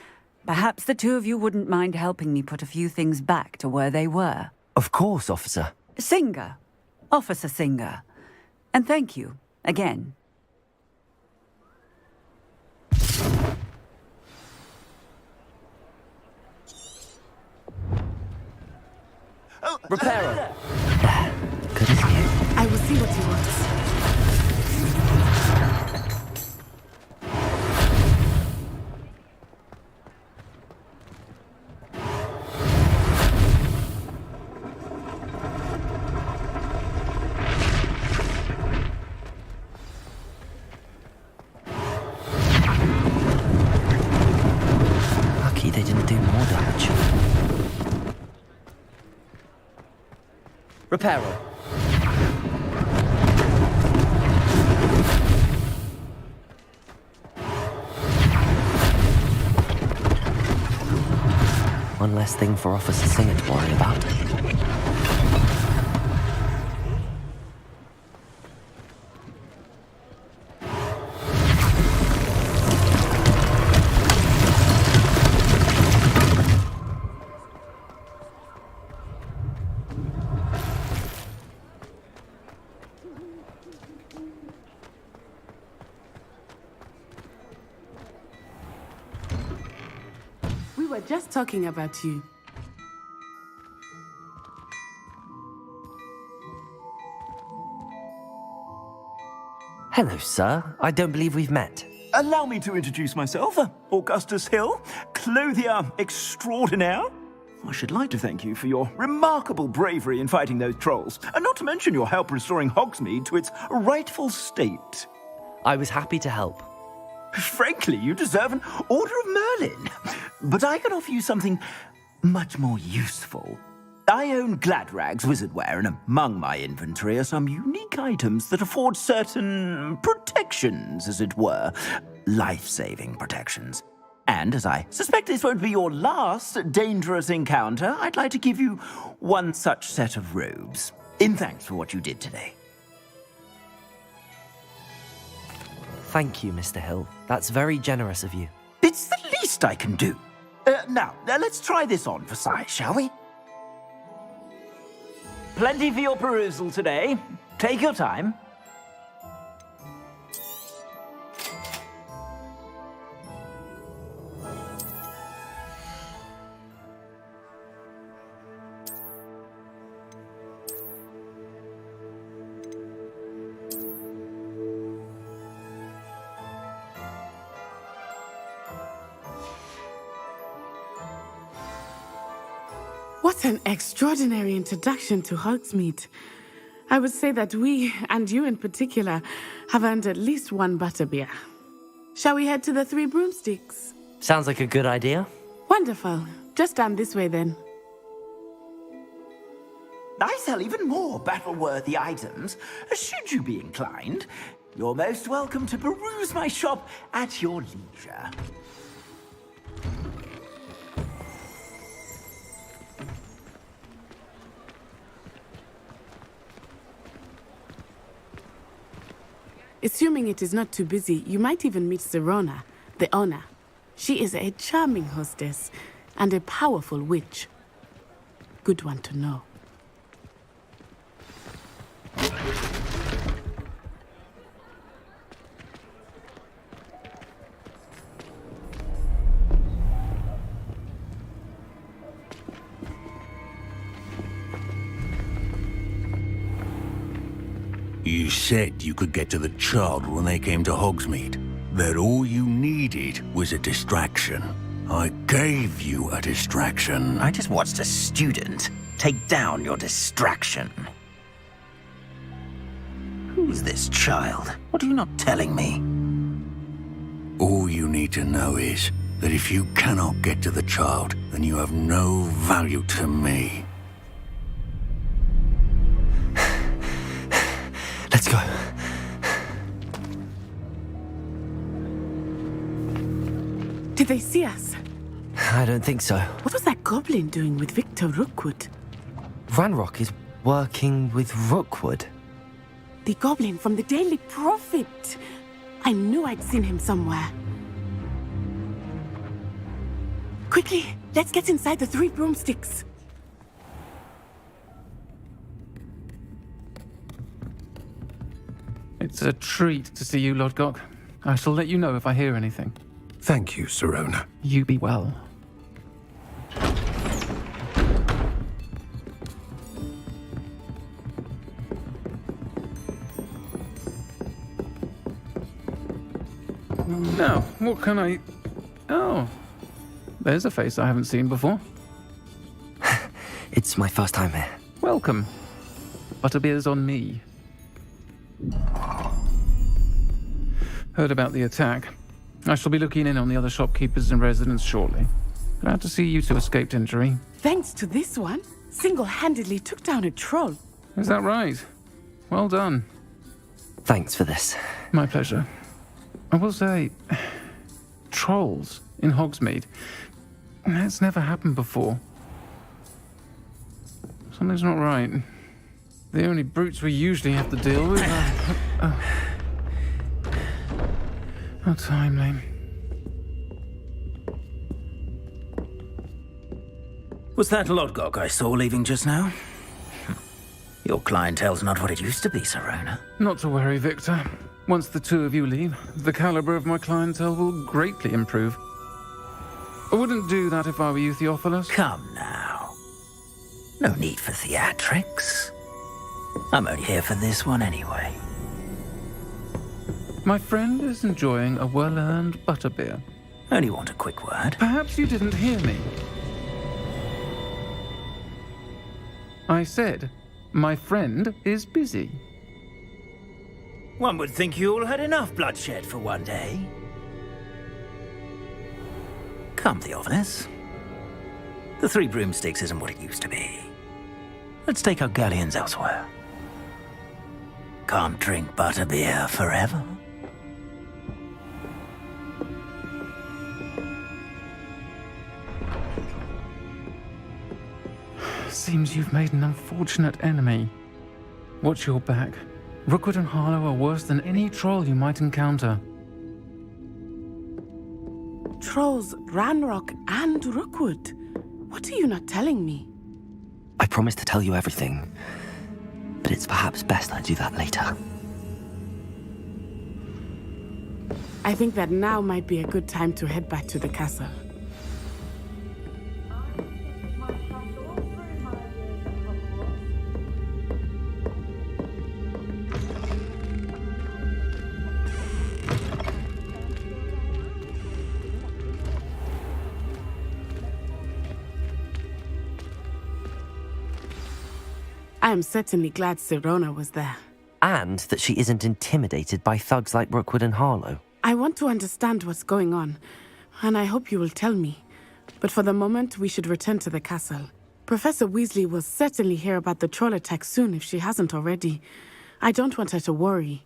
M: perhaps the two of you wouldn't mind helping me put a few things back to where they were.
C: Of course, officer.
M: Singer. Officer Singer. And thank you, again.
C: Reparo!
T: I will see what he wants.
C: Lucky they didn't do more damage. Reparo. One less thing for Officer Singer to worry about.
P: We were just talking about you.
C: Hello, sir. I don't believe we've met.
O: Allow me to introduce myself, Augustus Hill, clothier extraordinaire. I should like to thank you for your remarkable bravery in fighting those trolls, and not to mention your help restoring Hogsmeade to its rightful state.
C: I was happy to help.
O: Frankly, you deserve an Order of Merlin. But I can offer you something much more useful. I own Gladrag's wizardware, and among my inventory are some unique items that afford certain protections, as it were. Life-saving protections. And as I suspect this won't be your last dangerous encounter, I'd like to give you one such set of robes, in thanks for what you did today.
C: Thank you, Mr. Hill. That's very generous of you.
O: It's the least I can do. Now, let's try this on for size, shall we? Plenty for your perusal today. Take your time.
P: What an extraordinary introduction to Hogsmeade. I would say that we, and you in particular, have earned at least one butterbeer. Shall we head to the Three Broomsticks?
C: Sounds like a good idea.
P: Wonderful. Just down this way then.
O: I sell even more battle-worthy items, should you be inclined. You're most welcome to peruse my shop at your leisure.
P: Assuming it is not too busy, you might even meet Serona, the owner. She is a charming hostess and a powerful witch. Good one to know.
H: You said you could get to the child when they came to Hogsmeade. That all you needed was a distraction. I gave you a distraction.
L: I just watched a student take down your distraction. Who's this child? What are you not telling me?
H: All you need to know is that if you cannot get to the child, then you have no value to me.
C: Let's go.
P: Did they see us?
C: I don't think so.
P: What was that goblin doing with Victor Rookwood?
C: Ranrock is working with Rookwood.
P: The goblin from the Daily Prophet. I knew I'd seen him somewhere. Quickly, let's get inside the Three Broomsticks.
J: It's a treat to see you, Lodgok. I shall let you know if I hear anything.
F: Thank you, Serona.
J: You be well. Now, what can I... Oh, there's a face I haven't seen before.
C: It's my first time here.
J: Welcome. Butterbeer's on me. Heard about the attack. I shall be looking in on the other shopkeepers and residents shortly. Glad to see you two escaped injury.
P: Thanks to this one, single-handedly took down a troll.
J: Is that right? Well done.
C: Thanks for this.
J: My pleasure. I will say, trolls in Hogsmeade. That's never happened before. Something's not right. The only brutes we usually have to deal with are... How timely.
L: Was that Lodgok I saw leaving just now? Your clientele's not what it used to be, Serona.
J: Not to worry, Victor. Once the two of you leave, the caliber of my clientele will greatly improve. I wouldn't do that if I were you, Theophilus.
L: Come now. No need for theatrics. I'm only here for this one anyway.
J: My friend is enjoying a well-earned butterbeer.
L: Only want a quick word.
J: Perhaps you didn't hear me. I said, my friend is busy.
L: One would think you all had enough bloodshed for one day. Come, Theophilus. The Three Broomsticks isn't what it used to be. Let's take our galleons elsewhere. Can't drink butterbeer forever.
J: Seems you've made an unfortunate enemy. Watch your back. Rookwood and Harlow are worse than any troll you might encounter.
P: Trolls, Ranrock, and Rookwood. What are you not telling me?
C: I promised to tell you everything, but it's perhaps best I do that later.
P: I think that now might be a good time to head back to the castle. I am certainly glad Sirona was there.
C: And that she isn't intimidated by thugs like Rookwood and Harlow.
P: I want to understand what's going on, and I hope you will tell me. But for the moment, we should return to the castle. Professor Weasley will certainly hear about the troll attack soon if she hasn't already. I don't want her to worry.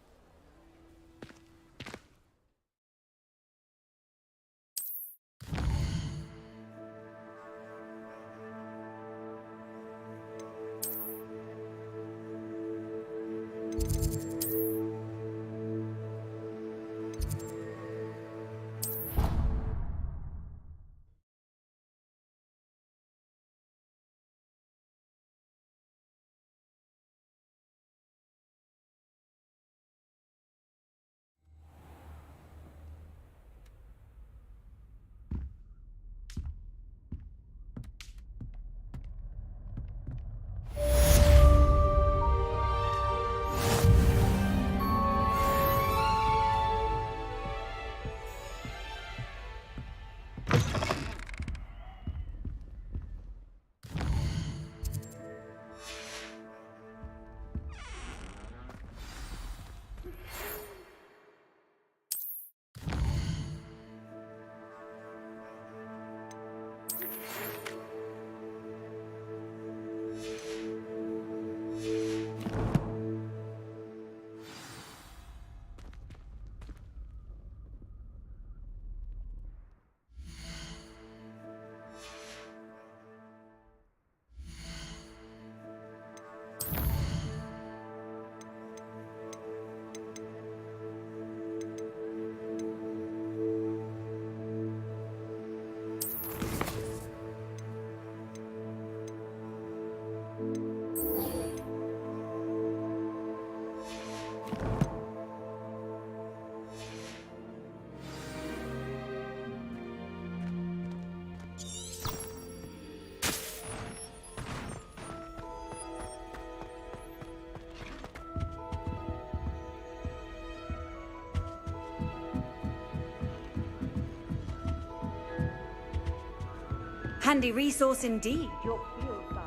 U: Handy resource indeed, your field guide.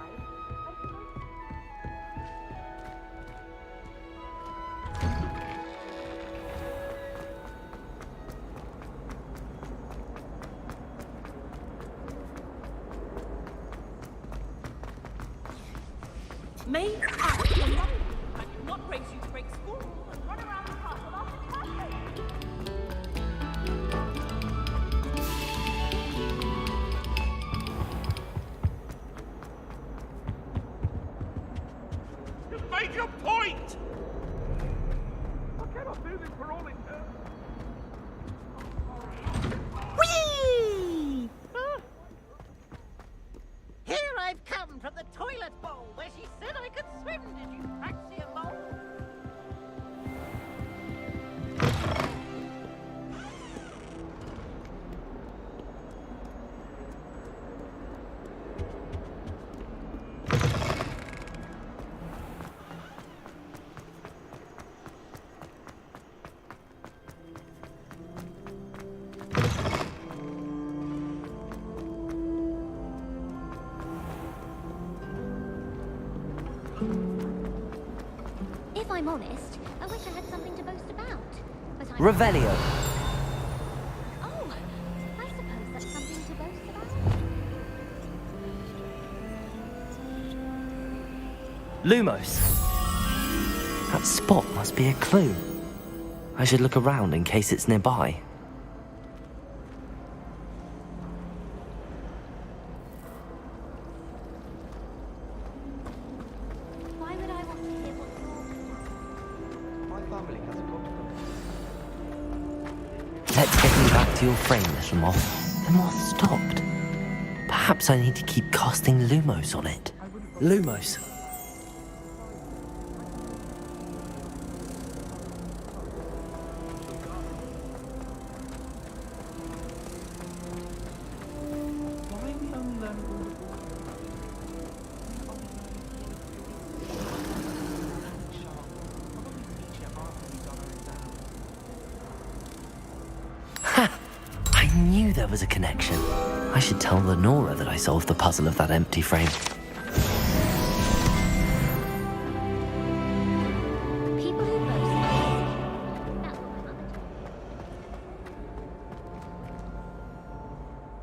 D: Me? I do not raise you to break school and run around the castle after cafe.
E: You've made your point! I cannot do this for all in turn.
I: Whee! Here I've come from the toilet bowl where she said I could swim. Did you taxi along?
N: If I'm honest, I wish I had something to boast about. But I
C: Revelio.
N: Oh, I suppose that's something to boast about.
C: Lumos. That spot must be a clue. I should look around in case it's nearby.
N: Why would I want to hear what
C: Let's get you back to your frame, little moth. The moth stopped. Perhaps I need to keep casting Lumos on it. Lumos. I knew there was a connection. I should tell Lenora that I solved the puzzle of that empty frame.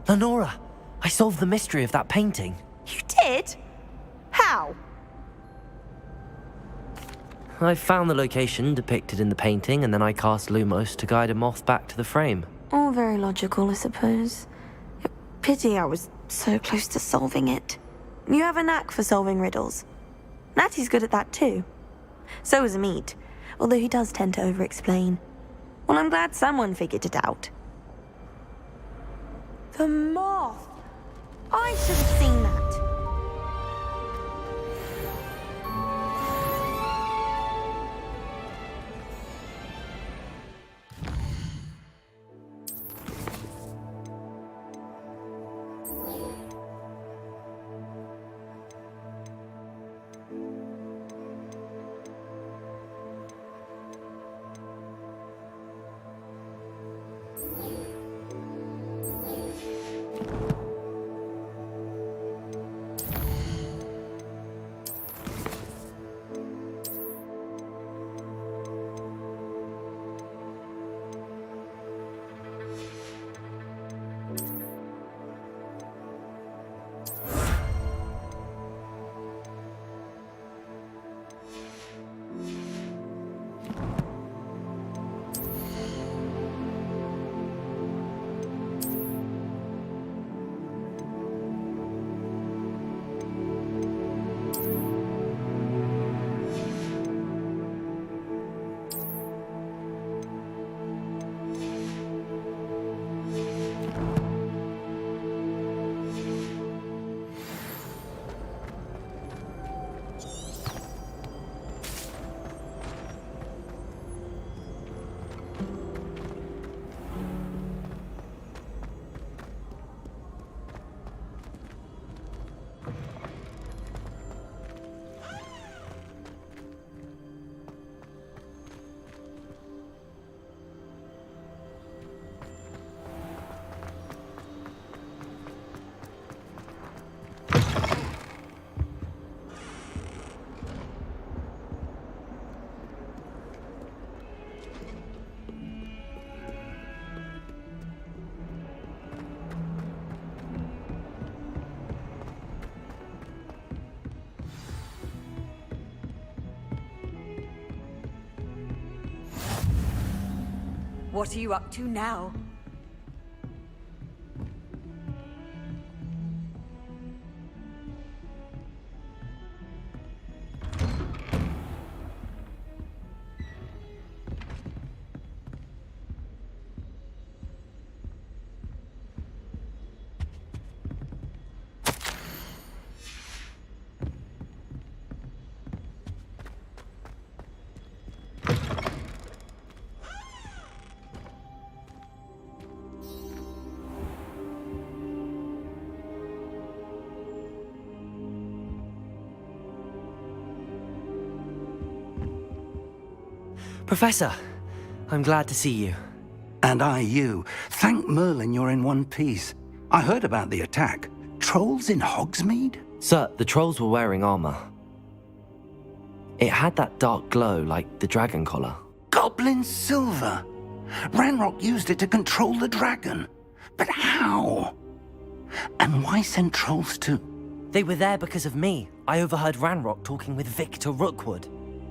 C: Lenora, I solved the mystery of that painting.
B: You did? How?
C: I found the location depicted in the painting, and then I cast Lumos to guide a moth back to the frame.
B: All very logical, I suppose. Pity I was so close to solving it. You have a knack for solving riddles. Natty's good at that too. So is Amit, although he does tend to over-explain. Well, I'm glad someone figured it out. The moth! I should have seen that.
U: What are you up to now?
C: Professor, I'm glad to see you.
L: And I you. Thank Merlin you're in one piece. I heard about the attack. Trolls in Hogsmeade?
C: Sir, the trolls were wearing armor. It had that dark glow like the dragon collar.
L: Goblin silver! Ranrock used it to control the dragon. But how? And why send trolls to...
C: They were there because of me. I overheard Ranrock talking with Victor Rookwood.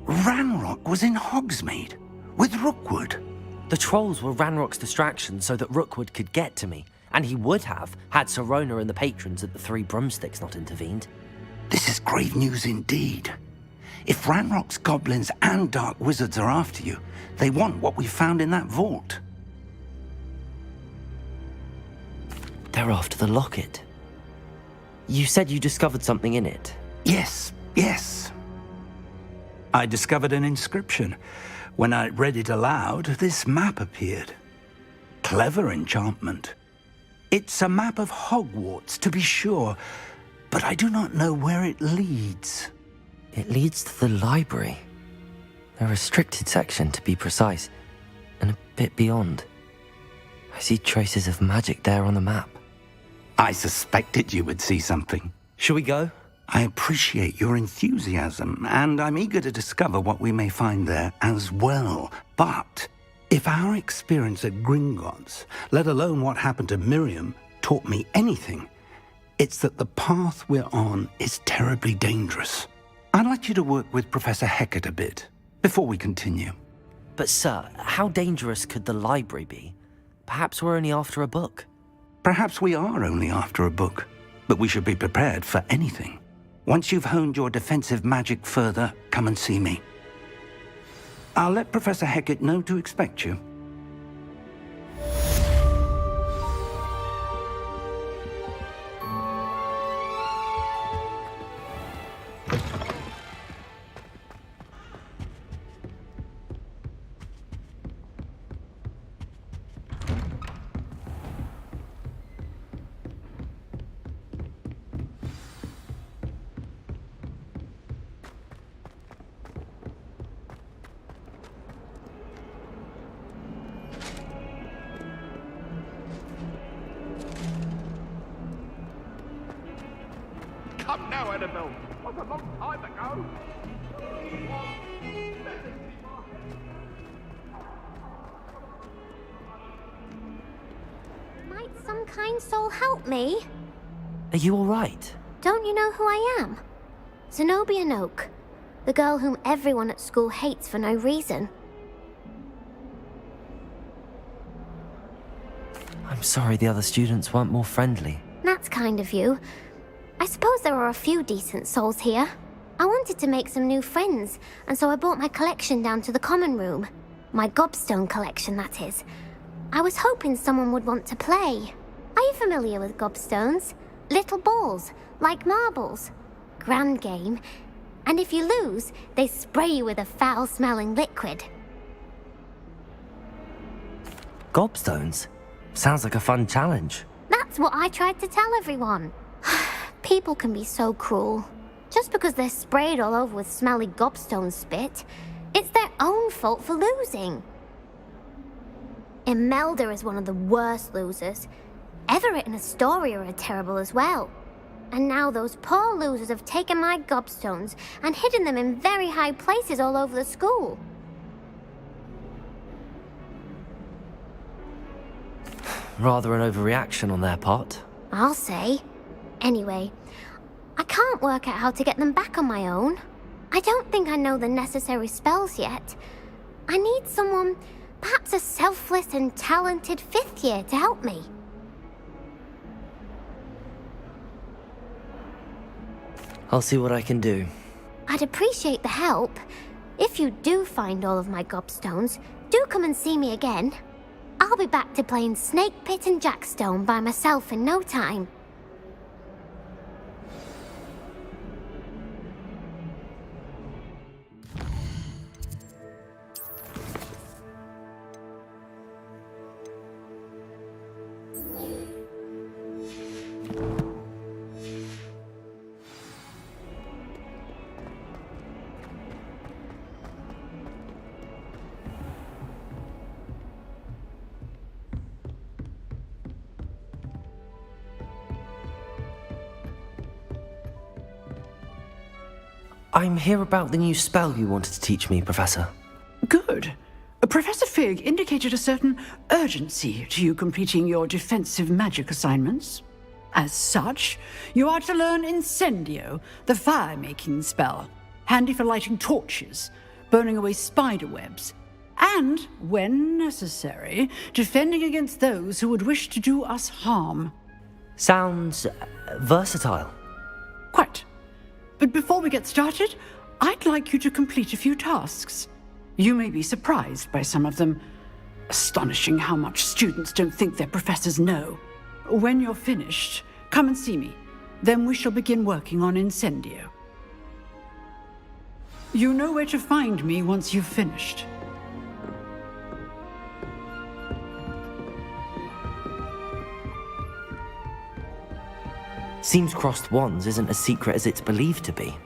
L: Ranrock was in Hogsmeade? With Rookwood?
C: The trolls were Ranrock's distraction so that Rookwood could get to me. And he would have, had Sirona and the patrons at the Three Broomsticks not intervened.
L: This is grave news indeed. If Ranrock's goblins and dark wizards are after you, they want what we found in that vault.
C: They're after the locket. You said you discovered something in it.
L: Yes. I discovered an inscription. When I read it aloud, this map appeared. Clever enchantment. It's a map of Hogwarts, to be sure, but I do not know where it leads.
C: It leads to the library. A restricted section, to be precise, and a bit beyond. I see traces of magic there on the map.
L: I suspected you would see something.
C: Shall we go?
L: I appreciate your enthusiasm, and I'm eager to discover what we may find there as well. But if our experience at Gringotts, let alone what happened to Miriam,
R: taught me anything, it's that the path we're on is terribly dangerous. I'd like you to work with Professor Hecat a bit before we continue.
C: But sir, how dangerous could the library be? Perhaps we're only after a book.
R: Perhaps we are only after a book, but we should be prepared for anything. Once you've honed your defensive magic further, come and see me. I'll let Professor Hecat know to expect you.
E: Come now, Annabelle. Was a long time ago.
N: Might some kind soul help me?
C: Are you all right?
N: Don't you know who I am? Zenobia Noak, the girl whom everyone at school hates for no reason.
C: I'm sorry the other students weren't more friendly.
N: That's kind of you. I suppose there are a few decent souls here. I wanted to make some new friends, and so I brought my collection down to the common room. My gobstone collection, that is. I was hoping someone would want to play. Are you familiar with gobstones? Little balls, like marbles. Grand game. And if you lose, they spray you with a foul-smelling liquid.
C: Gobstones? Sounds like a fun challenge.
N: That's what I tried to tell everyone. People can be so cruel. Just because they're sprayed all over with smelly gobstone spit, it's their own fault for losing. Imelda is one of the worst losers. Everett and Astoria are terrible as well. And now those poor losers have taken my gobstones and hidden them in very high places all over the school.
C: Rather an overreaction on their part.
N: I'll say. Anyway, I can't work out how to get them back on my own. I don't think I know the necessary spells yet. I need someone, perhaps a selfless and talented 5th year to help me.
C: I'll see what I can do.
N: I'd appreciate the help. If you do find all of my gobstones, do come and see me again. I'll be back to playing Snake Pit and Jackstone by myself in no time.
C: I'm here about the new spell you wanted to teach me, Professor.
T: Good. Professor Fig indicated a certain urgency to you completing your defensive magic assignments. As such, you are to learn Incendio, the fire-making spell, handy for lighting torches, burning away spider webs, and, when necessary, defending against those who would wish to do us harm.
C: Sounds versatile.
T: Quite. But before we get started, I'd like you to complete a few tasks. You may be surprised by some of them. Astonishing how much students don't think their professors know. When you're finished, come and see me. Then we shall begin working on Incendio. You know where to find me once you've finished.
C: Seems crossed wands isn't as secret as it's believed to be.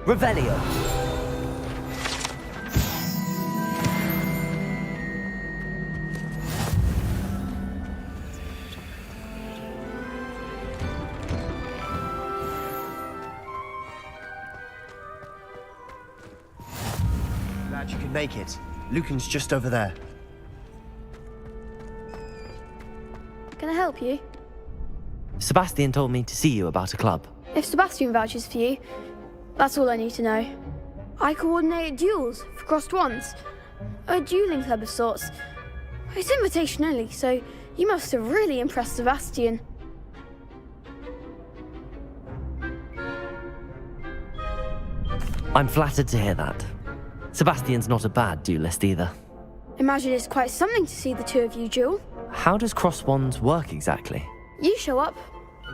C: Revelio.
K: Glad you could make it. Lucan's just over there.
S: Can I help you?
C: Sebastian told me to see you about a club.
S: If Sebastian vouches for you, that's all I need to know. I coordinate duels for crossed wands. A dueling club of sorts. It's invitation only, so you must have really impressed Sebastian.
C: I'm flattered to hear that. Sebastian's not a bad duelist either.
S: Imagine it's quite something to see the two of you duel.
C: How does cross wands work exactly?
S: You show up,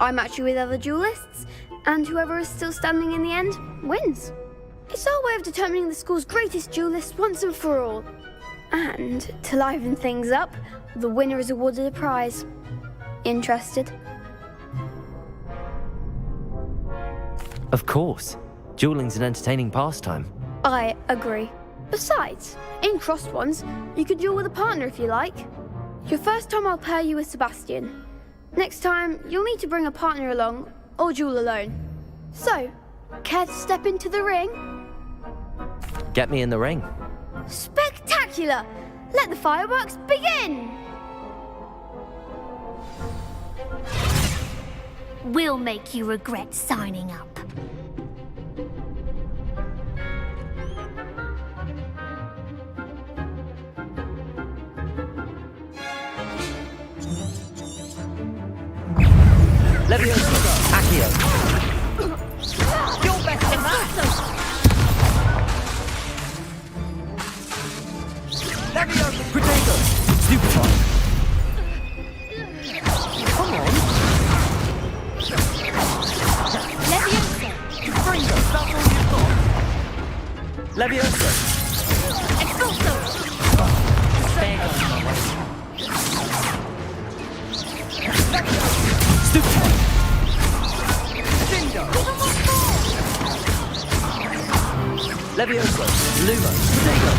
S: I match you with other duelists, and whoever is still standing in the end wins. It's our way of determining the school's greatest duelist once and for all. And to liven things up, the winner is awarded a prize. Interested?
C: Of course. Dueling's an entertaining pastime.
S: I agree. Besides, in crossed ones, you could duel with a partner if you like. Your first time I'll pair you with Sebastian. Next time, you'll need to bring a partner along, or duel alone. So, care to step into the ring?
C: Get me in the ring.
S: Spectacular! Let the fireworks begin!
N: We'll make you regret signing up.
C: Leviosa! Accio!
D: You're better than that!
C: Leviosa! Potato! Stupefy! Come on!
D: Leviosa!
C: Fringo! That's all you've got! Leviosa!
D: Expulso!
C: Stupefy! Leviosa! Lumo! Potato!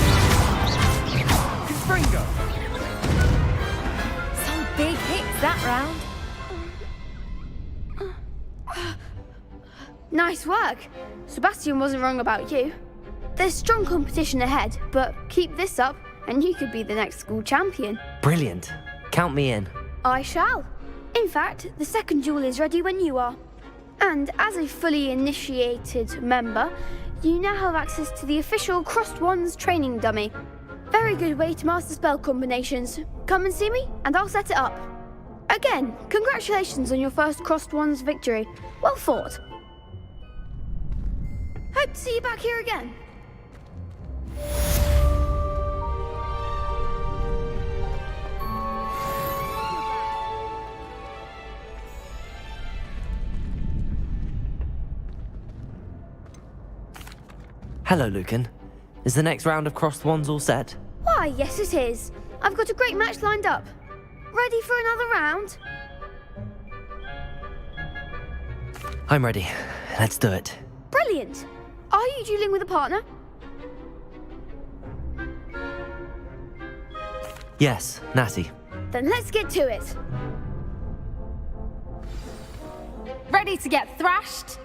D: Fringo!
S: Some big hits that round. Nice work. Sebastian wasn't wrong about you. There's strong competition ahead, but keep this up and you could be the next school champion.
C: Brilliant. Count me in.
S: I shall. In fact, the second duel is ready when you are. And as a fully initiated member, you now have access to the official Crossed Wands training dummy. Very good way to master spell combinations. Come and see me, and I'll set it up. Again, congratulations on your first Crossed Wands victory. Well fought. Hope to see you back here again.
C: Hello, Lucan. Is the next round of crossed wands all set?
S: Why, yes it is. I've got a great match lined up. Ready for another round?
C: I'm ready. Let's do it.
S: Brilliant. Are you dueling with a partner?
C: Yes, Natty.
S: Then let's get to it.
N: Ready to get thrashed?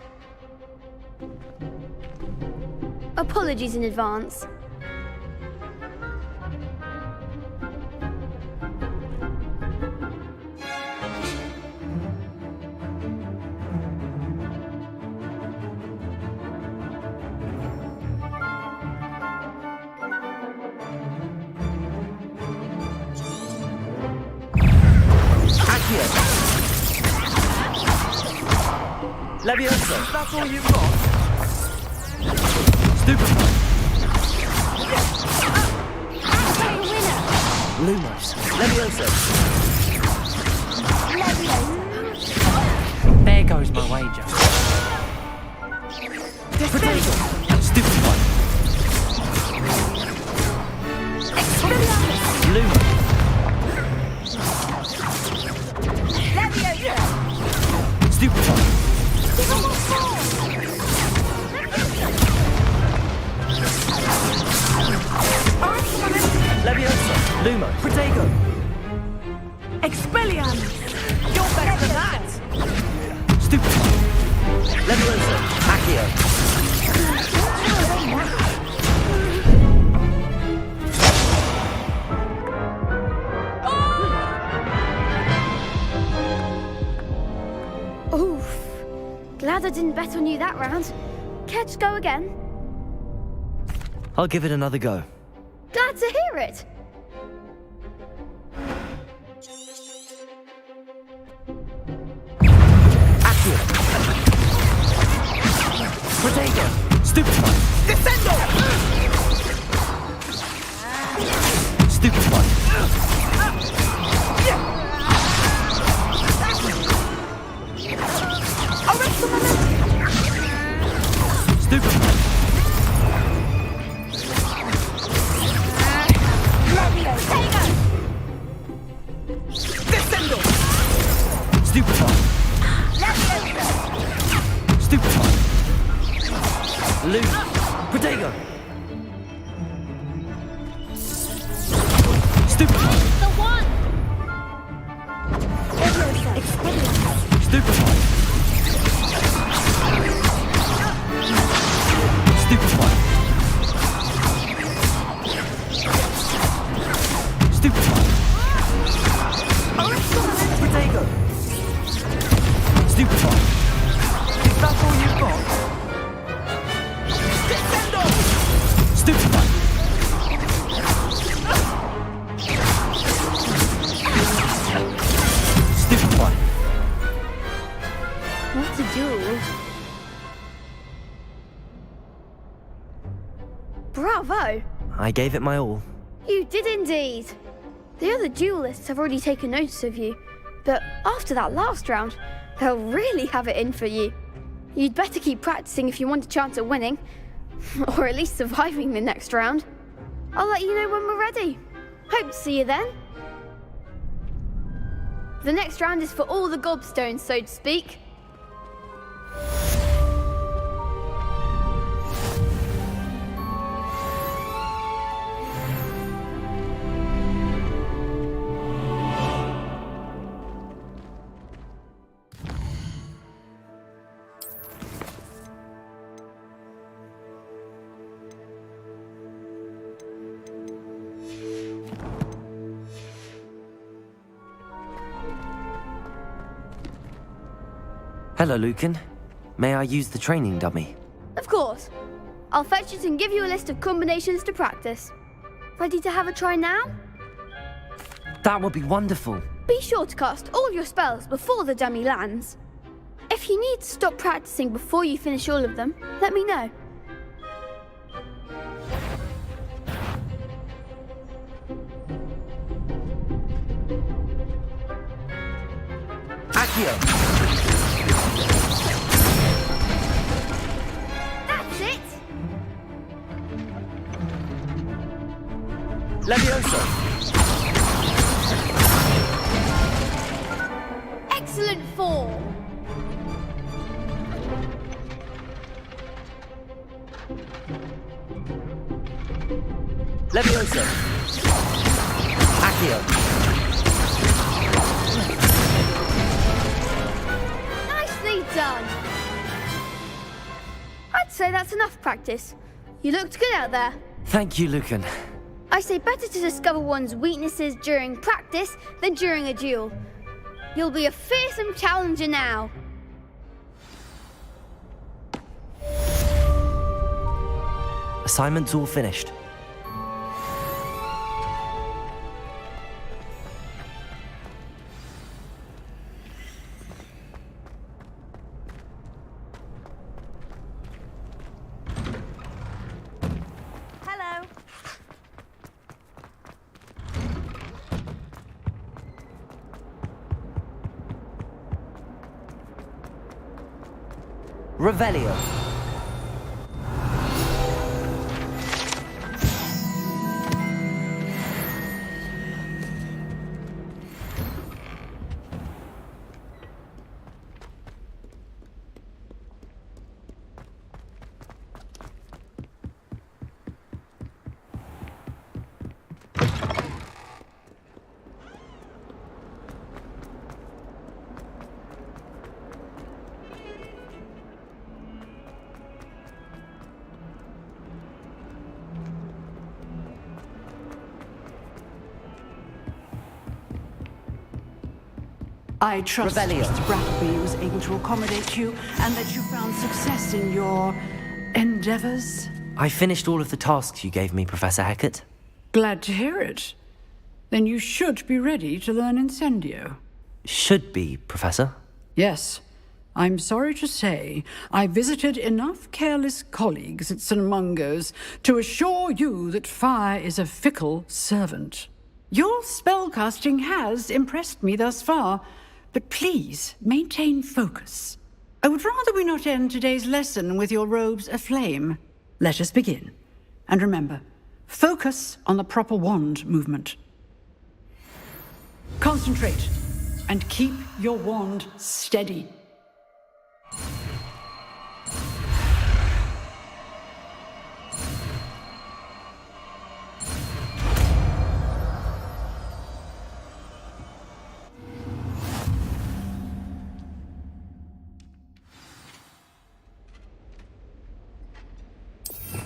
S: Apologies in advance.
C: Leviosa! That's all you've got? Stupefy! Lumos! Leviosa! There goes my wager. Potato! Stupefy! Lumo! Stupefy! Lumo, Protego!
P: Expelliarmus!
D: You're better than that!
C: Stupid! Leviosa, Accio!
S: Oof. Glad I didn't bet on you that round. Care to go again?
C: I'll give it another go.
S: Glad to hear it.
C: Accio! Protego! Stupefy!
D: Descendo!
C: Stupefy! Stupefy!
D: Descendo!
C: Stupefy! Stupefy! Loot! Protego! Stupefy!
S: The one!
C: Stupefy! Stupefy! Stupefy! Protego! Stupefy! Is that all you've got?
D: Descendo!
C: Stupefy! Stupefy!
S: What a duel. Bravo!
C: I gave it my all.
S: You did indeed. The other duelists have already taken notice of you, but after that last round, they'll really have it in for you. You'd better keep practicing if you want a chance at winning, or at least surviving the next round. I'll let you know when we're ready. Hope to see you then. The next round is for all the gobstones, so to speak.
C: Hello, Lucan. May I use the training dummy?
S: Of course. I'll fetch it and give you a list of combinations to practice. Ready to have a try now?
C: That would be wonderful.
S: Be sure to cast all your spells before the dummy lands. If you need to stop practicing before you finish all of them, let me know.
C: Accio!
S: That's it!
C: Leviosa!
S: Excellent form!
C: Leviosa! Accio!
S: Nicely done! I'd say that's enough practice. You looked good out there.
C: Thank you, Lucan.
S: I say better to discover one's weaknesses during practice than during a duel. You'll be a fearsome challenger now.
C: Assignment's all finished.
B: Hello.
C: Revelio.
T: I trust
C: Revelio.
T: Mr. Brattleby was able to accommodate you and that you found success in your endeavors.
C: I finished all of the tasks you gave me, Professor Hecat.
T: Glad to hear it. Then you should be ready to learn Incendio.
C: Should be, Professor.
T: Yes. I'm sorry to say, I visited enough careless colleagues at St. Mungo's to assure you that fire is a fickle servant. Your spellcasting has impressed me thus far, but please maintain focus. I would rather we not end today's lesson with your robes aflame. Let us begin. And remember, focus on the proper wand movement. Concentrate, and keep your wand steady.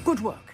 T: Good work.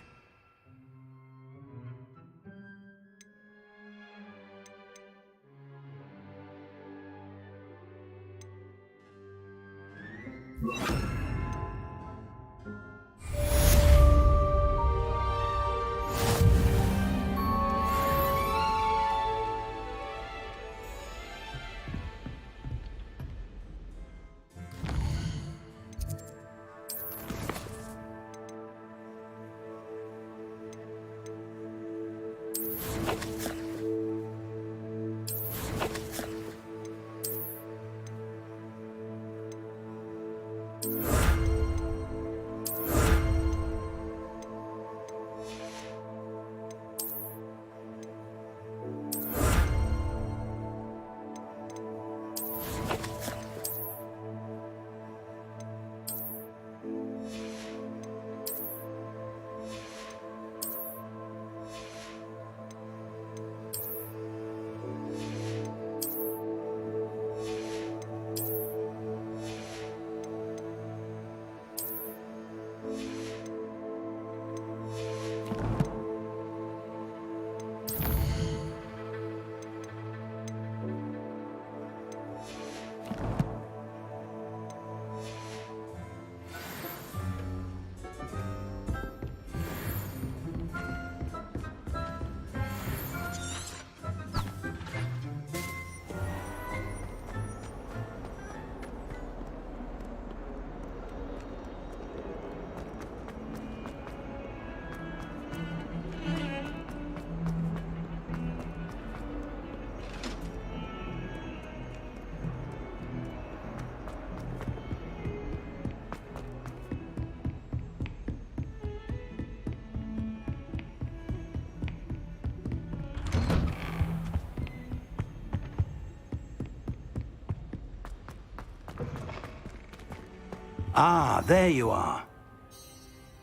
R: Ah, there you are.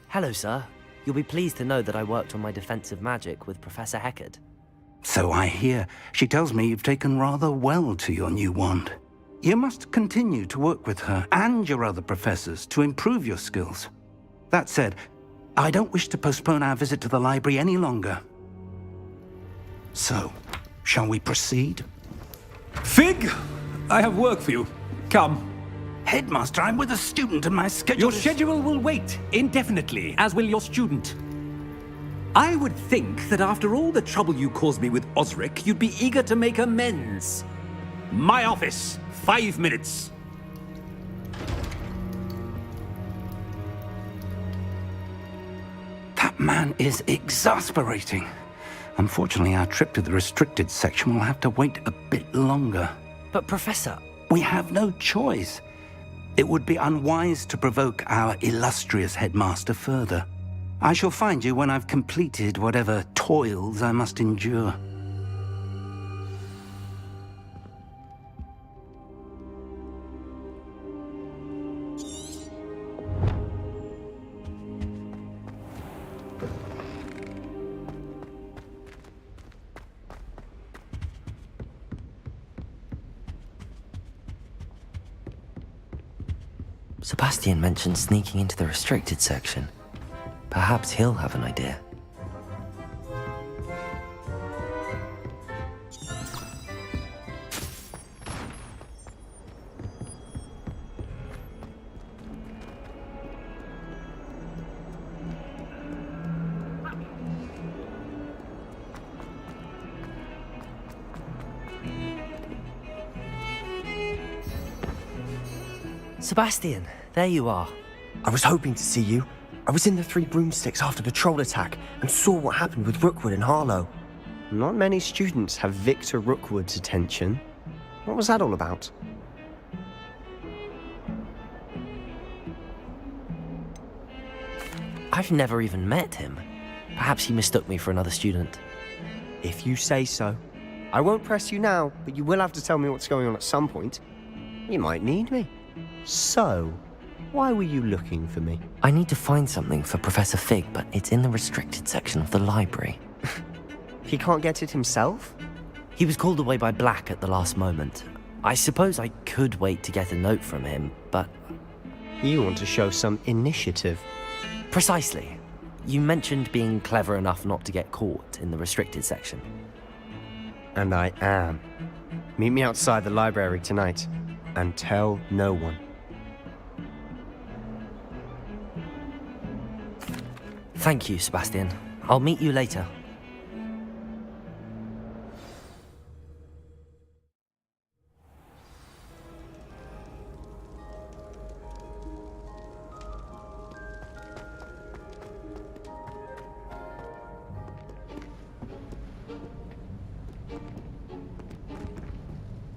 C: Hello, sir. You'll be pleased to know that I worked on my defensive magic with Professor Hecat.
R: So I hear. She tells me you've taken rather well to your new wand. You must continue to work with her and your other professors to improve your skills. That said, I don't wish to postpone our visit to the library any longer. So, shall we proceed?
J: Fig! I have work for you. Come.
R: Headmaster, I'm with a student and my schedule
J: Your schedule will wait indefinitely, as will your student. I would think that after all the trouble you caused me with Osric, you'd be eager to make amends. My office, 5 minutes.
R: That man is exasperating. Unfortunately, our trip to the restricted section will have to wait a bit longer.
C: But, Professor...
R: We have no choice. It would be unwise to provoke our illustrious headmaster further. I shall find you when I've completed whatever toils I must endure.
C: Sebastian mentioned sneaking into the restricted section. Perhaps he'll have an idea. Sebastian, there you are.
K: I was hoping to see you. I was in the Three Broomsticks after the troll attack and saw what happened with Rookwood and Harlow. Not many students have Victor Rookwood's attention. What was that all about?
C: I've never even met him. Perhaps he mistook me for another student.
K: If you say so. I won't press you now, but you will have to tell me what's going on at some point. You might need me. So, why were you looking for me?
C: I need to find something for Professor Fig, but it's in the restricted section of the library.
K: He can't get it himself?
C: He was called away by Black at the last moment. I suppose I could wait to get a note from him, but...
K: You want to show some initiative.
C: Precisely. You mentioned being clever enough not to get caught in the restricted section.
K: And I am. Meet me outside the library tonight, and tell no one.
C: Thank you, Sebastian. I'll meet you later.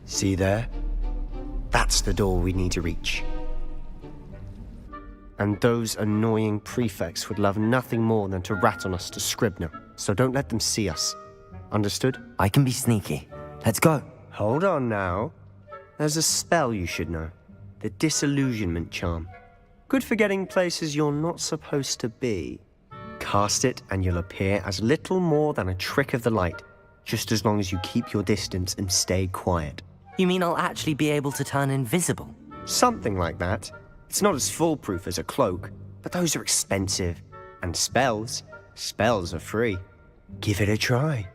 K: See there? That's the door we need to reach. And those annoying prefects would love nothing more than to rat on us to Scribner, so don't let them see us. Understood?
C: I can be sneaky. Let's go.
K: Hold on now. There's a spell you should know. The Disillusionment Charm. Good for getting places you're not supposed to be. Cast it and you'll appear as little more than a trick of the light, just as long as you keep your distance and stay quiet.
C: You mean I'll actually be able to turn invisible?
K: Something like that. It's not as foolproof as a cloak, but those are expensive. And spells are free. Give it a try.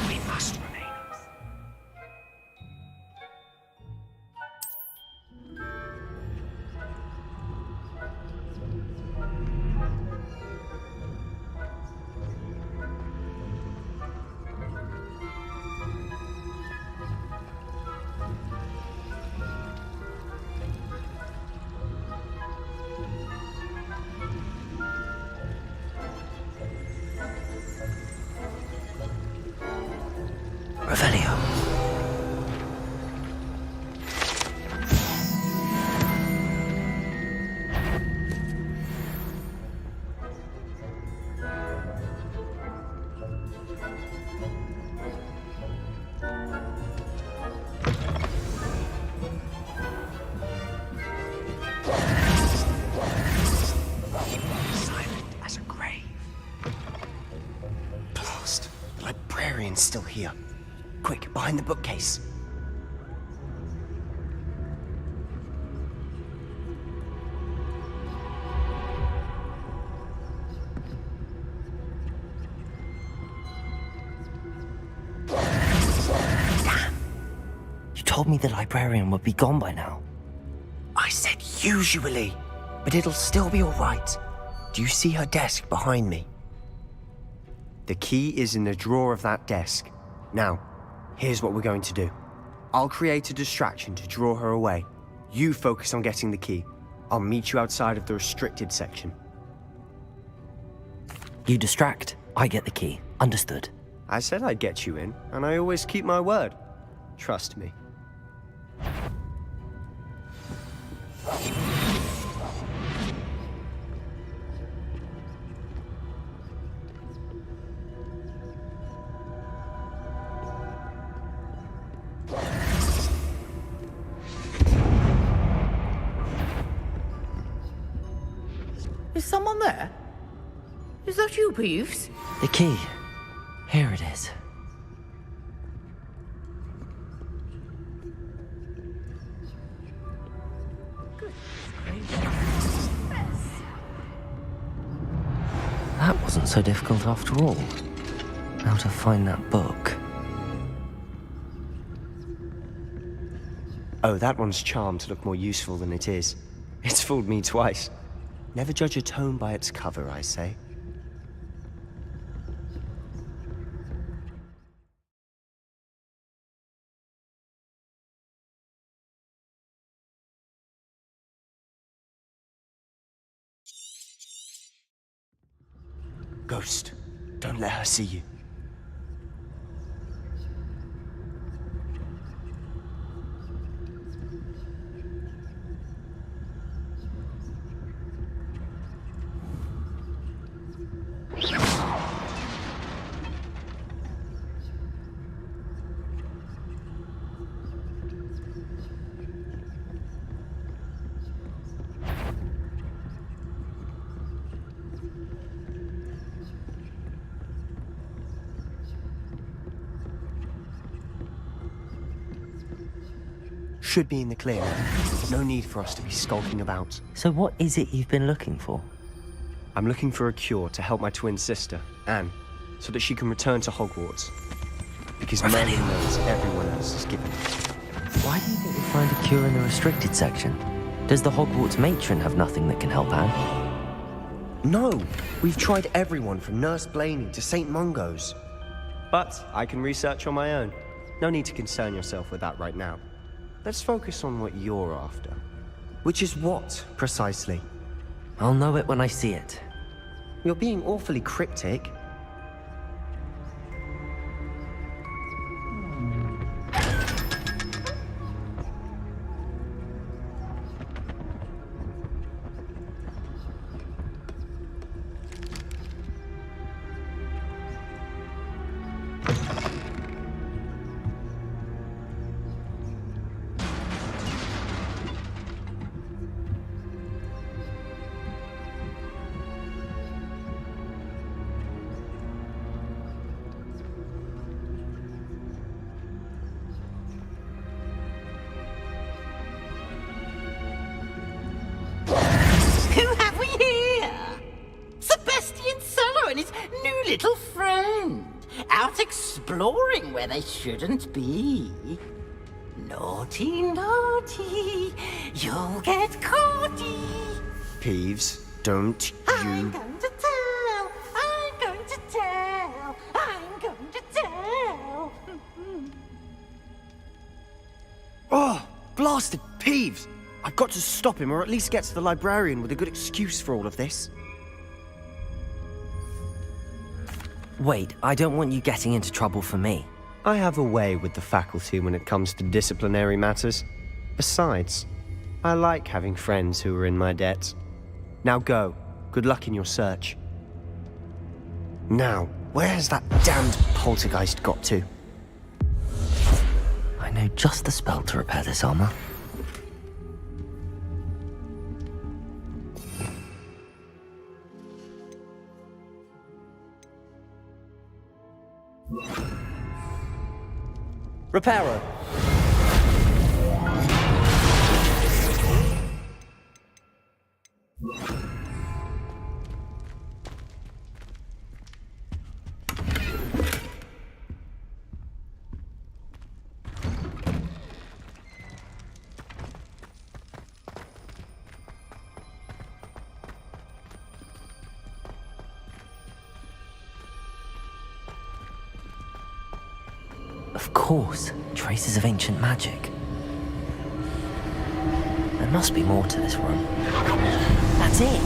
K: We must remain.
C: Revelio.
K: Silent as a grave. Blast. The librarian's still here. Quick, behind the bookcase.
C: Damn. You told me the librarian would be gone by now.
K: I said usually, but it'll still be all right. Do you see her desk behind me? The key is in the drawer of that desk. Now, here's what we're going to do. I'll create a distraction to draw her away. You focus on getting the key. I'll meet you outside of the restricted section.
C: You distract, I get the key. Understood.
K: I said I'd get you in, and I always keep my word. Trust me.
O: Is someone there? Is that you, Peeves?
C: The key. Here it is. That wasn't so difficult after all. How to find that book.
K: Oh, that one's charmed to look more useful than it is. It's fooled me twice. Never judge a tome by its cover, I say. Ghost, don't let her see you. Should be in the clear. No need for us to be skulking about.
C: So what is it you've been looking for?
K: I'm looking for a cure to help my twin sister, Anne, so that she can return to Hogwarts. Because Merlin knows everyone else is given it.
C: Why do you think you'll find a cure in the restricted section? Does the Hogwarts matron have nothing that can help Anne?
K: No! We've tried everyone from Nurse Blaney to St. Mungo's. But I can research on my own. No need to concern yourself with that right now. Let's focus on what you're after. Which is what, precisely?
C: I'll know it when I see it.
K: You're being awfully cryptic.
L: Who have we here? Sebastian Sallow and his new little friend. Out exploring where they shouldn't be. Naughty, naughty. You'll get caughty.
K: Peeves, don't you...
L: I'm going to tell. I'm going to tell. I'm going to tell.
K: Oh, blasted Peeves! I've got to stop him, or at least get to the librarian with a good excuse for all of this.
C: Wait, I don't want you getting into trouble for me.
K: I have a way with the faculty when it comes to disciplinary matters. Besides, I like having friends who are in my debt. Now go. Good luck in your search. Now, where has that damned poltergeist got to?
C: I know just the spell to repair this armor.
K: Reparo.
C: Of course, traces of ancient magic. There must be more to this room. That's it!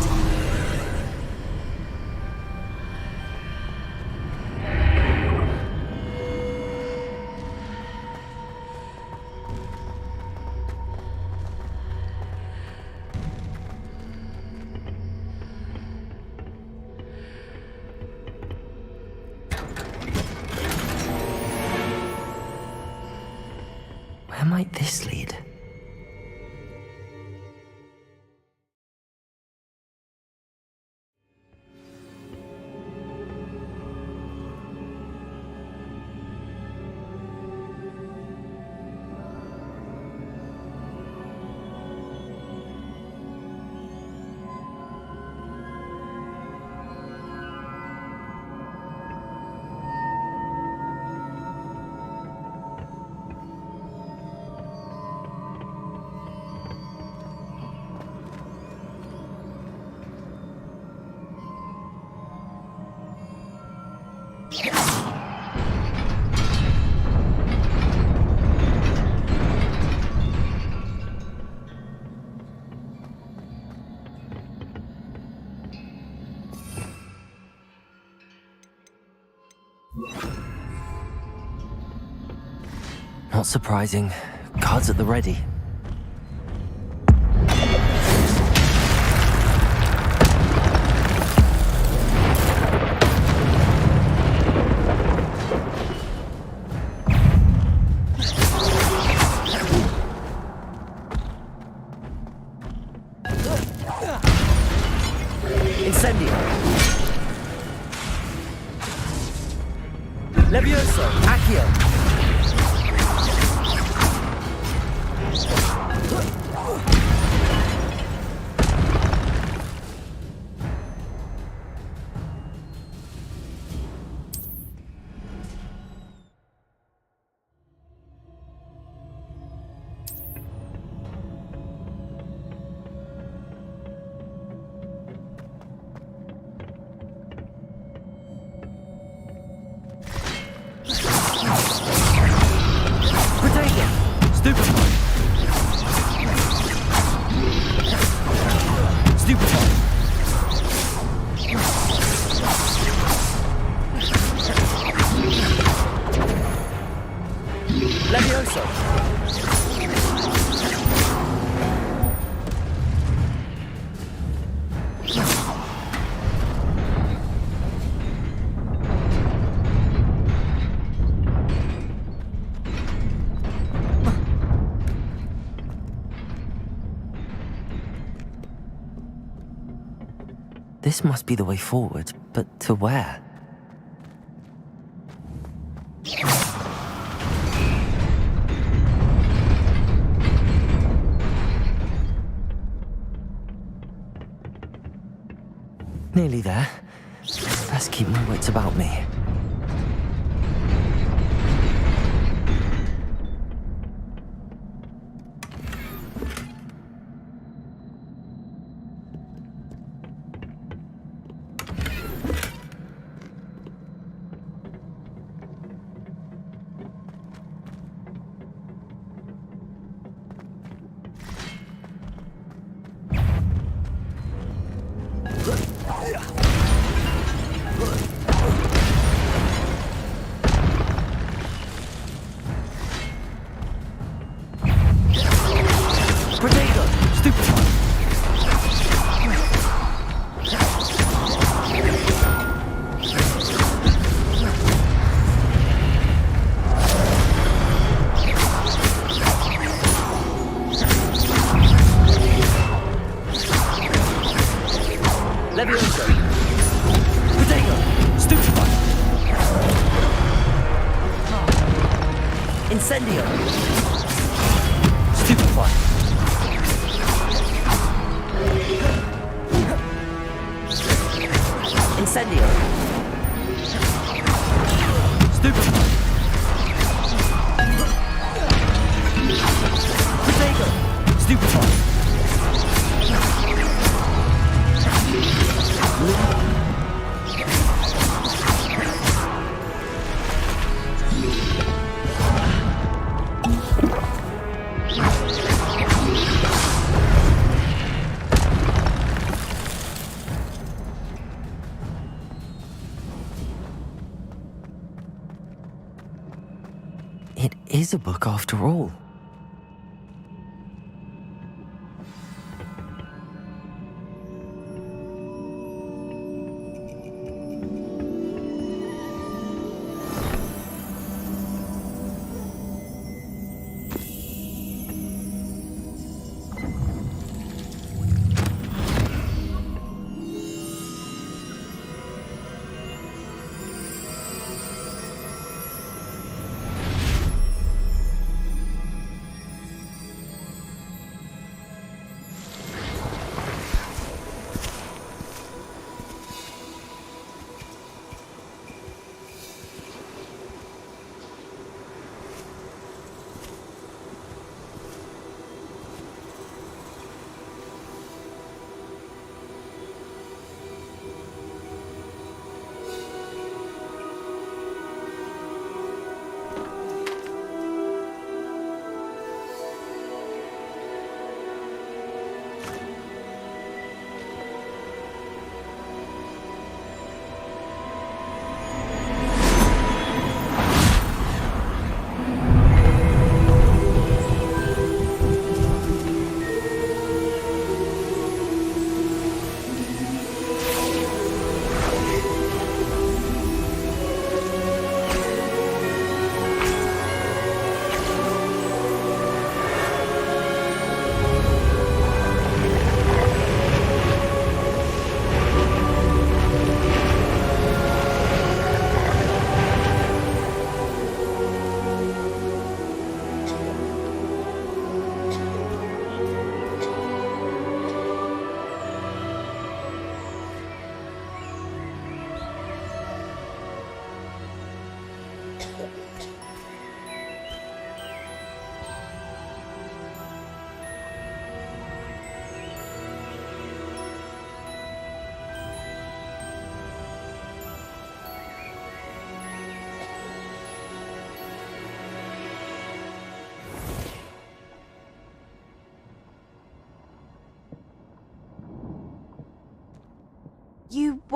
C: Where might this lead? Not surprising. Guards at the ready. Incendio. Levioso. Accio. This must be the way forward, but to where? Nearly there. Best keep my wits about me. Incendio! Stupefy! Incendio! Stupefy! Protego! Stupefy! It is a book after all.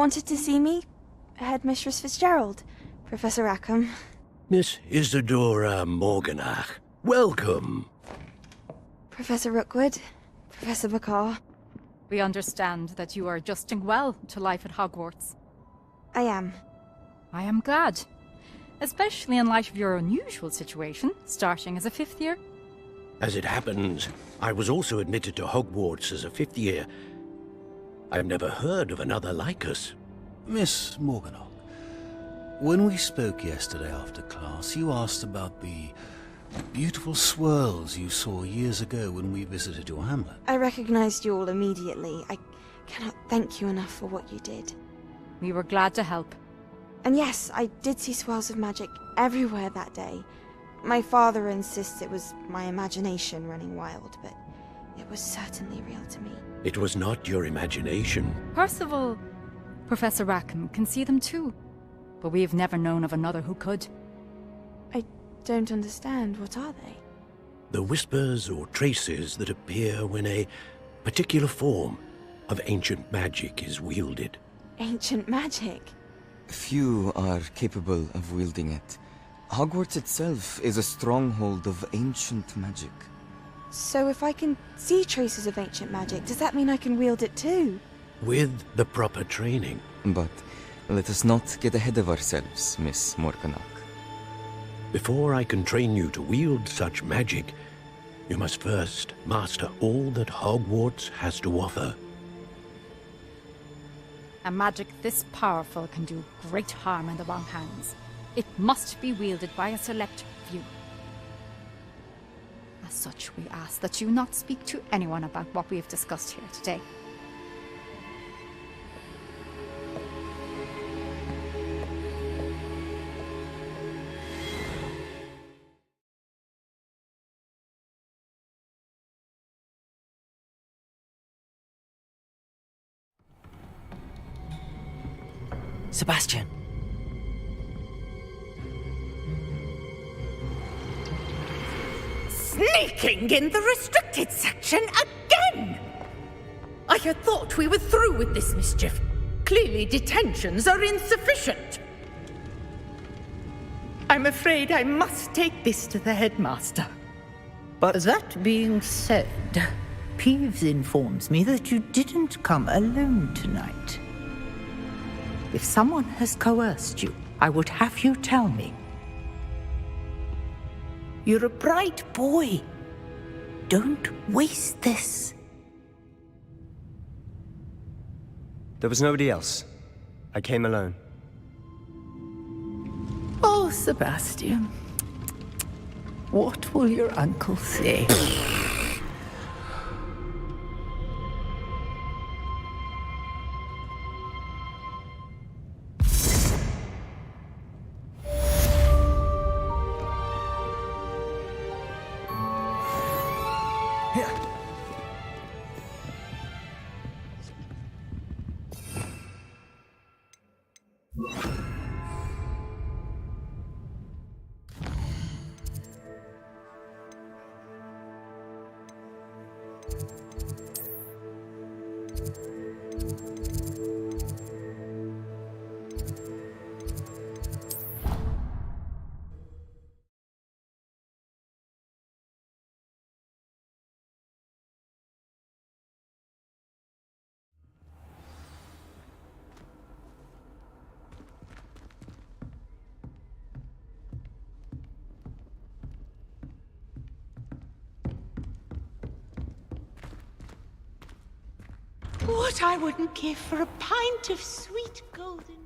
B: wanted to see me? Headmistress Fitzgerald, Professor Rackham.
H: Miss Isadora Morganach, welcome.
B: Professor Rookwood, Professor Bakar.
Q: We understand that you are adjusting well to life at Hogwarts.
B: I am.
Q: I am glad. Especially in light of your unusual situation, starting as a 5th year.
H: As it happens, I was also admitted to Hogwarts as a 5th year. I've never heard of another like us.
V: Miss Morganach, when we spoke yesterday after class, you asked about the beautiful swirls you saw years ago when we visited your hamlet.
B: I recognized you all immediately. I cannot thank you enough for what you did.
Q: We were glad to help.
B: And yes, I did see swirls of magic everywhere that day. My father insists it was my imagination running wild, but it was certainly real to me.
H: It was not your imagination.
Q: Percival, Professor Rackham can see them too. But we have never known of another who could.
B: I don't understand. What are they?
H: The whispers or traces that appear when a particular form of ancient magic is wielded.
B: Ancient magic?
W: Few are capable of wielding it. Hogwarts itself is a stronghold of ancient magic.
B: So if I can see traces of ancient magic, does that mean I can wield it too?
H: With the proper training.
W: But let us not get ahead of ourselves, Miss Morganach.
H: Before I can train you to wield such magic, you must first master all that Hogwarts has to offer.
Q: A magic this powerful can do great harm in the wrong hands. It must be wielded by a select few. As such, we ask that you not speak to anyone about what we have discussed here today.
C: Sebastian.
D: Sneaking in the restricted section again! I had thought we were through with this mischief. Clearly detentions are insufficient. I'm afraid I must take this to the headmaster.
L: But that being said, Peeves informs me that you didn't come alone tonight. If someone has coerced you, I would have you tell me. You're a bright boy. Don't waste this.
K: There was nobody else. I came alone.
L: Oh, Sebastian. What will your uncle say?
I: What I wouldn't give for a pint of sweet golden...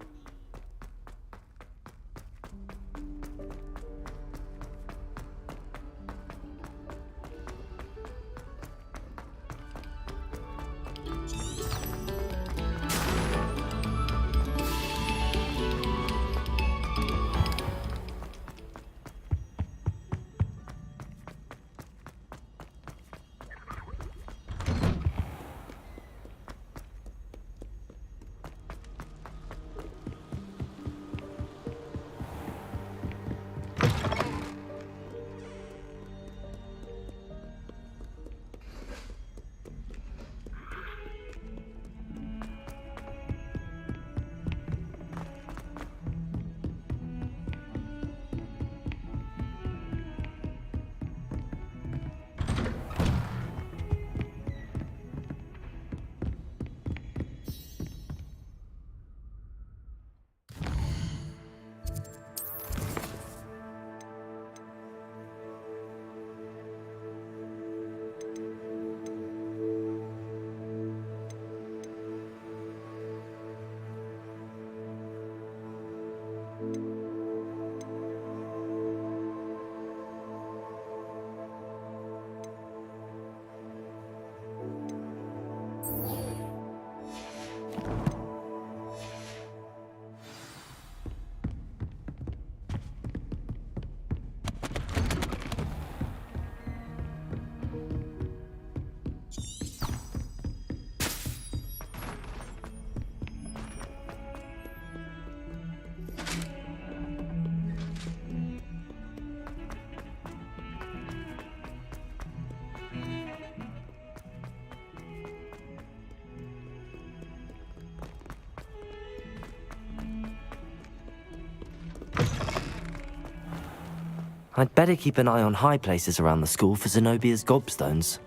C: I'd better keep an eye on high places around the school for Zenobia's gobstones.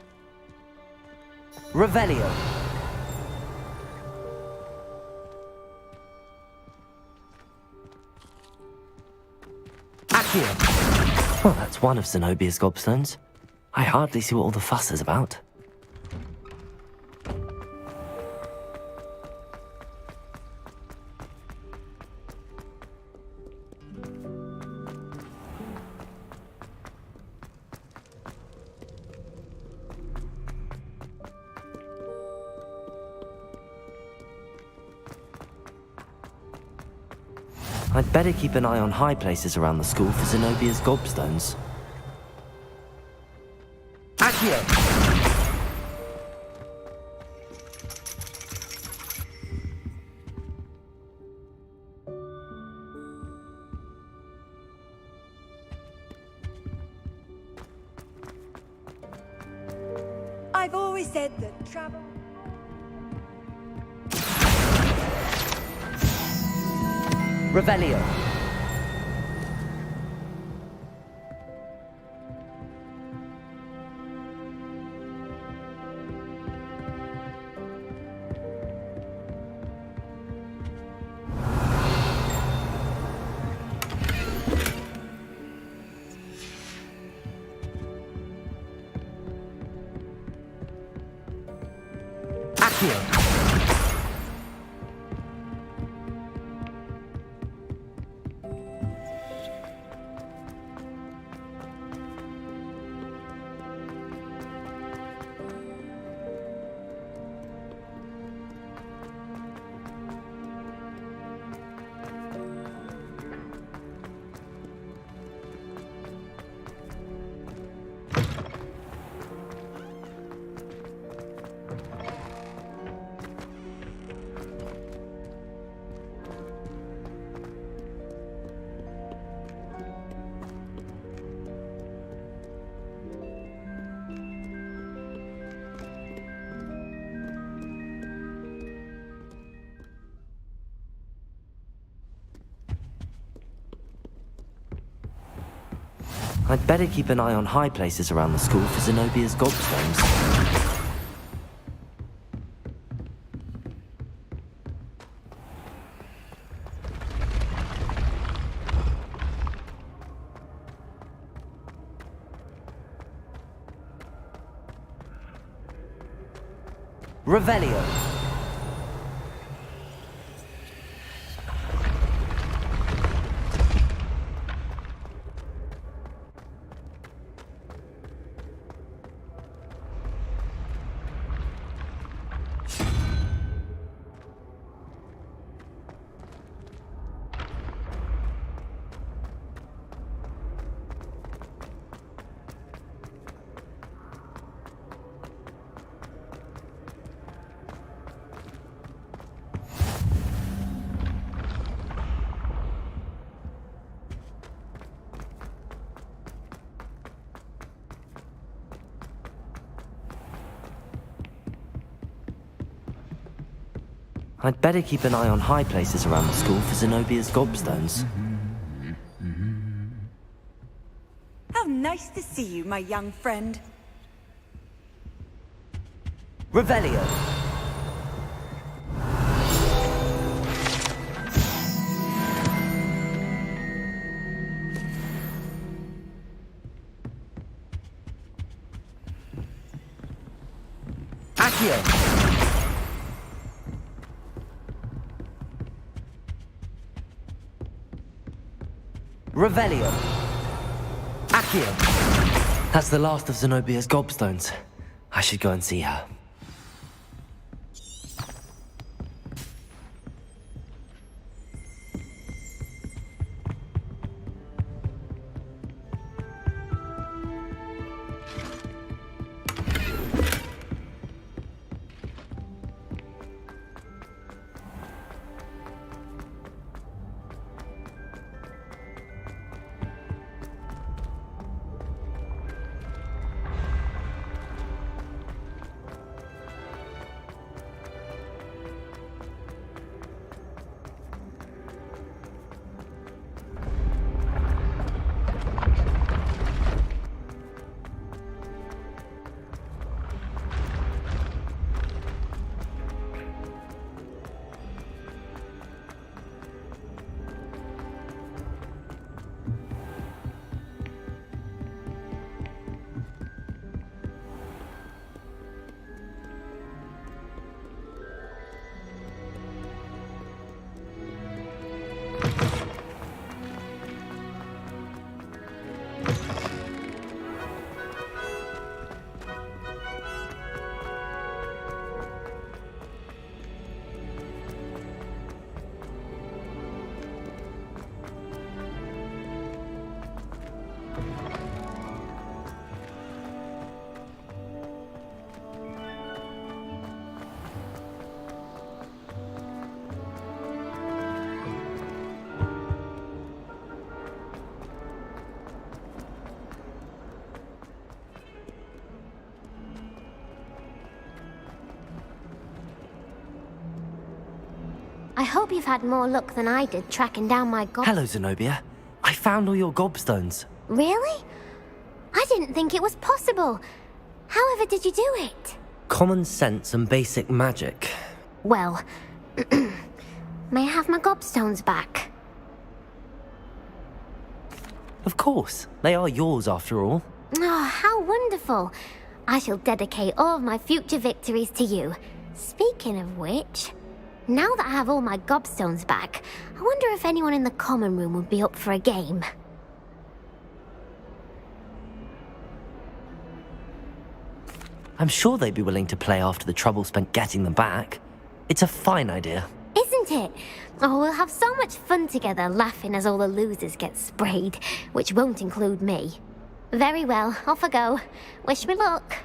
C: Revelio! Accio! Well, that's one of Zenobia's gobstones. I hardly see what all the fuss is about. I'd better keep an eye on high places around the school for Zenobia's gobstones. Accio!
U: I've always said that travel...
C: Revelio! Accio! I'd better keep an eye on high places around the school for Zenobia's gobstones. Revelio! I'd better keep an eye on high places around the school for Zenobia's gobstones.
U: How nice to see you, my young friend.
C: Revelio! Accio! Revelio! Accio! That's the last of Zenobia's gobstones. I should go and see her.
A: I hope you've had more luck than I did tracking down my gob...
C: Hello, Zenobia. I found all your gobstones.
A: Really? I didn't think it was possible. However did you do it?
C: Common sense and basic magic.
A: Well, may I have my gobstones back?
C: Of course. They are yours, after all.
A: Oh, how wonderful. I shall dedicate all of my future victories to you. Speaking of which, now that I have all my gobstones back, I wonder if anyone in the common room would be up for a game.
C: I'm sure they'd be willing to play after the trouble spent getting them back. It's a fine idea.
A: Isn't it? Oh, we'll have so much fun together, laughing as all the losers get sprayed, which won't include me. Very well, off I go. Wish me luck.